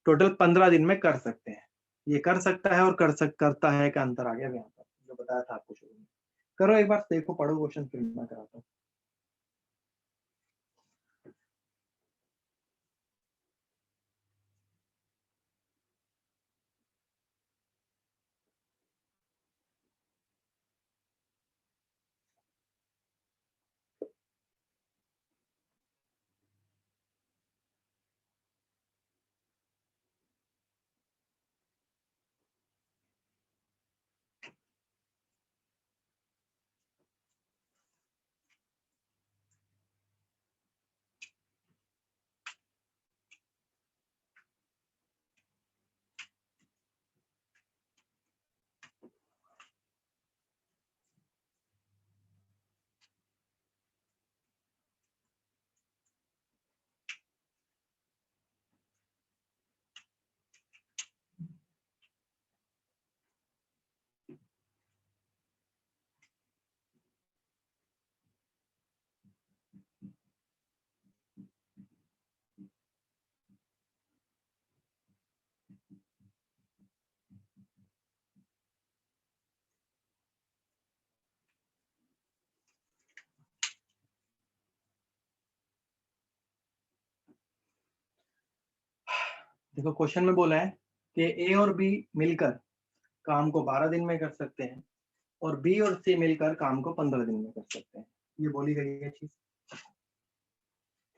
S1: टोटल 15 दिन में कर सकते हैं. ये कर सकता है और करता है का अंतर आ गया यहाँ पर, जो बताया था आपको शुरू में. करो एक बार, देखो पढ़ो क्वेश्चन, फिर मैं कराता हूँ. देखो क्वेश्चन में बोला है कि ए और बी मिलकर काम को 12 दिन में कर सकते हैं और बी और सी मिलकर काम को 15 दिन में कर सकते हैं. ये बोली गई है चीज.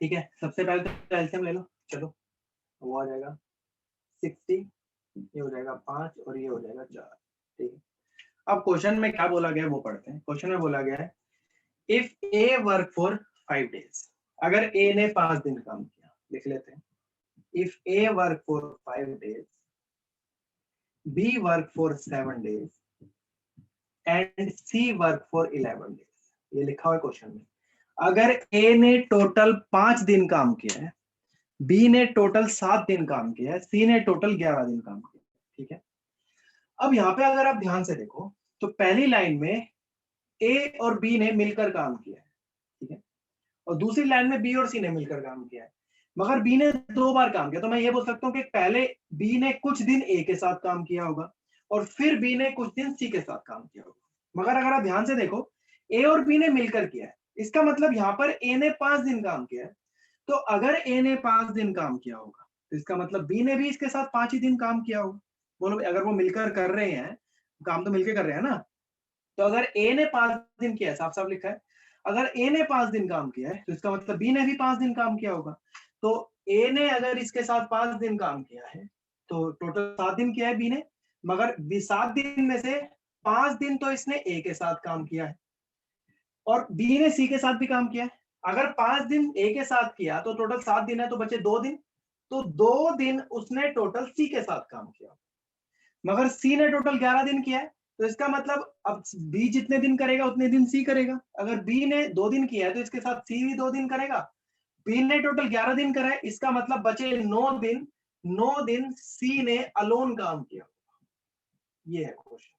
S1: ठीक है, सबसे पहले तो एलसीएम ले लो. चलो वो आ जाएगा 60, ये हो जाएगा 5 और ये हो जाएगा 4. ठीक है, अब क्वेश्चन में क्या बोला गया है वो पढ़ते हैं. क्वेश्चन में बोला गया है if A work for 5 days. अगर ए ने 5 दिन काम किया, लिख लेते हैं. If A work for 5 days, B work for 7 days, and C work for 11 days. ये लिखा हुआ है क्वेश्चन में. अगर A ने टोटल 5 दिन काम किया है, B ने टोटल 7 दिन काम किया है, C ने टोटल 11 दिन काम किया है. ठीक है, अब यहाँ पे अगर आप ध्यान से देखो तो पहली लाइन में A और B ने मिलकर काम किया है. ठीक है, और दूसरी लाइन में B और C ने मिलकर काम किया है. मगर बी ने 2 बार काम किया, तो मैं ये बोल सकता हूँ कि पहले बी ने कुछ दिन ए के साथ काम किया होगा और फिर बी ने कुछ दिन सी के साथ काम किया होगा. मगर अगर आप ध्यान से देखो ए और बी ने मिलकर किया है, इसका मतलब यहाँ पर ए ने 5 दिन काम किया है. तो अगर ए ने 5 दिन काम किया होगा तो इसका मतलब बी ने भी इसके साथ 5 ही दिन काम किया होगा. बोलो अगर वो मिलकर कर रहे हैं काम, तो मिलकर कर रहे हैं ना. तो अगर ए ने 5 दिन किया है, साफ साफ लिखा है, अगर ए ने 5 दिन काम किया है तो इसका मतलब बी ने भी 5 दिन काम किया होगा। तो ए ने अगर इसके साथ 5 दिन काम किया है तो टोटल 7 दिन किया है बी ने, मगर 7 दिन में से 5 दिन तो इसने ए के साथ काम किया है और बी ने सी के साथ भी काम किया है। अगर 5 दिन ए के साथ किया तो टोटल 7 दिन है, तो बचे 2 दिन, तो 2 दिन उसने टोटल सी के साथ काम किया, मगर सी ने टोटल 11 दिन किया है, तो इसका मतलब अब बी जितने दिन करेगा उतने दिन सी करेगा। अगर बी ने 2 दिन किया है तो इसके साथ सी भी 2 दिन करेगा। बी ने टोटल 11 दिन करा है, इसका मतलब बचे 9 दिन, 9 दिन सी ने अलोन काम किया। ये है क्वेश्चन।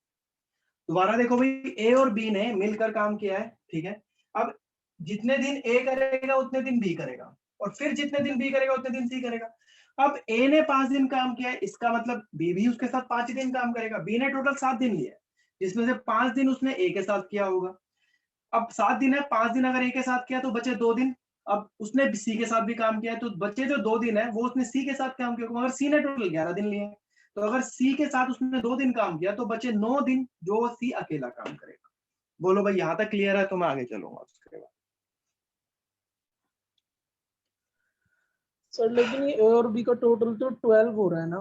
S1: दोबारा देखो भाई, ए और बी ने मिलकर काम किया है, ठीक है। अब जितने दिन ए करेगा उतने दिन बी करेगा, और फिर जितने दिन बी करेगा उतने दिन सी करेगा। अब ए ने 5 दिन काम किया है, इसका मतलब बी भी उसके साथ 5 दिन काम करेगा। बी ने टोटल 7 दिन लिया है, जिसमें से 5 दिन उसने ए के साथ किया होगा। अब 7 दिन है, 5 दिन अगर ए के साथ किया तो बचे 2 दिन। अब उसने सी के साथ भी काम किया है, तो बचे जो 2 दिन है वो उसने सी के साथ काम किया, मगर सी ने टोटल 11 दिन लिए हैं। तो अगर सी के साथ उसने 2 दिन काम किया तो बचे 9 दिन जो सी अकेला काम करेगा। बोलो भाई, यहां तक क्लियर है? तो मैं आगे चलूंगा उसके बाद।
S7: सर लेकिन ये ए और बी का टोटल तो 12 हो रहा है ना?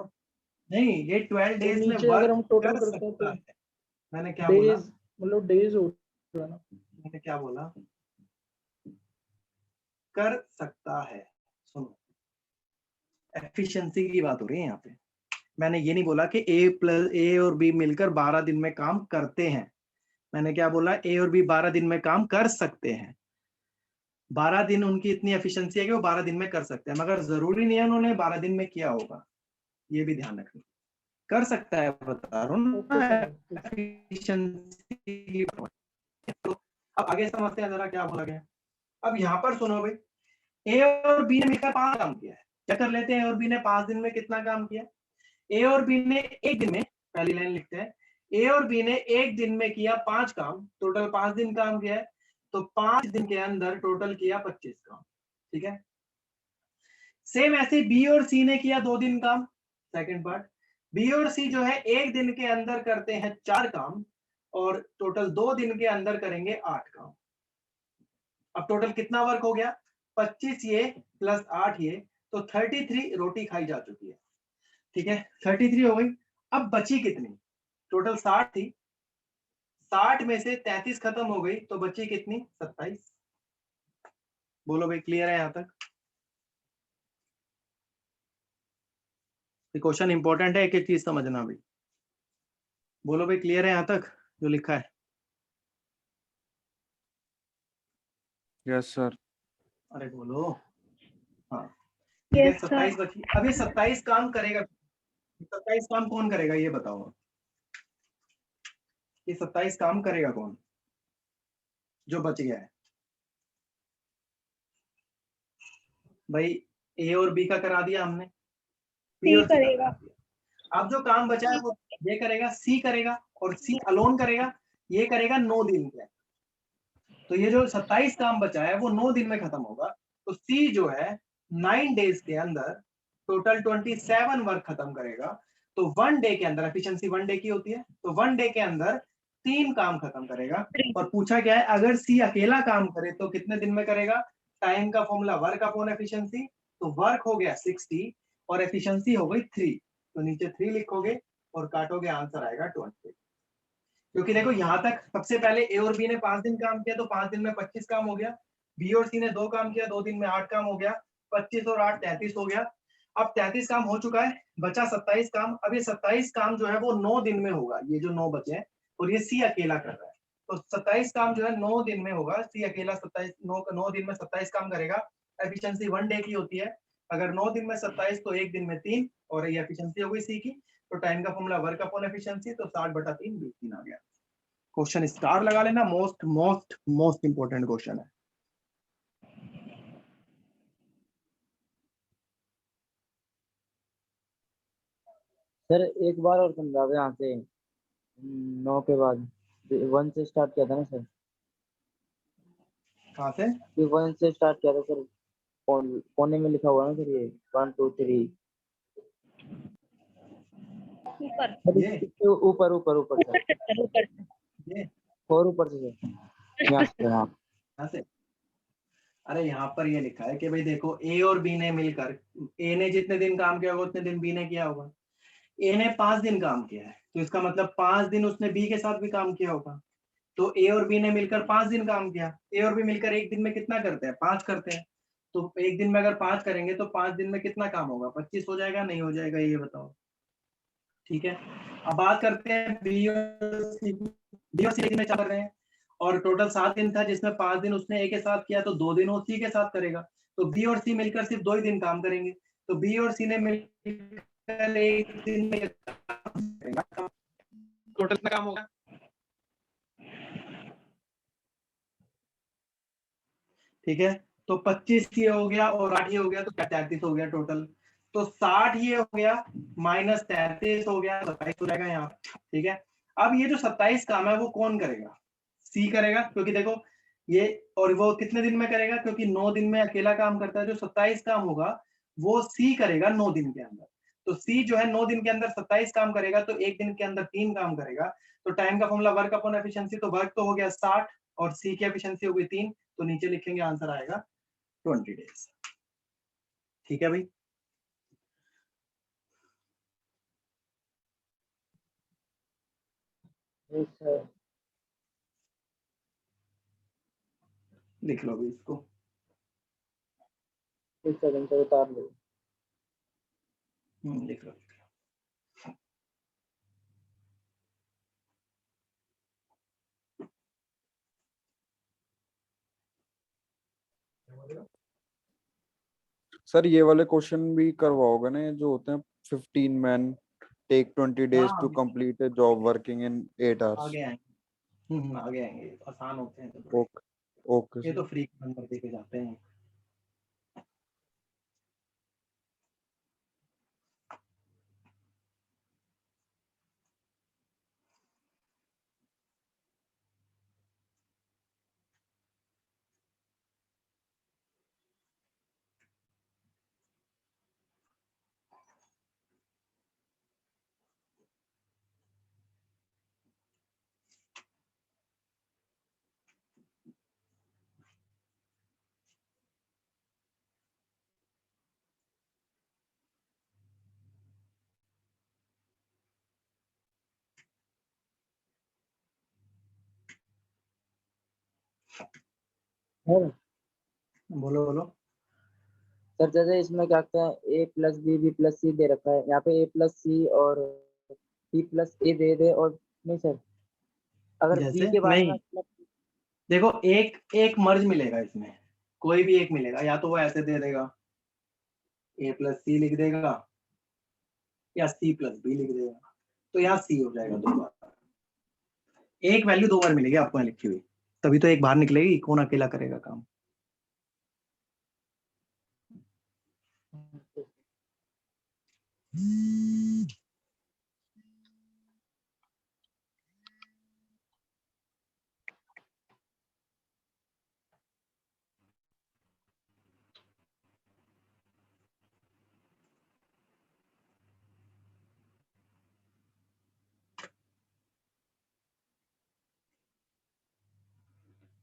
S1: नहीं, ये 12
S7: तो
S1: डेज में
S7: नीचे अगर हम
S1: वर्क
S7: टोटल
S1: कर
S7: करते हैं
S1: सकता
S7: तो
S1: है। मैंने क्या बोला?
S7: डेज, मतलब डेज हो रहा है ना?
S1: मैंने क्या बोला? कर सकता है। सुनो, एफिशिएंसी की बात हो रही है यहाँ पे। मैंने ये नहीं बोला कि ए और बी मिलकर 12 दिन में काम करते हैं। मैंने क्या बोला? ए और बी 12 दिन में काम कर सकते हैं। 12 दिन उनकी इतनी एफिशिएंसी है कि वो 12 दिन में कर सकते हैं, मगर जरूरी नहीं है उन्होंने 12 दिन में किया होगा। ये भी ध्यान रखना। कर सकता है, बता रहा हूँ
S7: ओके
S1: ना,
S7: सर।
S1: एफिशिएंसी। तो अब आगे समझते हैं जरा क्या बोला गया। अब यहाँ पर सुनो भाई, ए और बी ने मिलकर 5 काम किया है। क्या कर लेते हैं? ए और बी ने 5 दिन में कितना काम किया? ए और बी ने एक दिन में, पहली लाइन लिखते हैं, ए और बी ने एक दिन में किया 5 काम, टोटल 5 दिन काम किया है, तो 5 दिन के अंदर टोटल किया 25 काम, ठीक है। सेम ऐसे बी और सी ने किया 2 दिन काम। सेकंड पार्ट, बी और सी जो है एक दिन के अंदर करते हैं 4 काम, और टोटल 2 दिन के अंदर करेंगे 8 काम। अब टोटल कितना वर्क हो गया? 25 ये प्लस 8 ये, तो 33 रोटी खाई जा चुकी है, ठीक है। 33 हो गई। अब बची कितनी? टोटल 60 थी, 60 में से 33 खत्म हो गई, तो बची कितनी? 27। बोलो भाई, क्लियर है यहां तक? क्वेश्चन इंपॉर्टेंट है, एक एक चीज समझना भाई। बोलो भाई, क्लियर है यहां तक जो लिखा है?
S2: Yes sir.
S1: अरे बोलो। हाँ, ठीक है। 27 बची। अब ये 27 काम करेगा, 27 काम कौन करेगा ये बताओ? ये 27 काम करेगा कौन जो बच गया है? भाई, ए और बी का करा दिया हमने, बी और सी करेगा। अब जो काम बचा है वो ये करेगा, सी करेगा, और सी अलोन करेगा। ये करेगा 9 दिन के। तो ये जो 27 काम बचा है वो 9 दिन में खत्म होगा। तो सी जो है 9 डेज के अंदर टोटल 27 वर्क खत्म करेगा। तो 1 डे के अंदर, एफिशिएंसी 1 डे की होती है, तो 1 डे के अंदर 3 काम खत्म करेगा। और पूछा क्या है, अगर सी अकेला काम करे तो कितने दिन में करेगा? टाइम का फॉर्मूला वर्क अपॉन एफिशिएंसी, तो वर्क हो गया 60 और एफिशिएंसी हो गई 3, तो नीचे 3 लिखोगे और काटोगे, आंसर आएगा 20। क्योंकि देखो यहां तक सबसे पहले ए और बी ने 5 दिन काम किया, तो 5 दिन में 25 काम हो गया। बी और सी ने 2 काम किया, 2 दिन में 8 काम हो गया। 25 और 8 33 हो गया। अब 33 काम हो चुका है, बचा 27 काम। अब ये 27 काम जो है वो 9 दिन में होगा, ये जो 9 बचे हैं, और ये सी अकेला कर रहा है, तो 27 काम जो है 9 दिन में होगा। सी अकेला 9 दिन में 27 काम करेगा। एफिशिएंसी 1 डे की होती है। अगर 9 दिन में 27 तो 1 दिन में 3, और ये एफिशिएंसी हो गई सी की। तो टाइम का फॉर्मूला वर्क अपॉन एफिशिएंसी, तो 60/3 3 आ गया। क्वेश्चन स्टार लगा लेना, most most most important question है।
S3: सर एक बार और समझा दो यहाँ से, 9 के बाद 1 से स्टार्ट किया था ना सर?
S1: कहाँ से?
S3: ये 1 से स्टार्ट किया था सर, कोने में लिखा हुआ है ना सर, ये 1 2 3
S1: ये
S3: ऊपर ऊपर ऊपर सर।
S1: ये
S3: 4 ऊपर से यहाँ से यहाँ
S1: यहाँ से, अरे यहाँ पर ये लिखा है कि भाई देखो ए और बी ने मिलकर, ए ने जितने दिन काम किया होगा उतने दिन बी ने किया होगा। ए ने 5 दिन काम किया है, तो इसका मतलब 5 दिन उसने बी के साथ भी काम किया होगा। तो ए और बी ने मिलकर 5 दिन काम किया। ए और बी मिलकर एक दिन में कितना करते हैं? 5 करते हैं। तो एक दिन में अगर 5 करेंगे तो 5 दिन में कितना काम होगा? 25 हो जाएगा, नहीं हो जाएगा, ये बताओ। ठीक है, अब बात करते हैं बी और सी। बी और सी दिन में क्या कर रहे हैं, और टोटल 7 दिन था जिसमें 5 दिन उसने ए के साथ किया, तो 2 दिन वो सी के साथ करेगा। तो बी और सी मिलकर सिर्फ 2 ही दिन काम करेंगे। तो बी और सी ने मिलकर एक दिन में टोटल कितना काम होगा? ठीक है, तो 25 ये हो गया और 8 ये हो गया, तो 33 हो गया टोटल। तो 60 ये हो गया माइनस 33 हो गया, 27 हो जाएगा यहाँ। ठीक है, अब ये जो 27 काम है वो कौन करेगा? सी करेगा, क्योंकि देखो ये, और वो कितने दिन में करेगा? क्योंकि 9 दिन में अकेला काम करता है। जो 27 काम होगा वो सी करेगा 9 दिन के अंदर। तो सी जो है 9 दिन के अंदर 27 काम करेगा, तो एक दिन के अंदर 3 काम करेगा। तो टाइम का फॉर्मूला वर्क अपॉन एफिशिएंसी, तो वर्क तो हो गया 60 और सी की एफिशिएंसी हो गई 3, तो नीचे लिखेंगे आंसर आएगा 20 डेज। ठीक है भाई,
S3: यस सर।
S1: लिख लो भी इसको।
S3: 1 सेकंड से उतार लो।
S1: लिख लो।
S2: सर ये वाले क्वेश्चन भी करवाओगे ना, ये जो होते हैं 15 मैन टेक 20 days
S1: हाँ,
S2: to complete a job working in 8 hours।
S1: आगे आएंगे। आगे आएंगे, ये तो आसान होते हैं।
S2: ओके ओके
S1: ये
S2: सर।
S1: तो फ्री नंबर दे के जाते हैं। बोलो बोलो।
S3: सर जैसे इसमें क्या कहते हैं, ए प्लस बी प्लस सी दे रखा है, यहाँ पे ए प्लस सी और बी प्लस ए दे दे, और नहीं सर, अगर बी
S1: जैसे
S3: के बारे में
S1: नहीं, देखो एक एक मर्ज मिलेगा इसमें, कोई भी एक मिलेगा। या तो वो ऐसे दे देगा, ए प्लस सी लिख देगा, या सी प्लस बी लिख देगा, तो यहाँ सी हो जाएगा 2 बार। एक वैल्यू 2 बार मिलेगी आपको यहाँ लिखी हुई, तभी तो एक बाहर निकलेगी। कौन अकेला करेगा काम?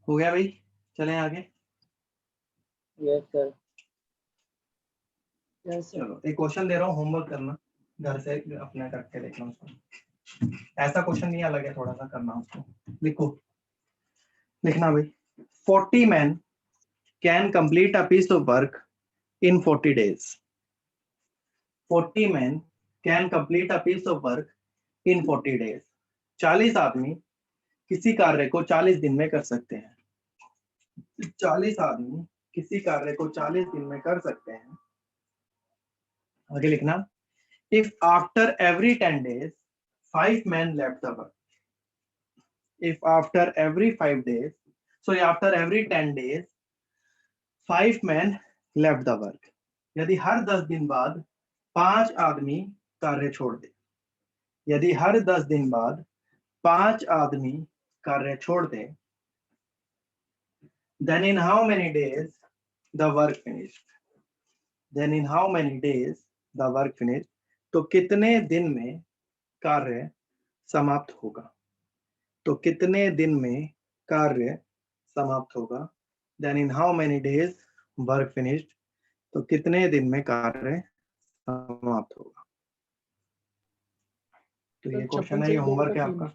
S1: हो गया भाई, चलें आगे।
S3: Yes sir. Yes sir.
S1: चलो एक क्वेश्चन दे रहा हूँ, होमवर्क करना, घर से अपना करके देखना उसको। ऐसा क्वेश्चन नहीं, अलग है, थोड़ा सा करना उसको। लिखो, लिखना भाई। 40 men can complete a piece of work in 40 days. 40 men can complete a piece of work in 40 days. 40 आदमी किसी कार्य को 40 दिन में कर सकते हैं। 40 आदमी किसी कार्य को 40 दिन में कर सकते हैं। आगे लिखना, if after every 10 days 5 men left the work, if after every 5 days, sorry, after every 10 days 5 men left the work, यदि हर 10 दिन बाद 5 आदमी कार्य छोड़ दे, यदि हर 10 दिन बाद 5 आदमी कार्य छोड़ दे, then in how many days the work finished, then in how many days the work finished, तो कितने दिन में कार्य समाप्त होगा। तो कितने दिन में कार्य समाप्त होगा, then in how many days work finished, तो कितने दिन में कार्य समाप्त होगा। तो ये क्वेश्चन है, ये होमवर्क है आपका।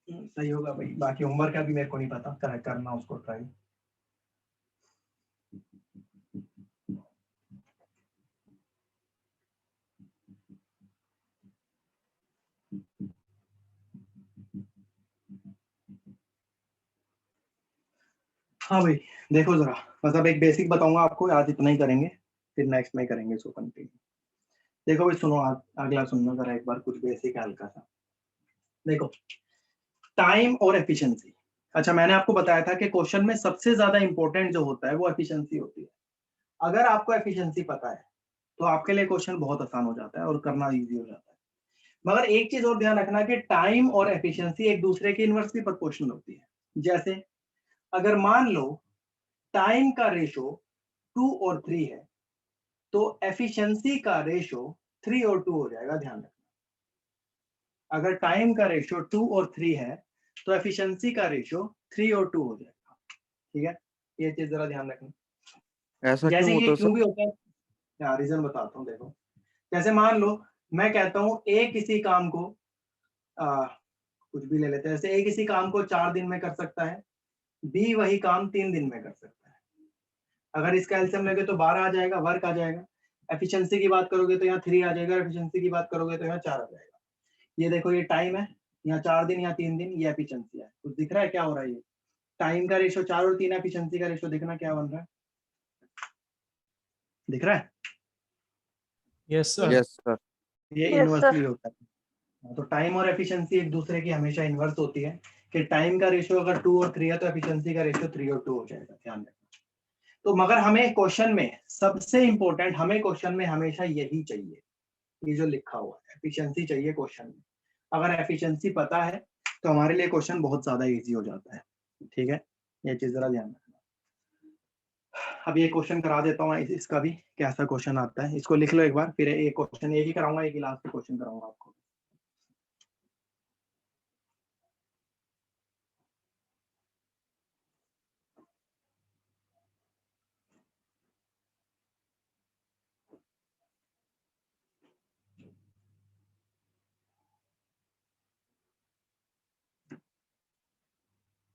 S1: सही होगा भाई, बाकी होमवर्क का भी मेरे को नहीं पता, करना उसको ट्राई। हाँ भाई देखो जरा, मतलब एक बेसिक बताऊंगा आपको, आज इतना ही करेंगे, फिर नेक्स्ट में करेंगे इसको कंटिन्यू। देखो भाई सुनो, अगला सुनना जरा एक बार, कुछ बेसिक है हल्का सा। देखो टाइम और एफिशिएंसी। अच्छा मैंने आपको बताया था कि क्वेश्चन में सबसे ज्यादा इंपॉर्टेंट जो होता है वो एफिशिएंसी होती है। अगर आपको एफिशिएंसी पता है तो आपके लिए क्वेश्चन बहुत आसान हो जाता है और करना इजी हो जाता है। मगर एक चीज और ध्यान रखना कि टाइम और एफिशिएंसी एक दूसरे के इनवर्सली प्रोपोर्शनल होती है। जैसे अगर मान लो टाइम का रेशो 2 और 3 है तो एफिशिएंसी का रेशो 3 और 2 हो जाएगा, ध्यान रखना। अगर टाइम का रेशो 2 और 3 है तो एफिशिएंसी का रेशो 3 और 2 हो जाएगा, ठीक है। ये चीज जरा ध्यान रखना।
S2: ऐसा
S1: जैसे
S2: क्यों
S1: ये
S2: होता
S1: क्यों
S2: सर?
S1: भी होता है, यार रीजन बताता हूँ। देखो जैसे मान लो मैं कहता हूँ ए किसी काम को कुछ भी ले लेते हैं, जैसे ए किसी काम को 4 दिन में कर सकता है, बी वही काम 3 दिन में कर सकता है। अगर इसका एलसीएम लोगे तो 12 आ जाएगा, वर्क आ जाएगा। एफिशिएंसी की बात करोगे तो यहाँ 3 आ जाएगा, एफिशिएंसी की बात करोगे तो यहाँ 4 आ जाएगा। ये देखो ये टाइम है, यहाँ 4 दिन, यहाँ 3 दिन, ये एफिशिएंसी है। कुछ दिख रहा है क्या हो रहा है? ये टाइम का रेशो 4 और 3, एफिशिएंसी का रेशो देखना क्या बन रहा है, दिख रहा है?
S4: Yes sir.
S2: Yes sir.
S1: ये इनवर्सली होता है। तो टाइम और एफिशिएंसी एक दूसरे की हमेशा इनवर्स होती है कि टाइम का रेशियो अगर 2 और 3 है तो एफिशिएंसी का रेशियो 3 और 2 हो जाएगा, ध्यान रखना। तो मगर हमें क्वेश्चन में सबसे इंपॉर्टेंट, हमें क्वेश्चन में हमेशा यही चाहिए, ये जो लिखा हुआ है एफिशिएंसी चाहिए क्वेश्चन में। अगर एफिशिएंसी पता है तो हमारे लिए क्वेश्चन बहुत ज्यादा इजी हो जाता है, ठीक है। ये चीज जरा ध्यान रखना। अब ये क्वेश्चन करा देता हूँ इसका भी, कैसा क्वेश्चन आता है इसको लिख लो एक बार, फिर एक क्वेश्चन एक ही कराऊंगा, एक ही लास्ट क्वेश्चन कराऊंगा आपको।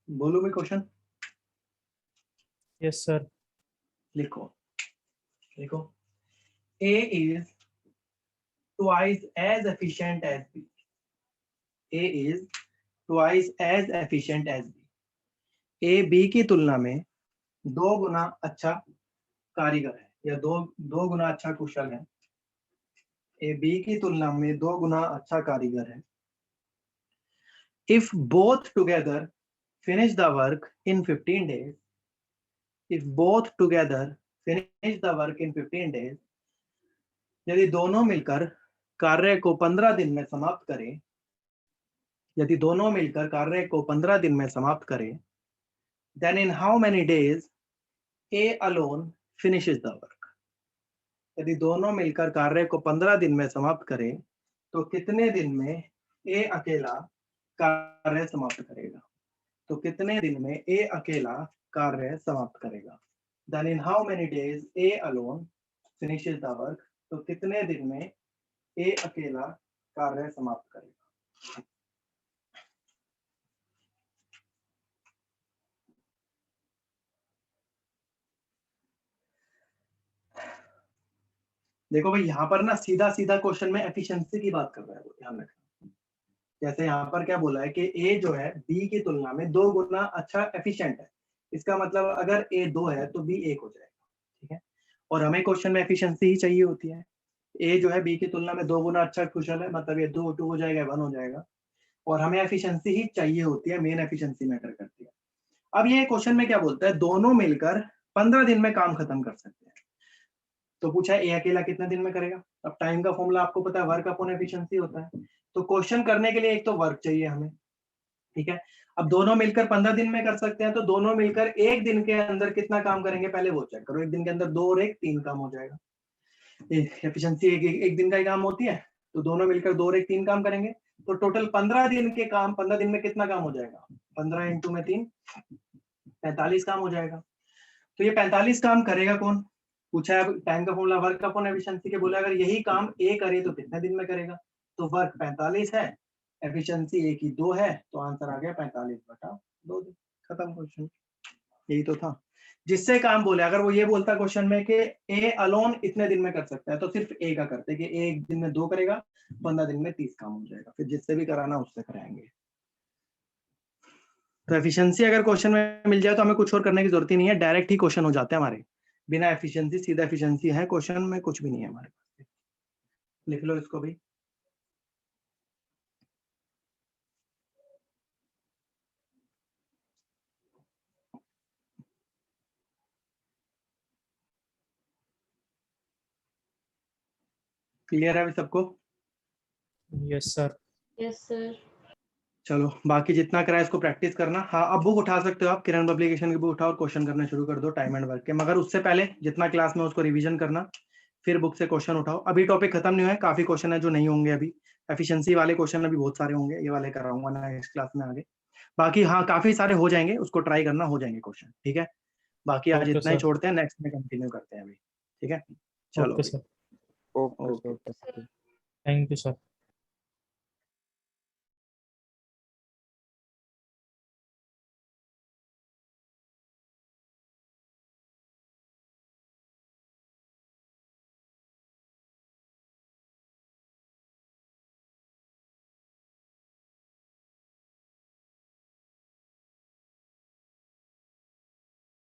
S1: बोलो मैं क्वेश्चन।
S4: Yes sir.
S1: लिखो लिखो, A is twice as efficient as B. A is twice as efficient as B. A B की तुलना में 2 गुना अच्छा कारीगर है, या दो गुना अच्छा कुशल है। A B की तुलना में 2 गुना अच्छा कारीगर है। If both together finish the work in 15 days, if both together finish the work in 15 days, यदि दोनों मिलकर कार्य को 15 दिन में समाप्त करें, यदि दोनों मिलकर कार्य को 15 दिन में समाप्त करें, then in how many days A alone finishes the work. यदि दोनों मिलकर कार्य को 15 दिन में समाप्त करें तो कितने दिन में A अकेला कार्य समाप्त करेगा? तो कितने दिन में A अकेला कार्य समाप्त करेगा? Then in how many days A alone finishes the work. तो कितने दिन में A अकेला कार्य समाप्त करेगा? देखो भाई यहाँ पर ना सीधा सीधा क्वेश्चन में एफिशिएंसी की बात कर रहा है वो, ध्यान रखना। जैसे यहाँ पर क्या बोला है कि A जो है B की तुलना में 2 गुना अच्छा एफिशिएंट है, इसका मतलब अगर A 2 है तो B 1 हो जाएगा, ठीक है। और हमें क्वेश्चन में एफिशिएंसी ही चाहिए होती है। A जो है B की तुलना में 2 गुना अच्छा कुशल है, मतलब ये 2 हो जाएगा, 1 हो जाएगा। और हमें एफिशिएंसी ही चाहिए होती है, मेन एफिशिएंसी मैटर करती है। अब ये क्वेश्चन में क्या बोलता है, दोनों मिलकर 15 दिन में काम खत्म कर सकते हैं। तो पूछा है ए अकेला कितने दिन में करेगा। अब टाइम का फॉर्मूला आपको पता है, वर्क अपॉन एफिशिएंसी होता है। तो क्वेश्चन करने के लिए एक तो वर्क चाहिए हमें, ठीक है। अब दोनों मिलकर 15 दिन में कर सकते हैं, तो दोनों मिलकर एक दिन के अंदर कितना काम करेंगे पहले वो चेक करो। एक दिन के अंदर 2 और 1 3 काम हो जाएगा। एफिशिएंसी एक दिन का ही काम होती है, तो दोनों मिलकर 2 और 1 3 काम करेंगे। तो टोटल 15 दिन के काम, 15 दिन में कितना काम हो जाएगा? 15 इंटू में 3, 45 काम हो जाएगा। तो ये 45 काम करेगा कौन? पूछा है टाइम का फॉर्मूला वर्क अपॉन एफिशिएंसी के, बोला अगर यही काम ए करे तो कितने दिन में करेगा? तो वर्क 45 है, एफिशिएंसी ए की 2 है, तो आंसर आ गया 45/2 दिन। खत्म क्वेश्चन, यही तो था। जिससे काम बोले, अगर वो ये बोलता क्वेश्चन में कि ए अलोन इतने दिन में कर सकता है, तो सिर्फ ए का करते कि ए एक दिन में 2 करेगा, 15 दिन में 30 काम हो जाएगा। फिर जिससे भी कराना उससे कराएंगे। तो एफिशिएंसी अगर क्वेश्चन में मिल जाए तो हमें कुछ और करने की जरूरत ही नहीं है, डायरेक्ट ही क्वेश्चन हो जाते हैं हमारे। बिना एफिशिएंसी, सीधा एफिशिएंसी है क्वेश्चन में, कुछ भी नहीं है हमारे पास। लिख लो इसको भी। क्लियर है अभी सबको?
S4: Yes sir.
S5: Yes sir.
S1: चलो बाकी जितना करा इसको प्रैक्टिस करना। हाँ अब बुक उठा सकते हो आप, किरण पब्लिकेशन की बुक उठाओ और क्वेश्चन करना शुरू कर दो टाइम एंड वर्क के, मगर उससे पहले जितना क्लास में उसको रिवीजन करना, फिर बुक से क्वेश्चन उठाओ। अभी टॉपिक खत्म नहीं हुआ है, काफी क्वेश्चन है जो नहीं होंगे अभी। एफिशिएंसी वाले क्वेश्चन अभी बहुत सारे होंगे, ये वाले कराऊंगा नेक्स्ट क्लास में आगे। बाकी हाँ काफी सारे हो जाएंगे, उसको ट्राई करना, हो जाएंगे क्वेश्चन, ठीक है। बाकी आज
S4: ओके
S1: इतना ही
S4: सर।
S1: छोड़ते हैं, नेक्स्ट में कंटिन्यू करते हैं अभी, ठीक है। चलो
S4: okay sir.
S2: Okay
S1: okay.
S4: Thank you sir.